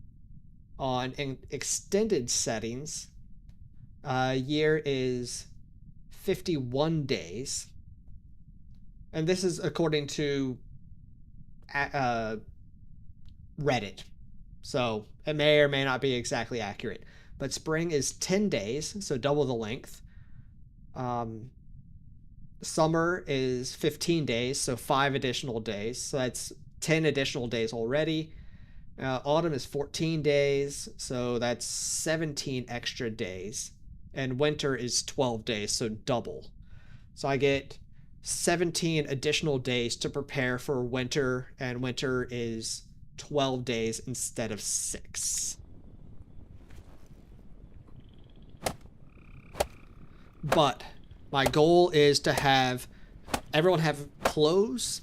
On extended settings, a year is 51 days. And this is according to Reddit. So it may or may not be exactly accurate. But spring is 10 days, so double the length. Summer is 15 days, so 5 additional days. So that's 10 additional days already. Autumn is 14 days, so that's 17 extra days. And winter is 12 days, so double. So I get 17 additional days to prepare for winter, and winter is 12 days instead of 6. But my goal is to have everyone have clothes,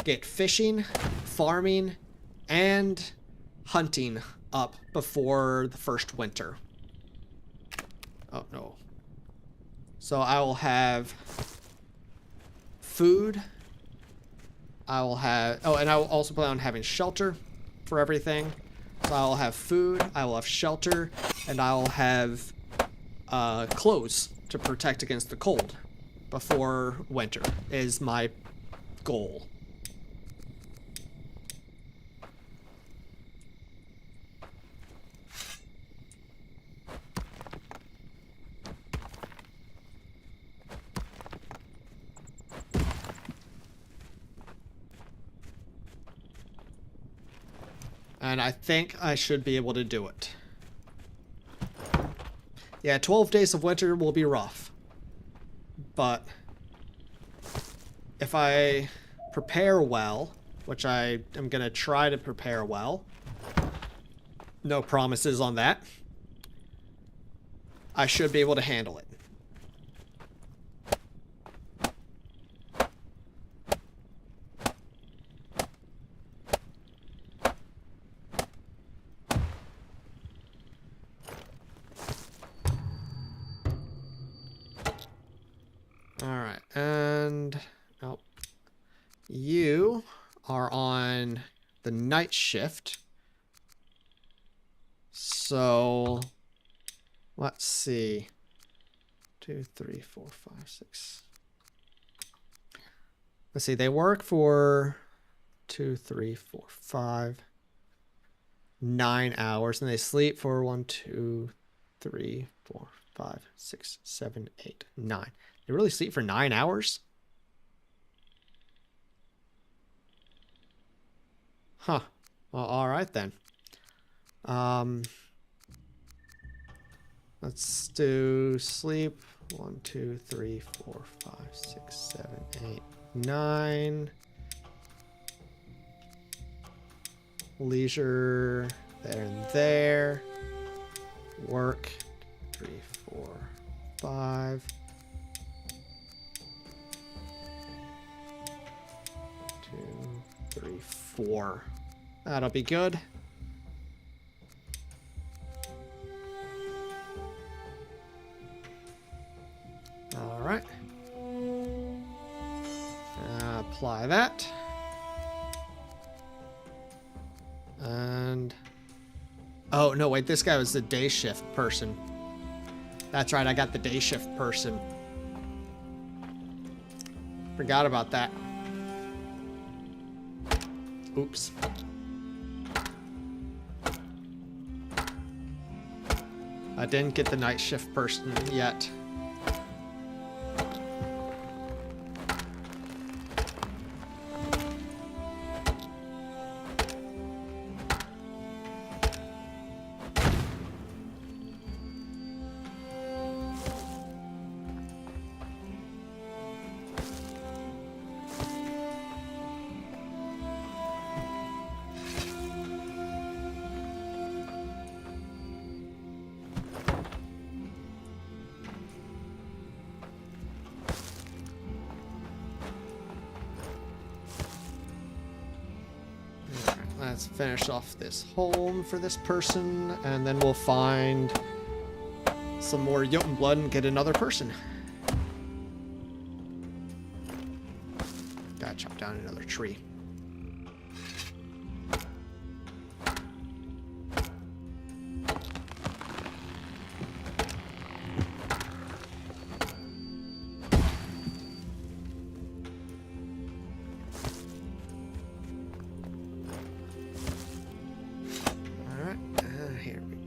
get fishing, farming, and hunting up before the first winter. Oh, no. So I will have food. I will have... Oh, and I will also plan on having shelter for everything. So I will have food, I will have shelter, and I will have clothes to protect against the cold before winter is my goal. And I think I should be able to do it. Yeah, 12 days of winter will be rough. But if I prepare well, which I am going to try to prepare well, no promises on that, I should be able to handle it. Alright, and oh, you are on the night shift. So let's see. 2, 3, 4, 5, 6. Let's see, they work for 2, 3, 4, 5, 9 hours, and they sleep for 1, 2, 3, 4, 5, 6, 7, 8, 9. They really sleep for 9 hours? Huh. Well, all right then. Let's do sleep. 1, 2, 3, 4, 5, 6, 7, 8, 9. Leisure there and there. Work 3, 4, 5. 2, 3, 4. That'll be good. All right. Apply that. And oh no, wait, this guy was the day shift person. That's right, I got the day shift person. Forgot about that. Oops. I didn't get the night shift person yet. Let's finish off this home for this person, and then we'll find some more Jotun blood and get another person. Gotta chop down another tree.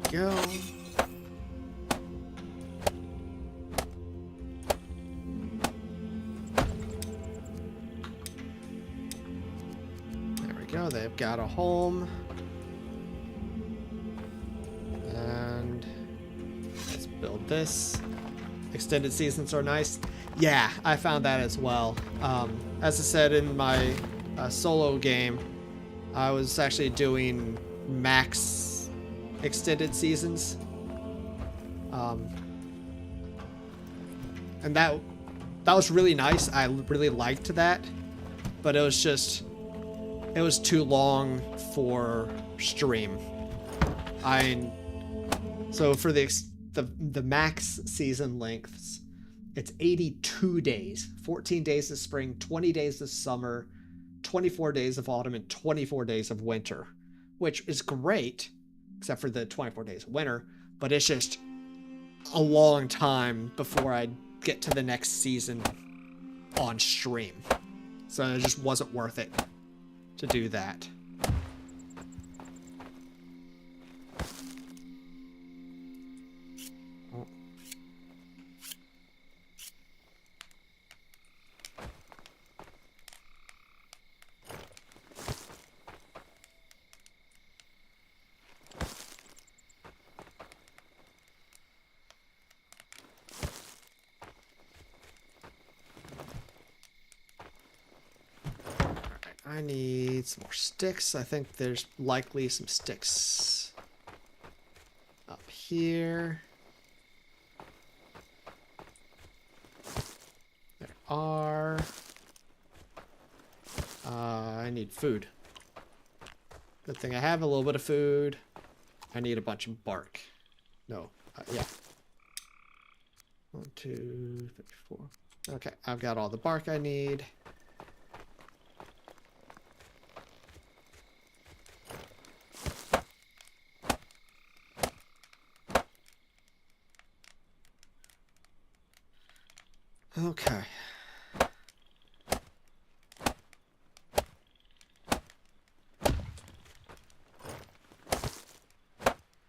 Go. There we go. They've got a home. And let's build this. Extended seasons are nice. Yeah, I found that as well. As I said in my solo game, I was actually doing max extended seasons, and that was really nice. I really liked that, but it was too long for stream. So for the max season lengths, it's 82 days, 14 days of spring, 20 days of summer, 24 days of autumn, and 24 days of winter, which is great. Except for the 24 days of winter, but it's just a long time before I get to the next season on stream. So it just wasn't worth it to do that. I need some more sticks. I think there's likely some sticks up here. There are. I need food. Good thing I have a little bit of food. I need a bunch of bark. No, yeah. 1, 2, 3, 4. Okay, I've got all the bark I need. Okay.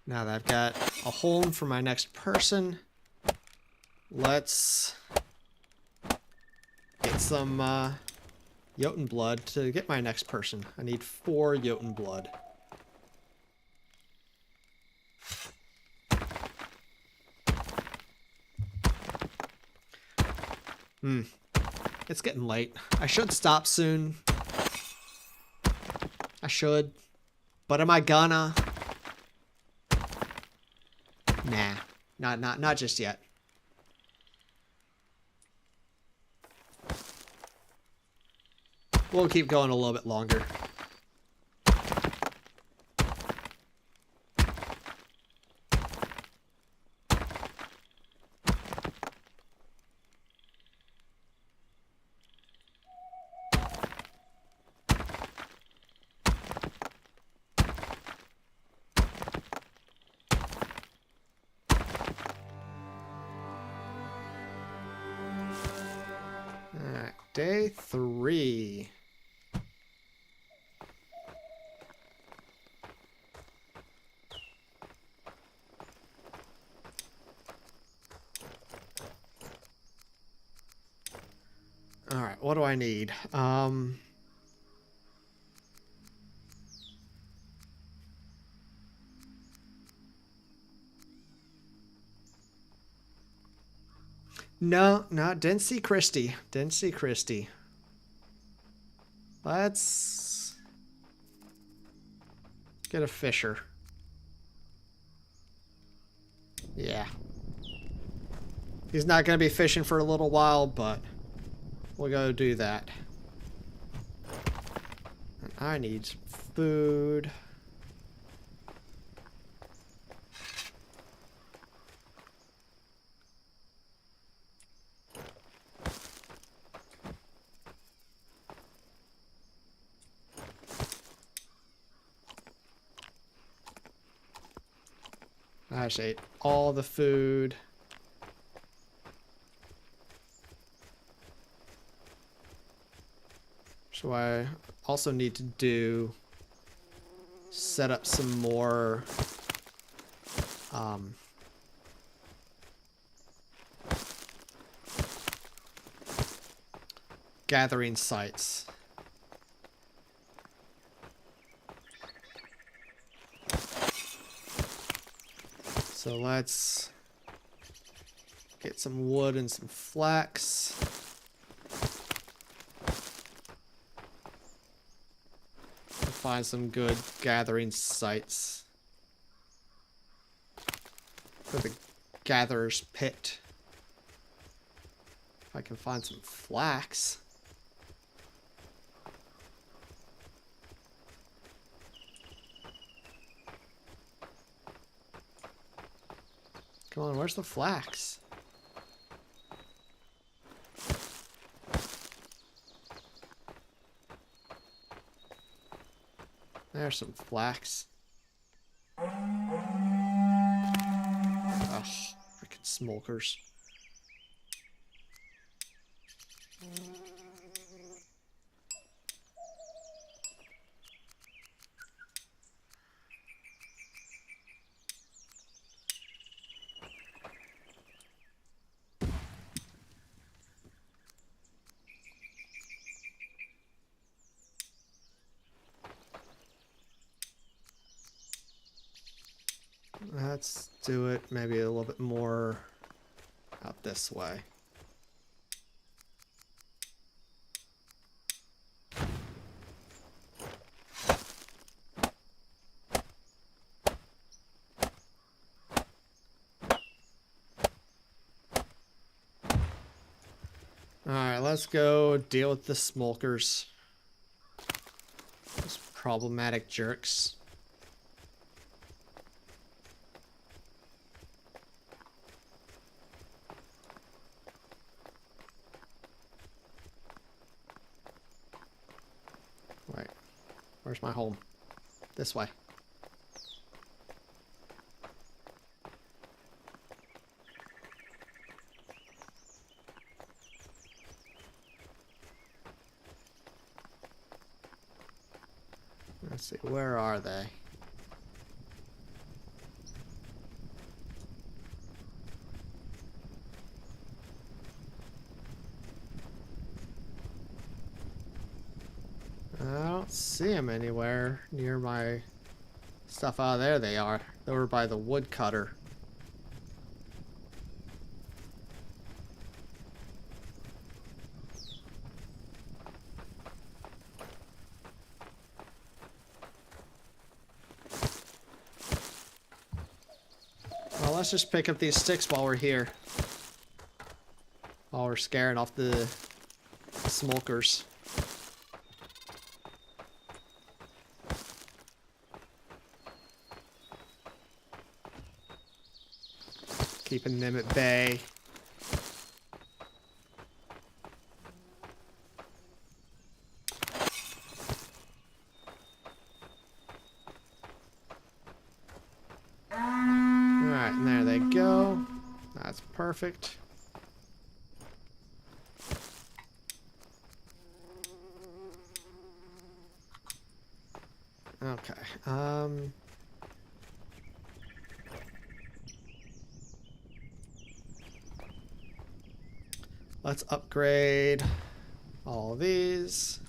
Now that I've got a home for my next person, let's get some Jotun blood to get my next person. I need 4 Jotun blood. It's getting late. I should stop soon. I should. But am I gonna? Nah. Not just yet. We'll keep going a little bit longer. Alright, day 3. Alright, what do I need? No, didn't see Christy. Didn't see Christy. Let's get a fisher. Yeah. He's not going to be fishing for a little while, but we'll go do that. And I need food. I just ate all the food. So I also need to do set up some more gathering sites. So let's get some wood and some flax. And find some good gathering sites for the gatherer's pit. If I can find some flax. Come on, where's the flax? There's some flax. Ugh, freaking smokers. Let's do it maybe a little bit more out this way. Alright, let's go deal with the smokers. Those problematic jerks. Wait, where's my home? This way. Let's see, where are they? I don't see them anywhere near my stuff. Oh, there they are. They were by the woodcutter. let's just pick up these sticks while we're here. While we're scaring off the smokers. Keeping them at bay. Alright, and there they go. That's perfect. Okay, let's upgrade all of these.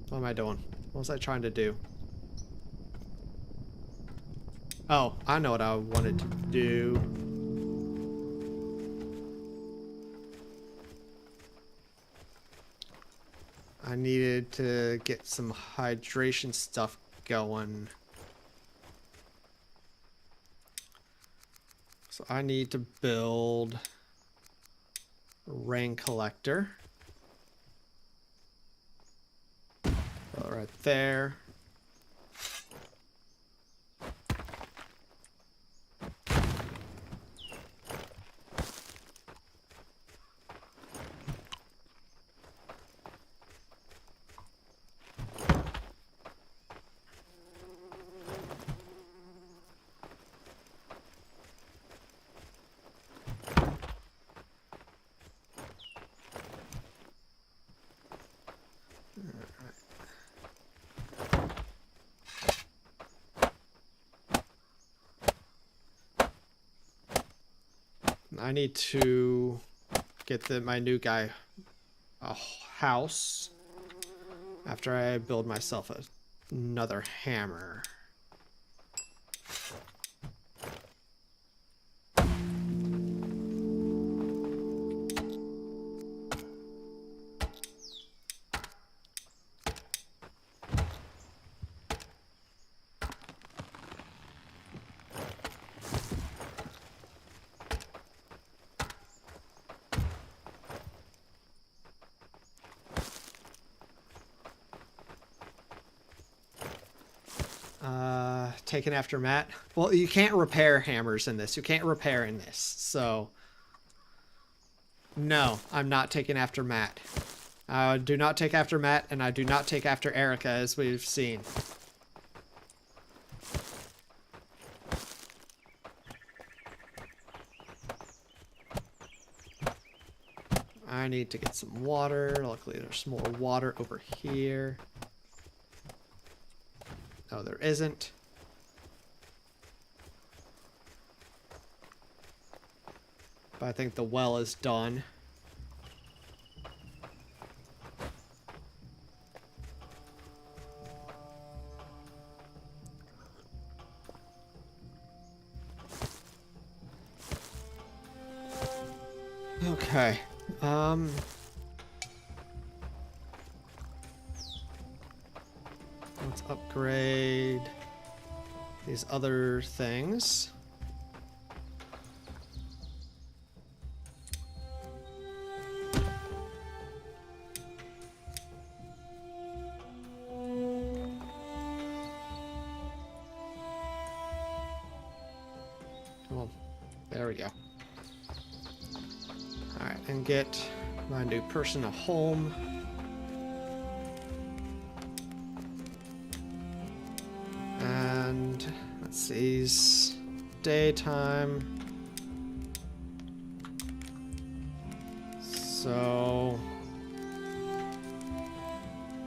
What am I doing? What was I trying to do? Oh, I know what I wanted to do. I needed to get some hydration stuff going. So I need to build a rain collector. Right there. I need to get my new guy a house after I build myself another hammer. Taken after Matt. Well, you can't repair hammers in this. You can't repair in this. So, no, I'm not taking after Matt. I do not take after Matt, and I do not take after Erica, as we've seen. I need to get some water. Luckily, there's more water over here. No, there isn't. But I think the well is done. Okay. Let's upgrade these other things. Well, there we go. Alright, and get my new person a home. And let's see, it's daytime. So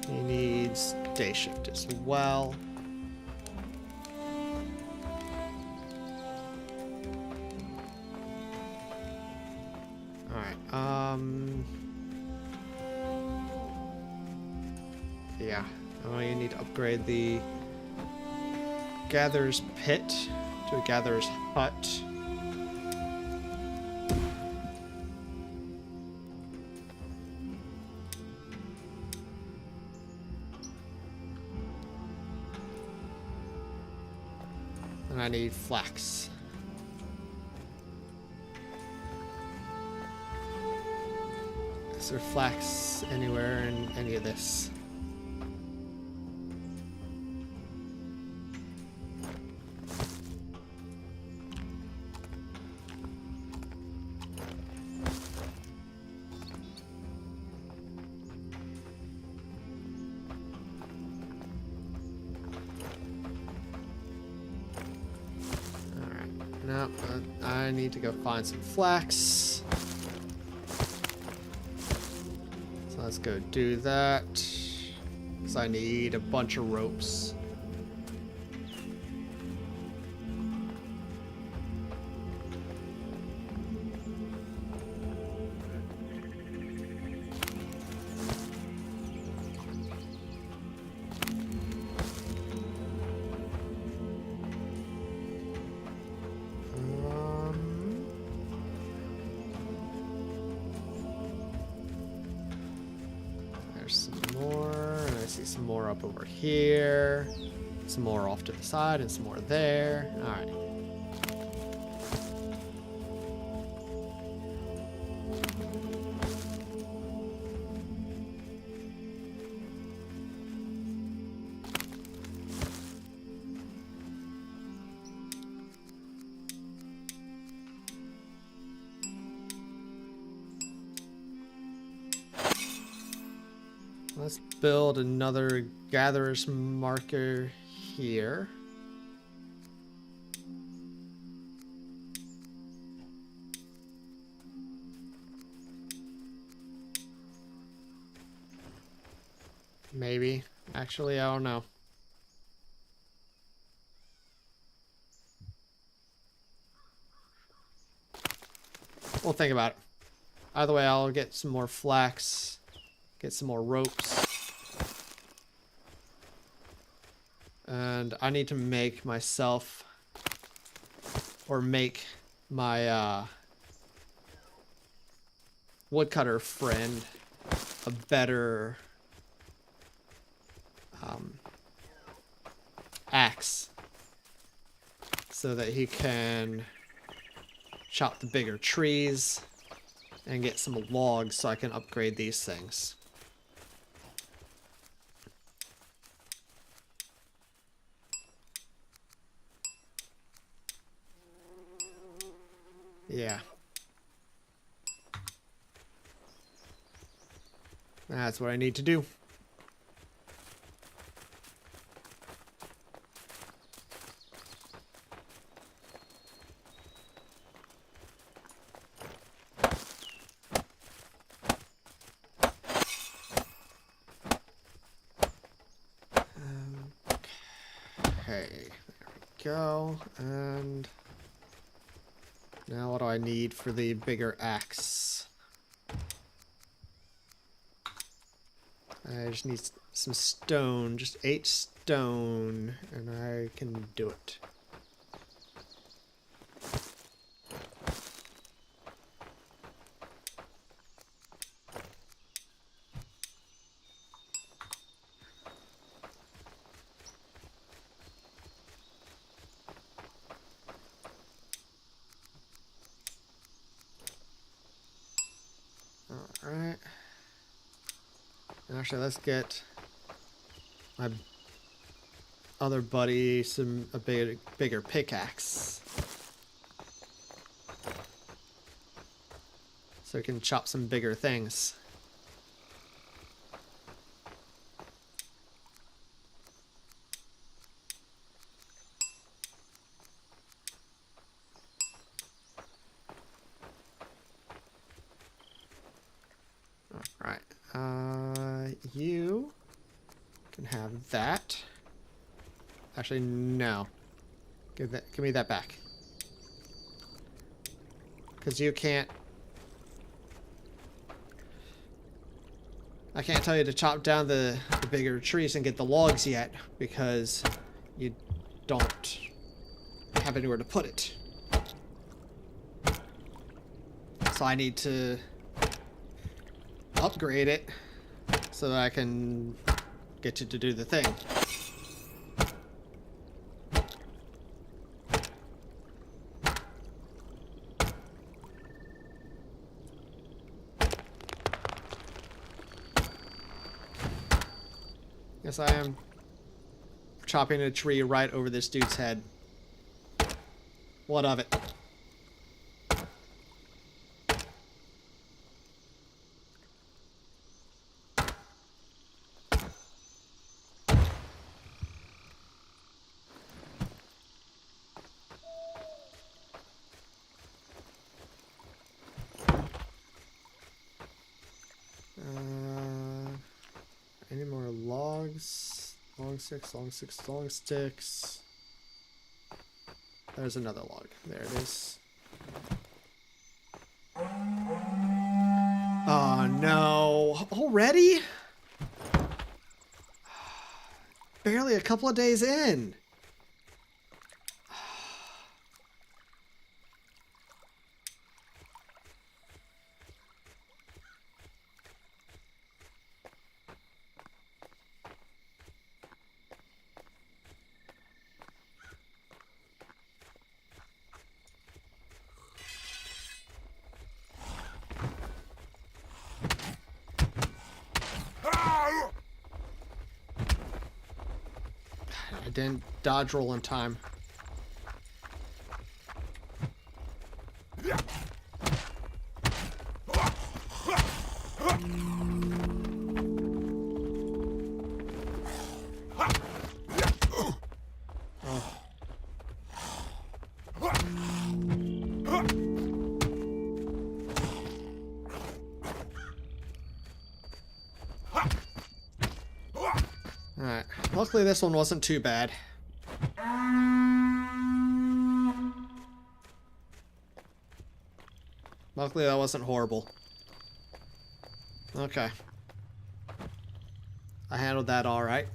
he needs day shift as well. Yeah, oh, you need to upgrade the gatherer's pit. to a gatherer's hut. And I need flax. Is there flax anywhere in any of this? No, I need to go find some flax. So let's go do that. Because I need a bunch of ropes. There's some more, and I see some more up over here. Some more off to the side, and some more there. Alright. Let's build another gatherer's marker here. Maybe. Actually, I don't know. We'll think about it. Either way, I'll get some more flax. Get some more ropes. And I need to make myself, or make my woodcutter friend a better axe so that he can chop the bigger trees and get some logs so I can upgrade these things. Yeah. That's what I need to do. Okay, there we go. And now what do I need for the bigger axe? I just need some stone, just 8 stone, and I can do it. Alright. Actually, let's get my other buddy a bigger pickaxe. So he can chop some bigger things. Alright. You can have that. Actually, no. Give me that back. Because you can't... I can't tell you to chop down the bigger trees and get the logs yet, because you don't have anywhere to put it. So I need to upgrade it so that I can get you to do the thing. Yes, I am chopping a tree right over this dude's head. What of it? Any more logs? Long sticks, long sticks, long sticks. There's another log. There it is. Oh no. Already? Barely a couple of days in. I didn't dodge roll in time. Alright, luckily this one wasn't too bad. Luckily that wasn't horrible. Okay. I handled that alright.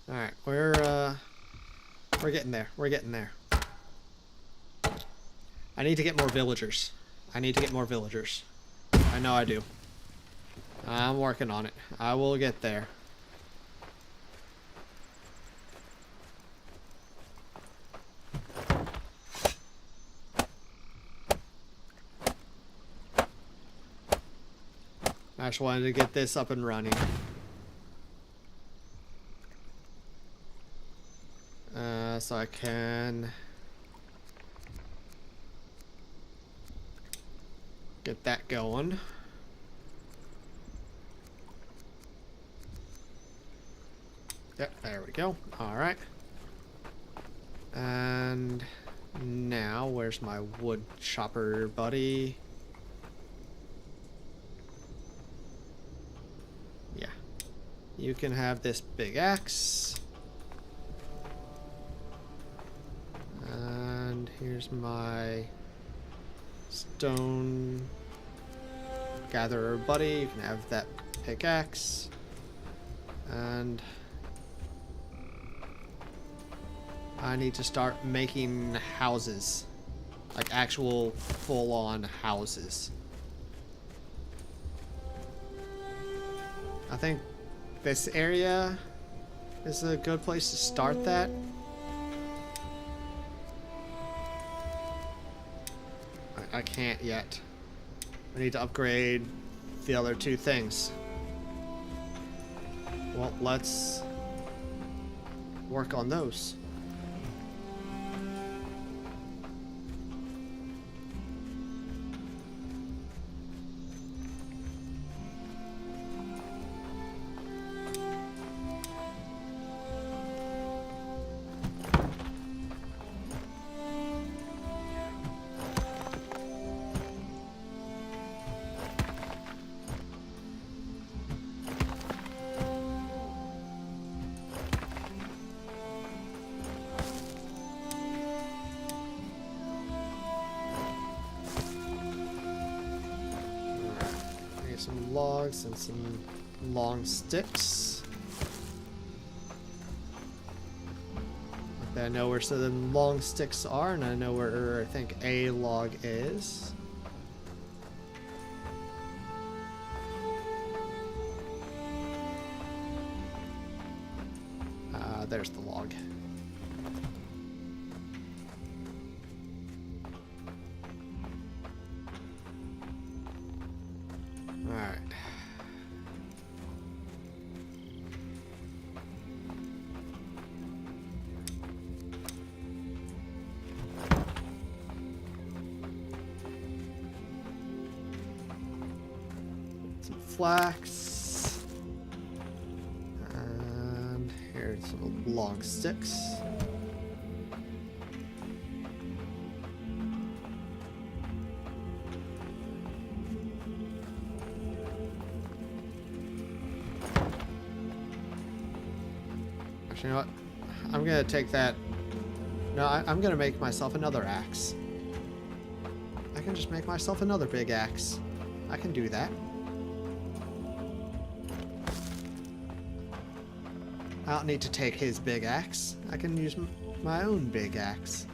Alright, we're getting there. We're getting there. I need to get more villagers. I need to get more villagers. I know I do. I'm working on it. I will get there. I just wanted to get this up and running. So I can get that going. Yep, there we go. All right. And now, where's my wood chopper buddy? Yeah. You can have this big axe. And here's my stone gatherer buddy. You can have that pickaxe. And I need to start making houses. Like actual full-on houses. I think this area is a good place to start that. I can't yet. I need to upgrade the other two things. Well, let's work on those. Some logs and some long sticks. I know where some of the long sticks are, and I know where I think a log is. There's the log. Alright. Some flax. And here's some long sticks. You know what? I'm gonna take that. No, I'm gonna make myself another axe. I can just make myself another big axe. I can do that. I don't need to take his big axe. I can use my own big axe.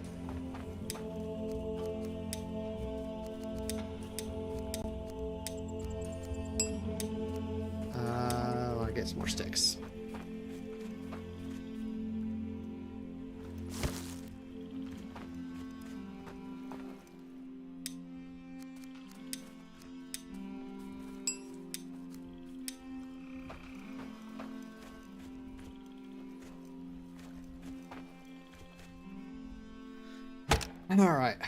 I want to get some more sticks. All right.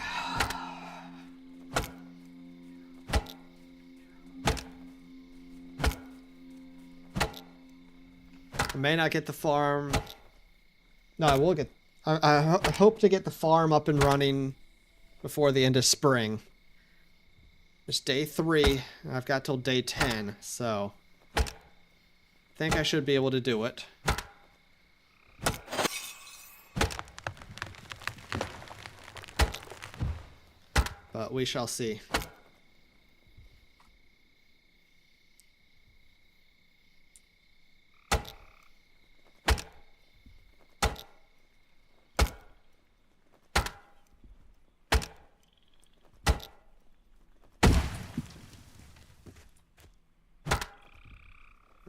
I may not get the farm. No, I will get. I hope to get the farm up and running before the end of spring. It's day 3. I've got till day 10, so I think I should be able to do it. But we shall see.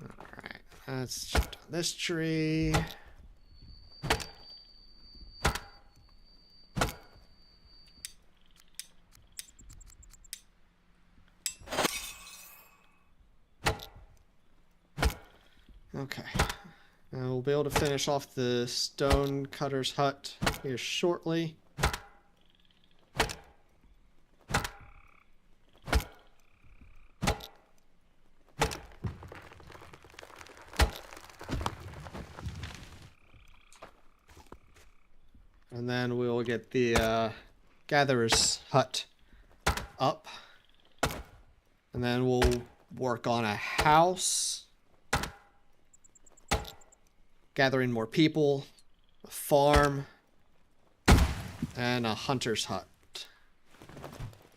Alright, let's chop down this tree. Okay, and we'll be able to finish off the stone cutter's hut here shortly. And then we'll get the gatherer's hut up. And then we'll work on a house. Gathering more people, a farm, and a hunter's hut.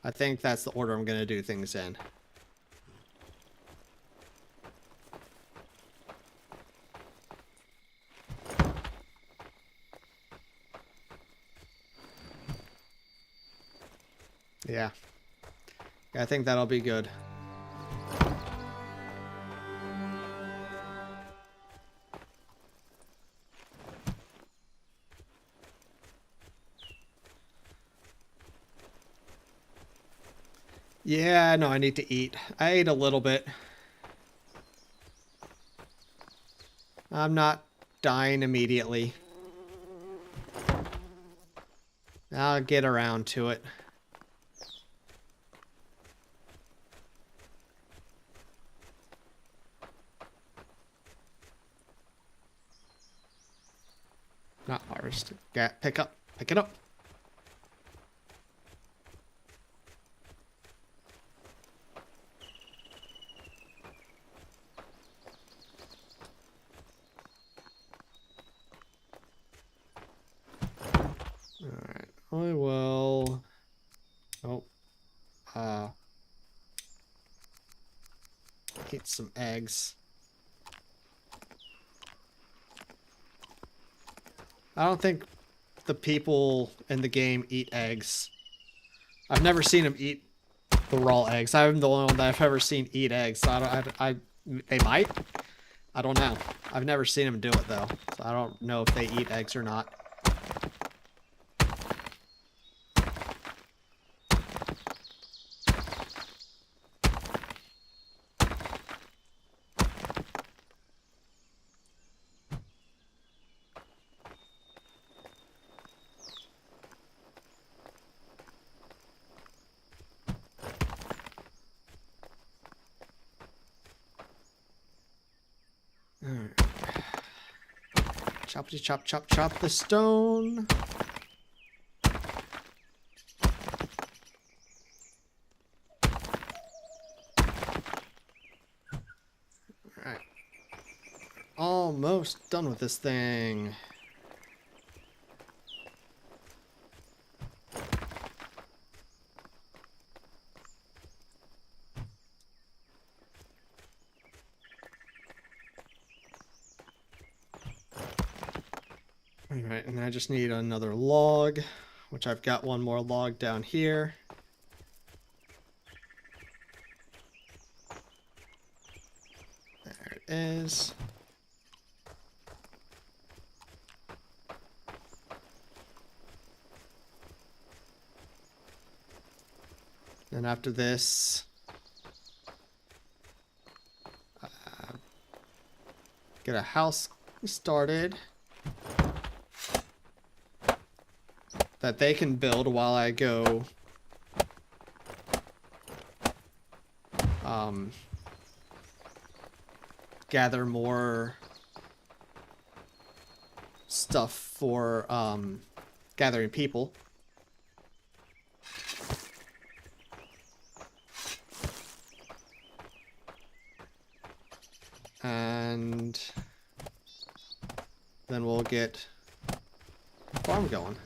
I think that's the order I'm going to do things in. Yeah. I think that'll be good. Yeah, no, I need to eat. I ate a little bit. I'm not dying immediately. I'll get around to it. Not harvest. Pick up. Pick it up. Alright. I will... Oh. Eat some eggs. I don't think the people in the game eat eggs. I've never seen them eat the raw eggs. I'm the only one that I've ever seen eat eggs. So they might. I don't know. I've never seen them do it though, so I don't know if they eat eggs or not. Choppity chop chop chop the stone. Alright. Almost done with this thing. Alright, and I just need another log, which I've got one more log down here. There it is. And after this, get a house started that they can build while I go gather more stuff for gathering people. And then we'll get a farm going.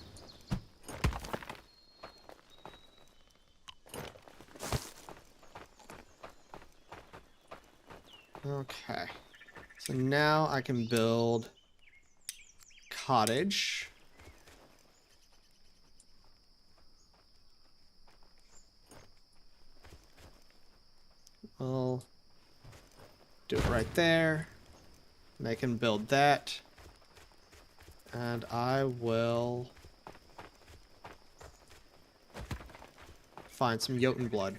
Okay, so now I can build cottage. I'll do it right there. And I can build that. And I will find some Jotun blood.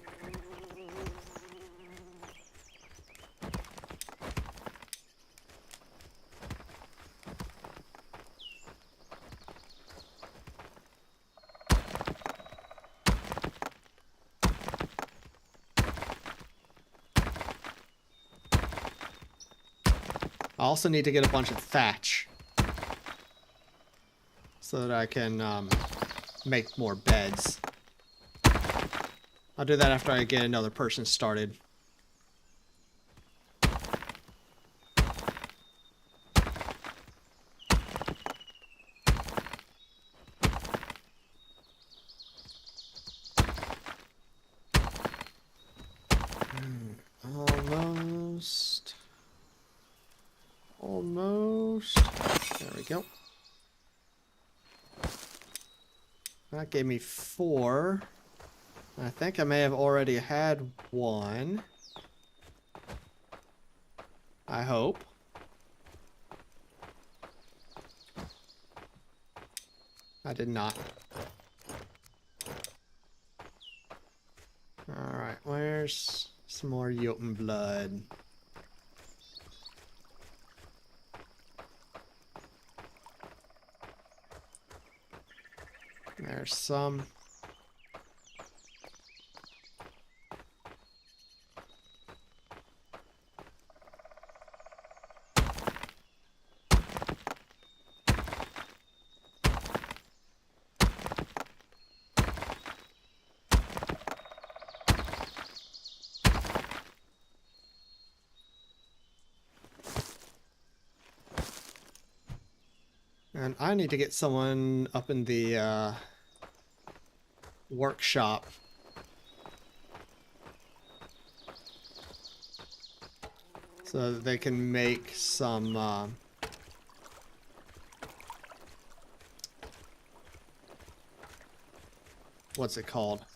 I also need to get a bunch of thatch so that I can make more beds. I'll do that after I get another person started. Almost. Almost. There we go. That gave me 4. I think I may have already had 1. I hope. I did not. Alright, where's some more Jotun blood? There's some. And I need to get someone up in the workshop. So that they can make some what's it called?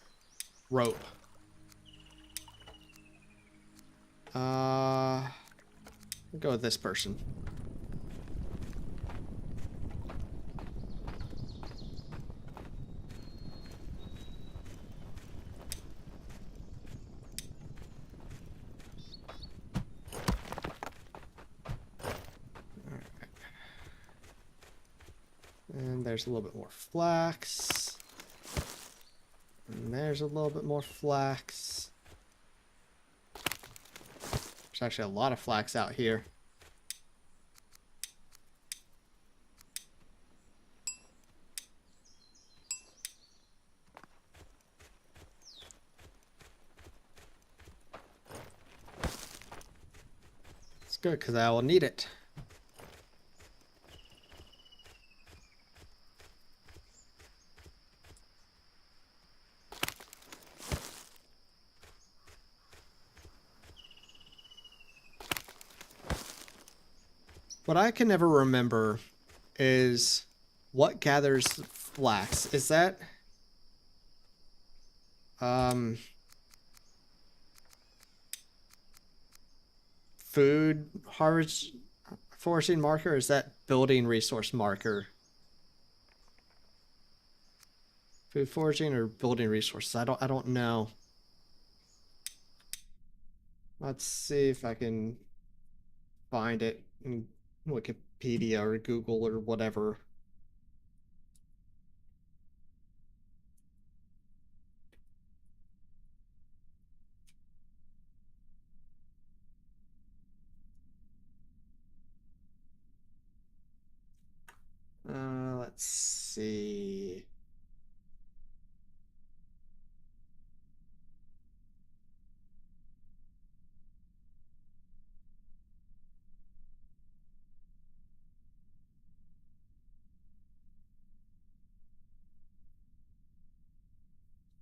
Rope. I'll go with this person. And there's a little bit more flax. And there's a little bit more flax. There's actually a lot of flax out here. It's good because I will need it. What I can never remember is what gathers flax. Is that food harvest foraging marker, or is that building resource marker? Food foraging or building resources? I don't know. Let's see if I can find it in Wikipedia or Google or whatever. Let's see.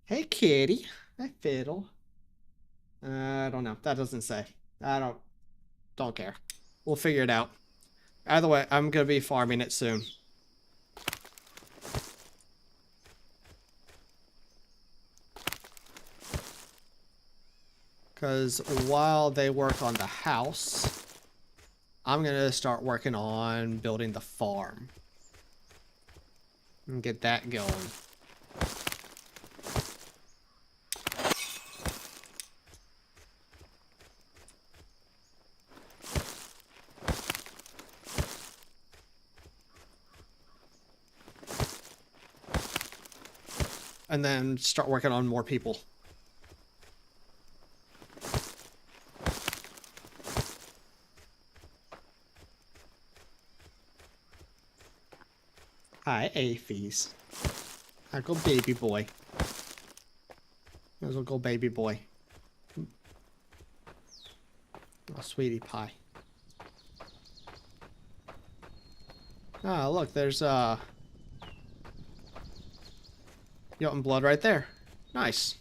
Hey, kitty. Hi, fiddle. I don't know. That doesn't say. I don't care. We'll figure it out. Either way, I'm gonna be farming it soon. Because while they work on the house, I'm gonna start working on building the farm. And get that going. And then start working on more people. Hi, aphies. I go baby boy. There's a go baby boy. Oh, sweetie pie. Ah, look, there's Jotun blood right there. Nice.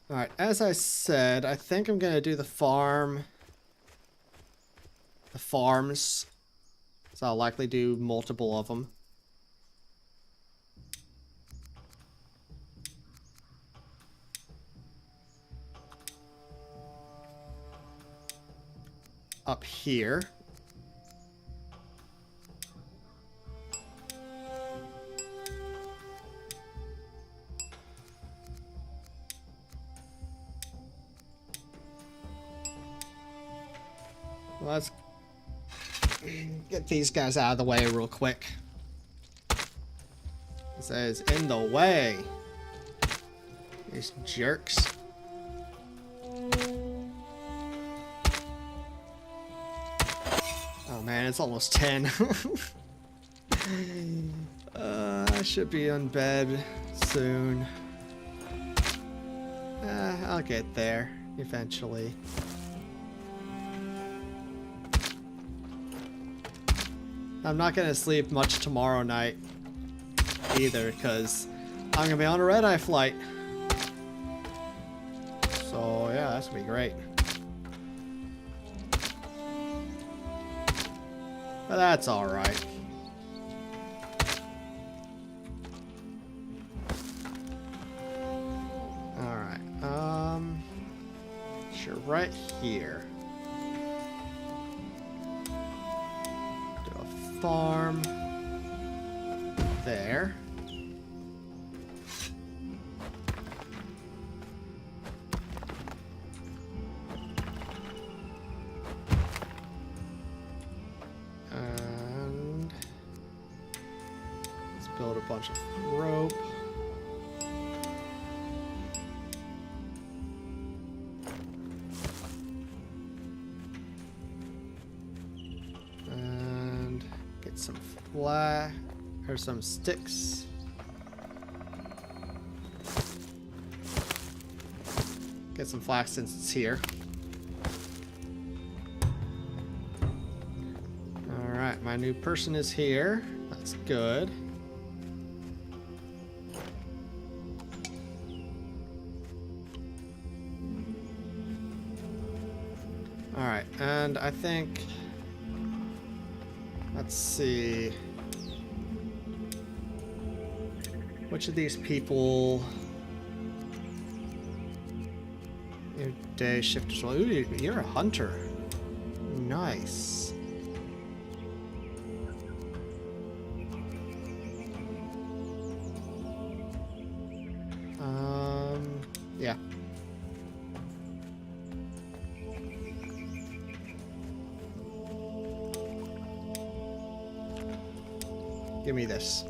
Alright, as I said, I think I'm gonna do the farms. So I'll likely do multiple of them. Up here. Well, Get these guys out of the way real quick. It says in the way. These jerks. Oh man, it's almost 10. I should be in bed soon. I'll get there eventually. I'm not gonna sleep much tomorrow night either, because I'm gonna be on a red-eye flight. So yeah, that's gonna be great. But that's alright. Alright, sure, right here. Do a farm there. And let's build a bunch of rope. And get some flax or some sticks. Get some flax since it's here. Alright, my new person is here. That's good. Alright, and I think... Let's see... Which of these people... Your day shift as well. Ooh, you're a hunter. Nice. Yeah. Give me this.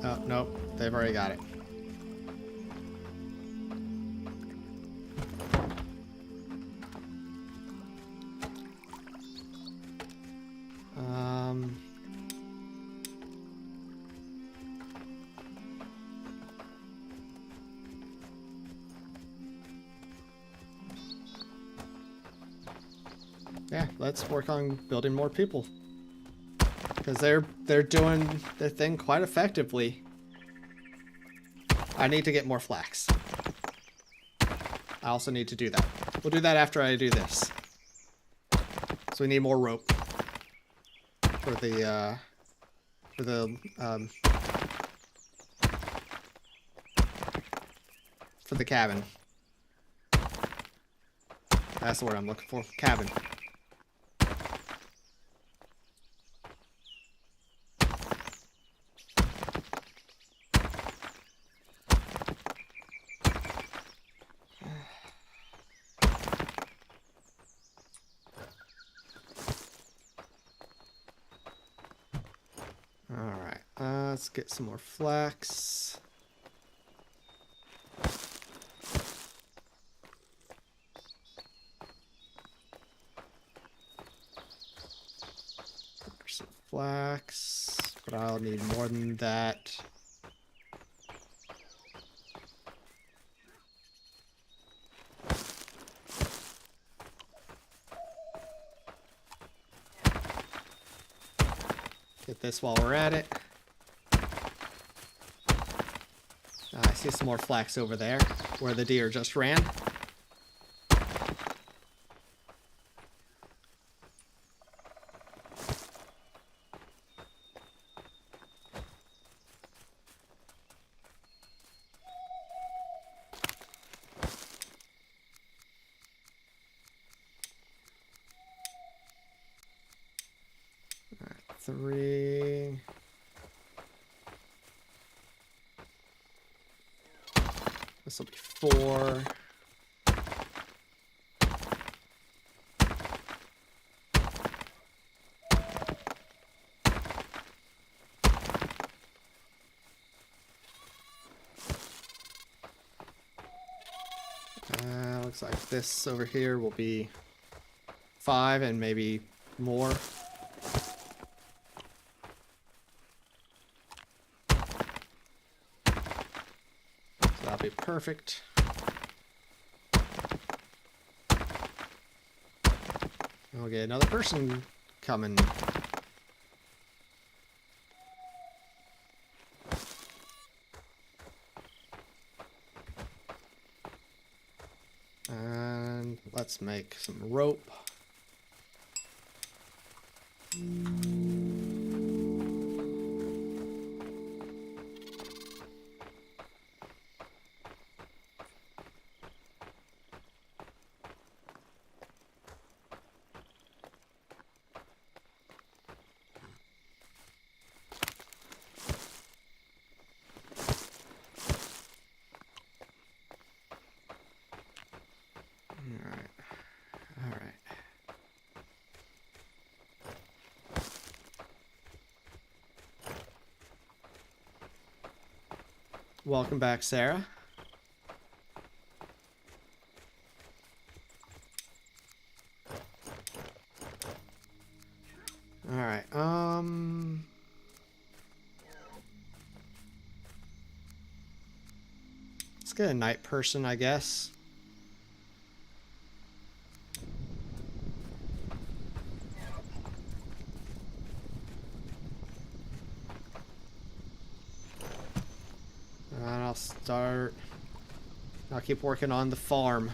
Oh, nope. They've already got it. Yeah, let's work on building more people. Because they're doing their thing quite effectively. I need to get more flax. I also need to do that. We'll do that after I do this. So we need more rope for the cabin. That's the word I'm looking for. Cabin. Alright, let's get some more flax. Some flax, but I'll need more than that. Get this while we're at it. I see some more flax over there, where the deer just ran. Alright, 3. This will be 4. Looks like this over here will be 5 and maybe more. So that'll be perfect. I'll get another person coming. And let's make some rope. Alright. Welcome back, Sarah. Alright, let's get a night person, I guess. And I'll keep working on the farm.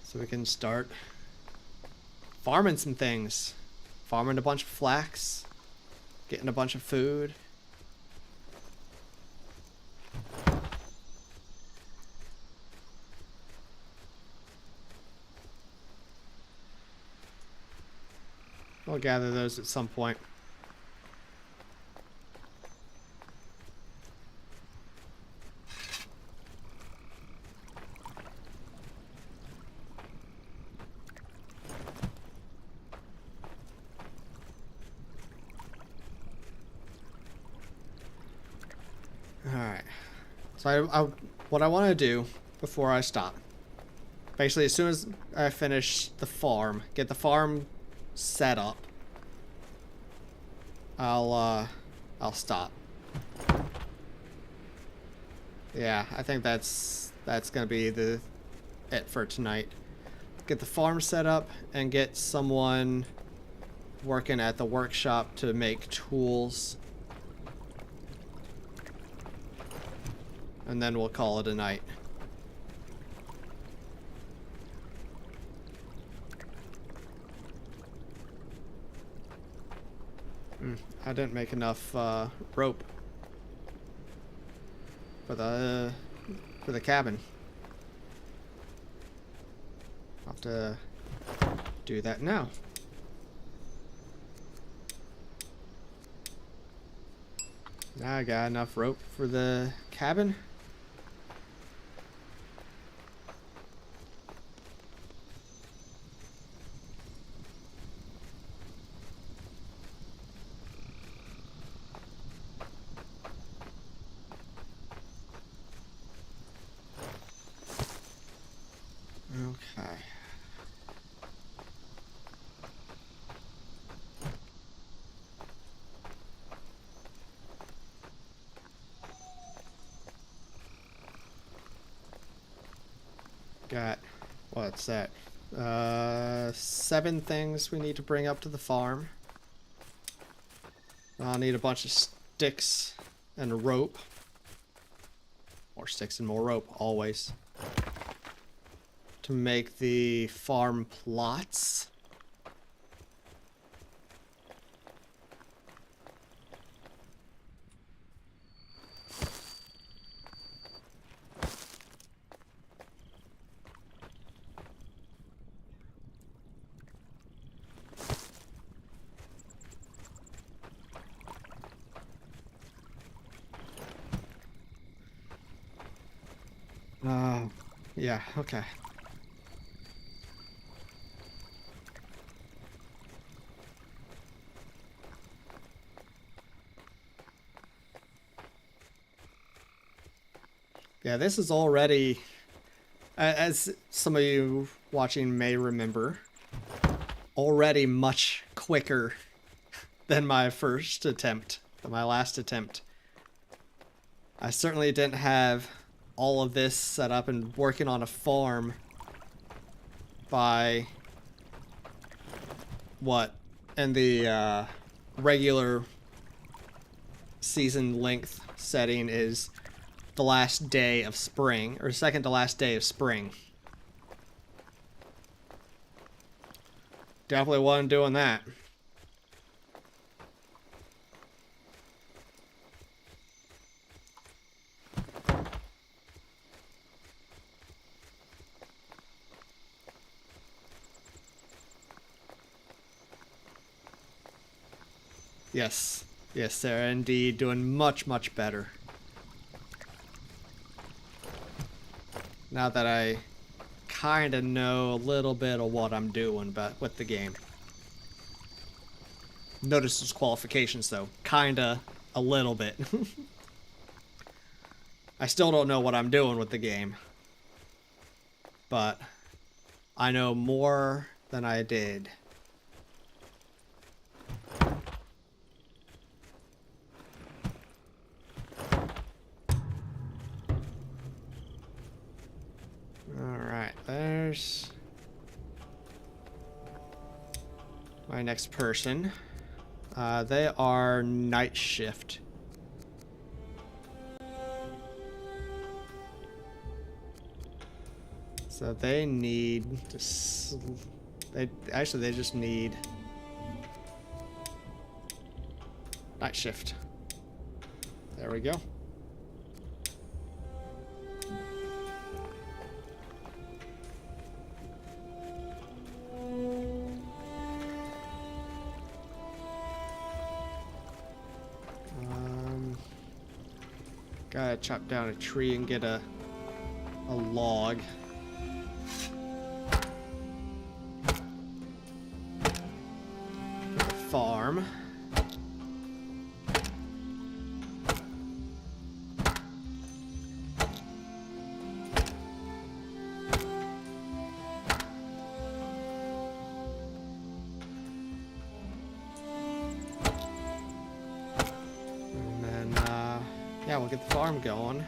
So we can start farming some things. Farming a bunch of flax, getting a bunch of food. I'll gather those at some point. Alright. So what I want to do before I stop, basically as soon as I finish the farm, get the farm set up, I'll stop. Yeah, I think that's gonna be it for tonight. Get the farm set up and get someone working at the workshop to make tools. And then we'll call it a night. I didn't make enough rope for the cabin. I'll have to do that now. Now I got enough rope for the cabin. Okay. Got, what's that? 7 things we need to bring up to the farm. I'll need a bunch of sticks and a rope. More sticks and more rope, always. To make the farm plots. Yeah, okay. Yeah, this is already, as some of you watching may remember, already much quicker than my first attempt, than my last attempt. I certainly didn't have all of this set up and working on a farm by what in the regular season length setting is the last day of spring, or second to last day of spring. Definitely wasn't doing that. Yes. Yes, they're indeed doing much, much better. Now that I kind of know a little bit of what I'm doing with the game. Notice those qualifications though. Kinda a little bit. I still don't know what I'm doing with the game. But I know more than I did. Alright, there's my next person. They are night shift. So they need to they just need night shift. There we go. Gotta chop down a tree and get a log. Farm. And then, yeah, we'll get the farm going.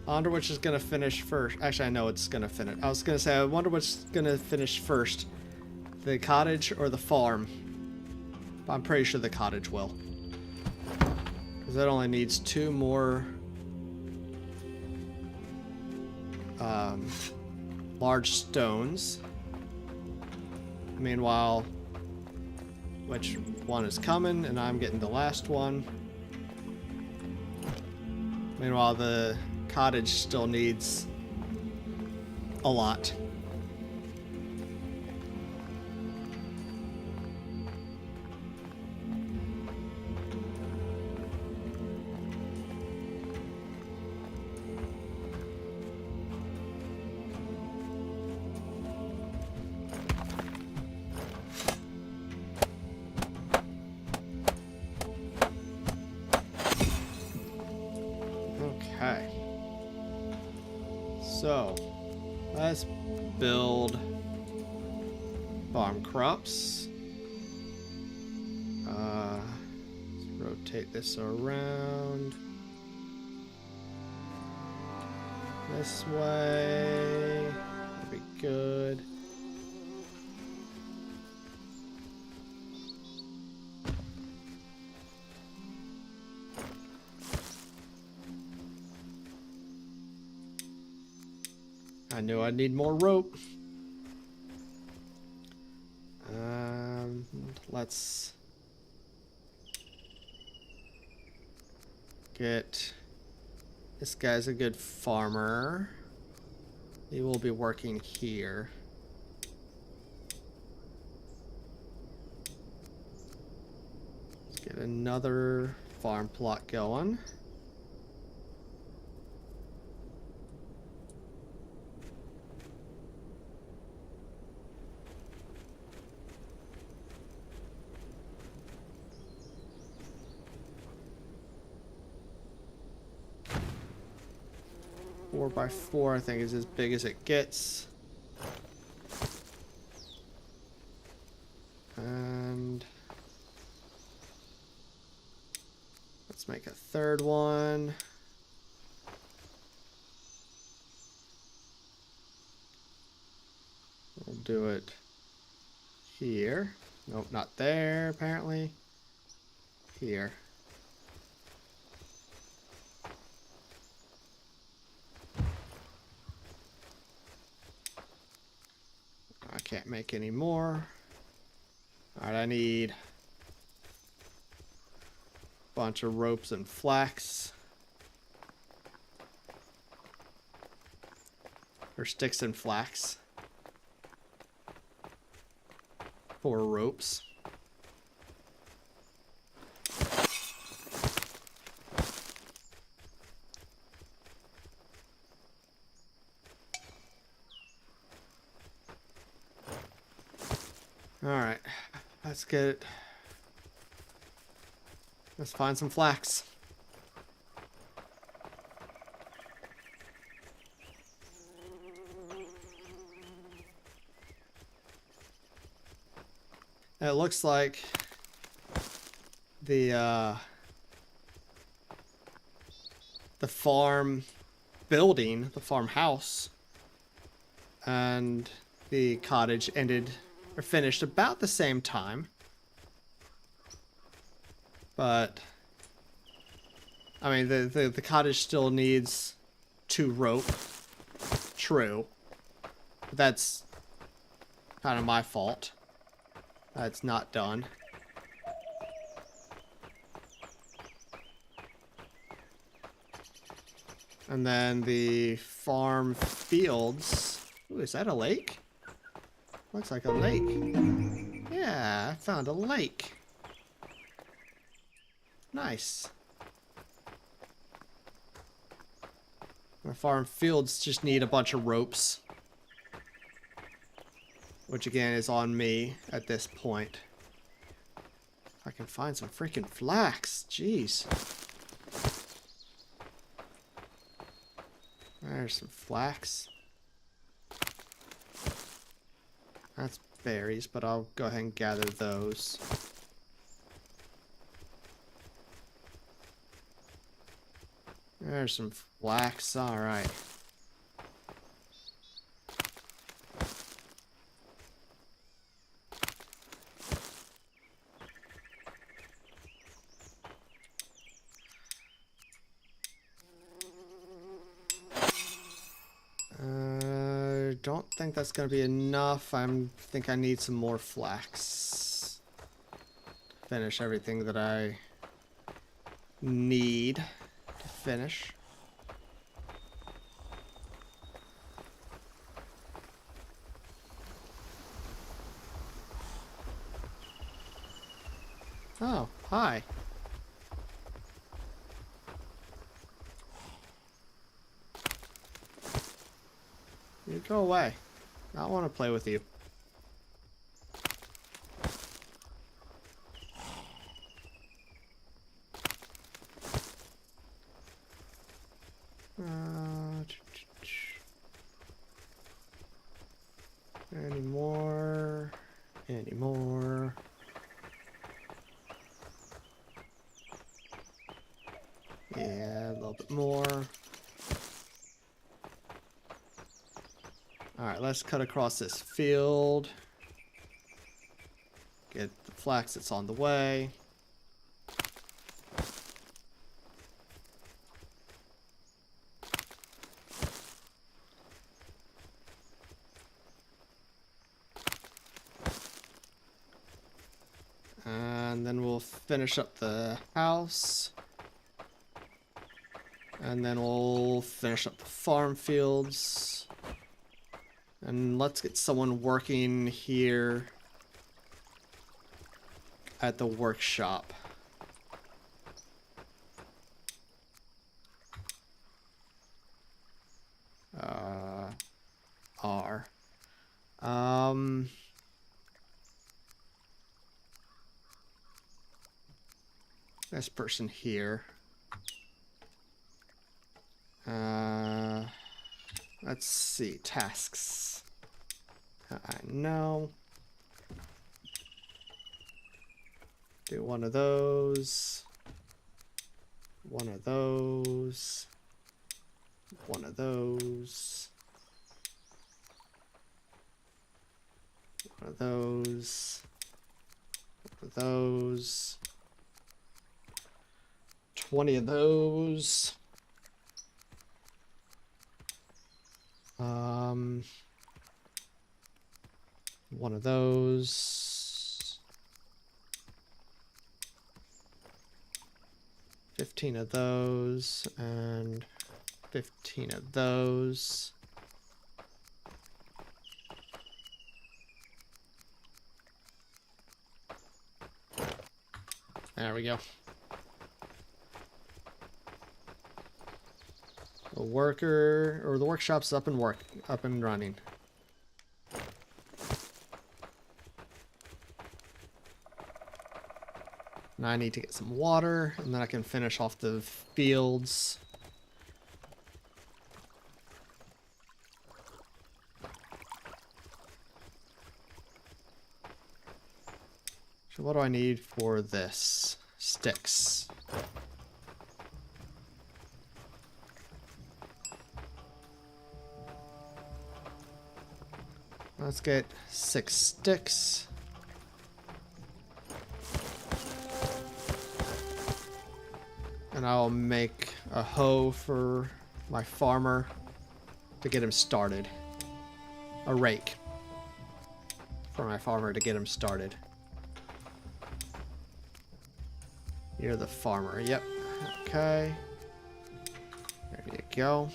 I wonder which is gonna finish first. Actually, I know it's gonna finish. I was gonna say, I wonder what's gonna finish first, the cottage or the farm. But I'm pretty sure the cottage will, because that only needs 2 more large stones. Meanwhile, which one is coming, and I'm getting the last one. Meanwhile, the cottage still needs a lot. Okay. So, let's build farm crops. Let's rotate this around this way. That'd be good. I knew I'd need more rope. Let's get... This guy's a good farmer. He will be working here. Let's get another farm plot going. Four by four, I think, is as big as it gets. And let's make a third one. We'll do it here. Nope, not there, apparently. Here. I can't make any more. Alright, I need a bunch of ropes and flax. Or sticks and flax. 4 ropes. Alright, let's get it. Let's find some flax. It looks like the farm building, the farmhouse, and the cottage ended or finished about the same time. But I mean, the cottage still needs 2 rope. True. But that's kind of my fault. That's not done. And then the farm fields. Ooh, is that a lake? Looks like a lake. Yeah, I found a lake. Nice. My farm fields just need a bunch of ropes. Which again is on me at this point. If I can find some freaking flax. Jeez. There's some flax. That's berries, but I'll go ahead and gather those. There's some flax. Alright. Don't think that's gonna be enough. Think I need some more flax to finish everything that I need to finish. Oh, hi. You go away. I don't want to play with you. Any more? Any more? Yeah, a little bit more. Alright, let's cut across this field. Get the flax that's on the way. And then we'll finish up the house. And then we'll finish up the farm fields. And let's get someone working here at the workshop. R. This person here. Let's see, tasks. No. Do one of those. One of those. One of those. One of those. One of those. 20 of those. One of those. 15 of those and 15 of those. There we go. The worker or the workshop's up and running. Now I need to get some water, and then I can finish off the fields. So what do I need for this? Sticks. Let's get 6 sticks. And I'll make a hoe for my farmer to get him started. A rake for my farmer to get him started. You're the farmer. Yep. Okay. There you go.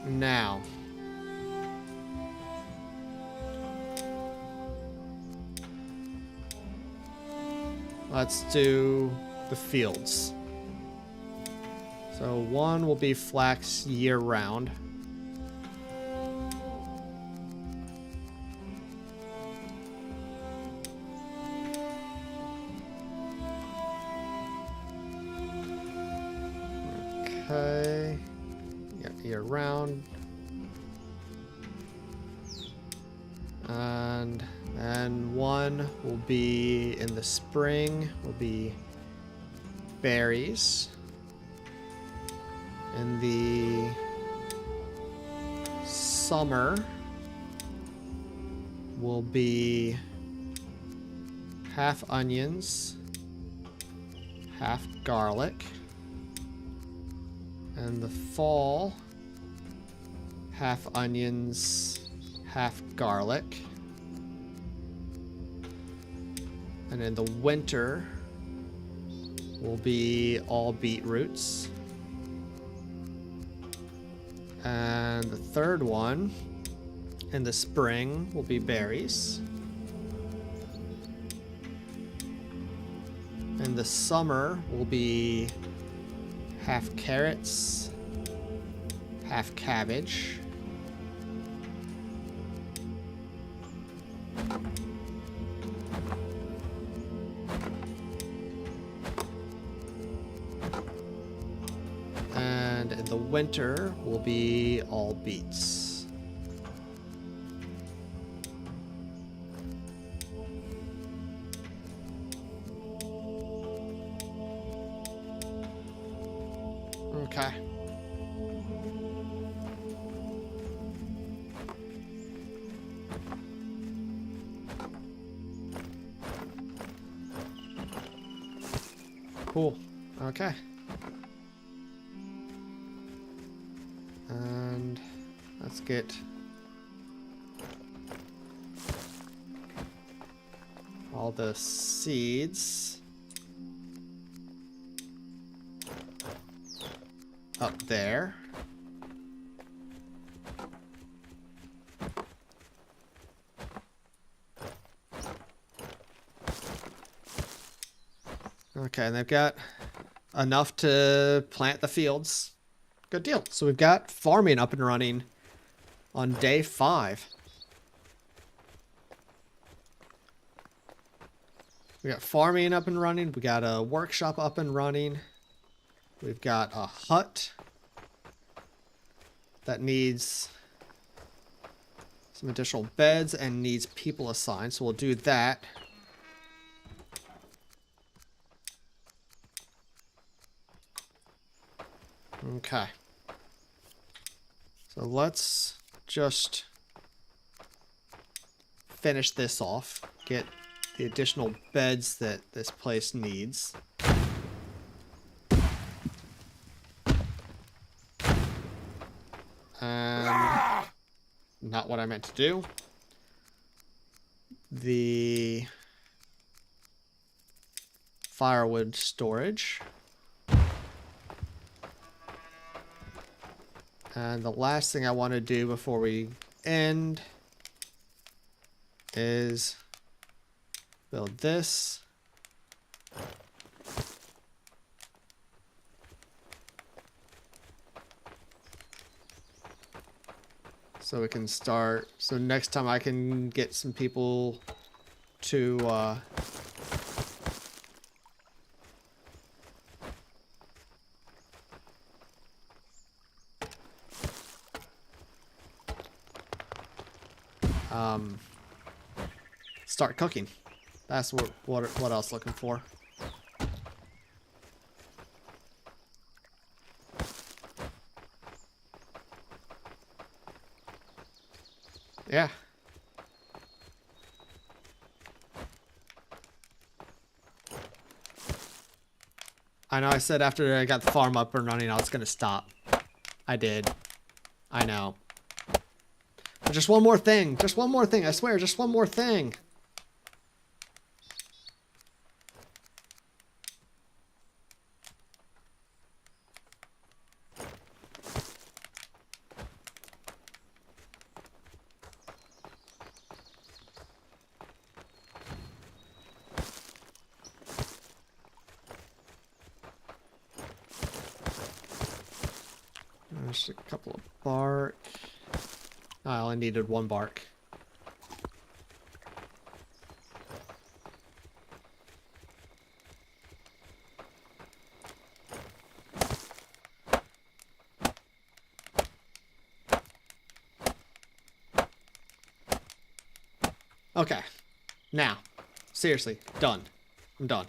Now, let's do the fields. So one will be flax year round. Okay. Yeah, year round. And one will be in the spring, will be berries. In the summer will be half onions, half garlic. And the fall, half onions, half garlic. And in the winter will be all beetroots. And the third one in the spring will be berries. In the summer will be half carrots, half cabbage. And in the winter will be all beets. Okay. Cool. Okay. And let's get all the seeds up there. Okay, and they've got enough to plant the fields. Good deal. So we've got farming up and running on day 5. We got farming up and running. We got a workshop up and running. We've got a hut that needs some additional beds and needs people assigned. So we'll do that. Okay. So let's just finish this off. Get the additional beds that this place needs. And not what I meant to do. The firewood storage. And the last thing I want to do before we end is build this. So we can start. So next time I can get some people to start cooking. That's what I was looking for. Yeah. I know I said after I got the farm up and running I was gonna stop. I did. I know. But just one more thing. Just one more thing. I swear, just one more thing. There's a couple of bark. I only needed 1 bark. Okay. Now. Seriously. Done. I'm done.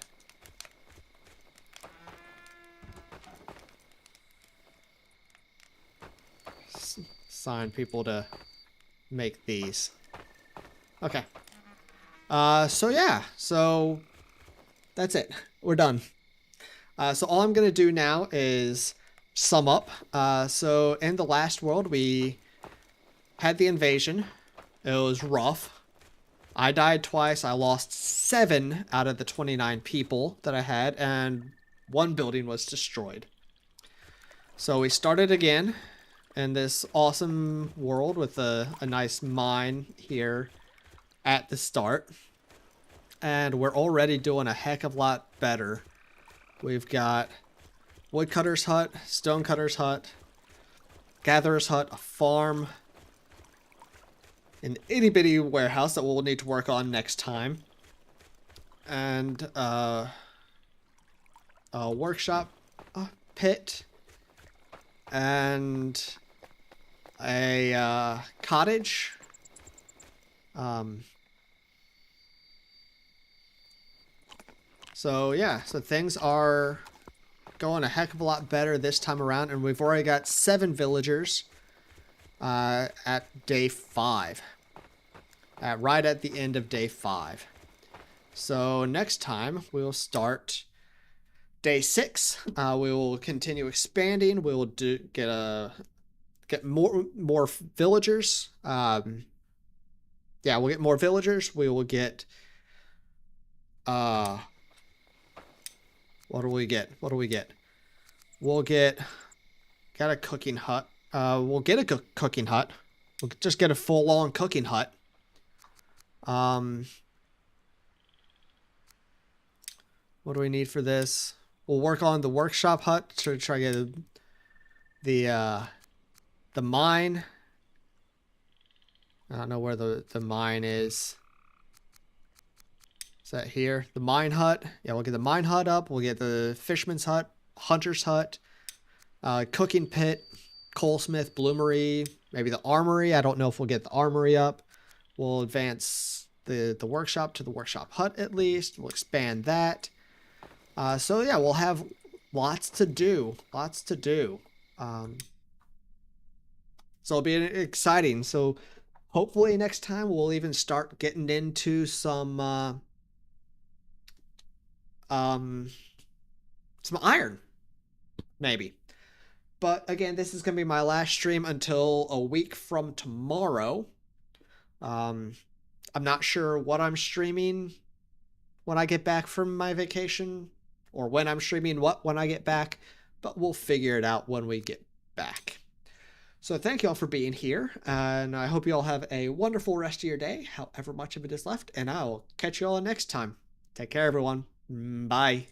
Assign people to make these. Okay. So yeah. So that's it. We're done. So all I'm going to do now is sum up. So in the last world, we had the invasion. It was rough. I died twice. I lost 7 out of the 29 people that I had, and 1 building was destroyed. So we started again in this awesome world with a nice mine here at the start. And we're already doing a heck of a lot better. We've got woodcutter's hut, stonecutter's hut, gatherer's hut, a farm, an itty bitty warehouse that we'll need to work on next time, and a workshop, a pit, and a cottage. So yeah, so things are going a heck of a lot better this time around, and we've already got 7 villagers at day 5. Right at the end of day 5. So next time we'll start day 6. We will continue expanding. We will get more villagers. Yeah, we'll get more villagers. We will get what do we get? What do we get? We'll got a cooking hut. We'll get a cooking hut. We'll just get a full-on cooking hut. What do we need for this? We'll work on the workshop hut to try to get the mine. I don't know where the mine is. Is that here? The mine hut. Yeah, we'll get the mine hut up. We'll get the fisherman's hut, hunter's hut, cooking pit, coalsmith, bloomery, maybe the armory. I don't know if we'll get the armory up. We'll advance the workshop to the workshop hut at least. We'll expand that. So yeah, we'll have lots to do. Lots to do. So it'll be exciting. So hopefully next time we'll even start getting into some iron, maybe. But again, this is gonna be my last stream until a week from tomorrow. I'm not sure what I'm streaming when I get back from my vacation, or when I'm streaming what when I get back, but we'll figure it out when we get back. So thank you all for being here, and I hope you all have a wonderful rest of your day, however much of it is left, and I'll catch you all next time. Take care, everyone. Bye.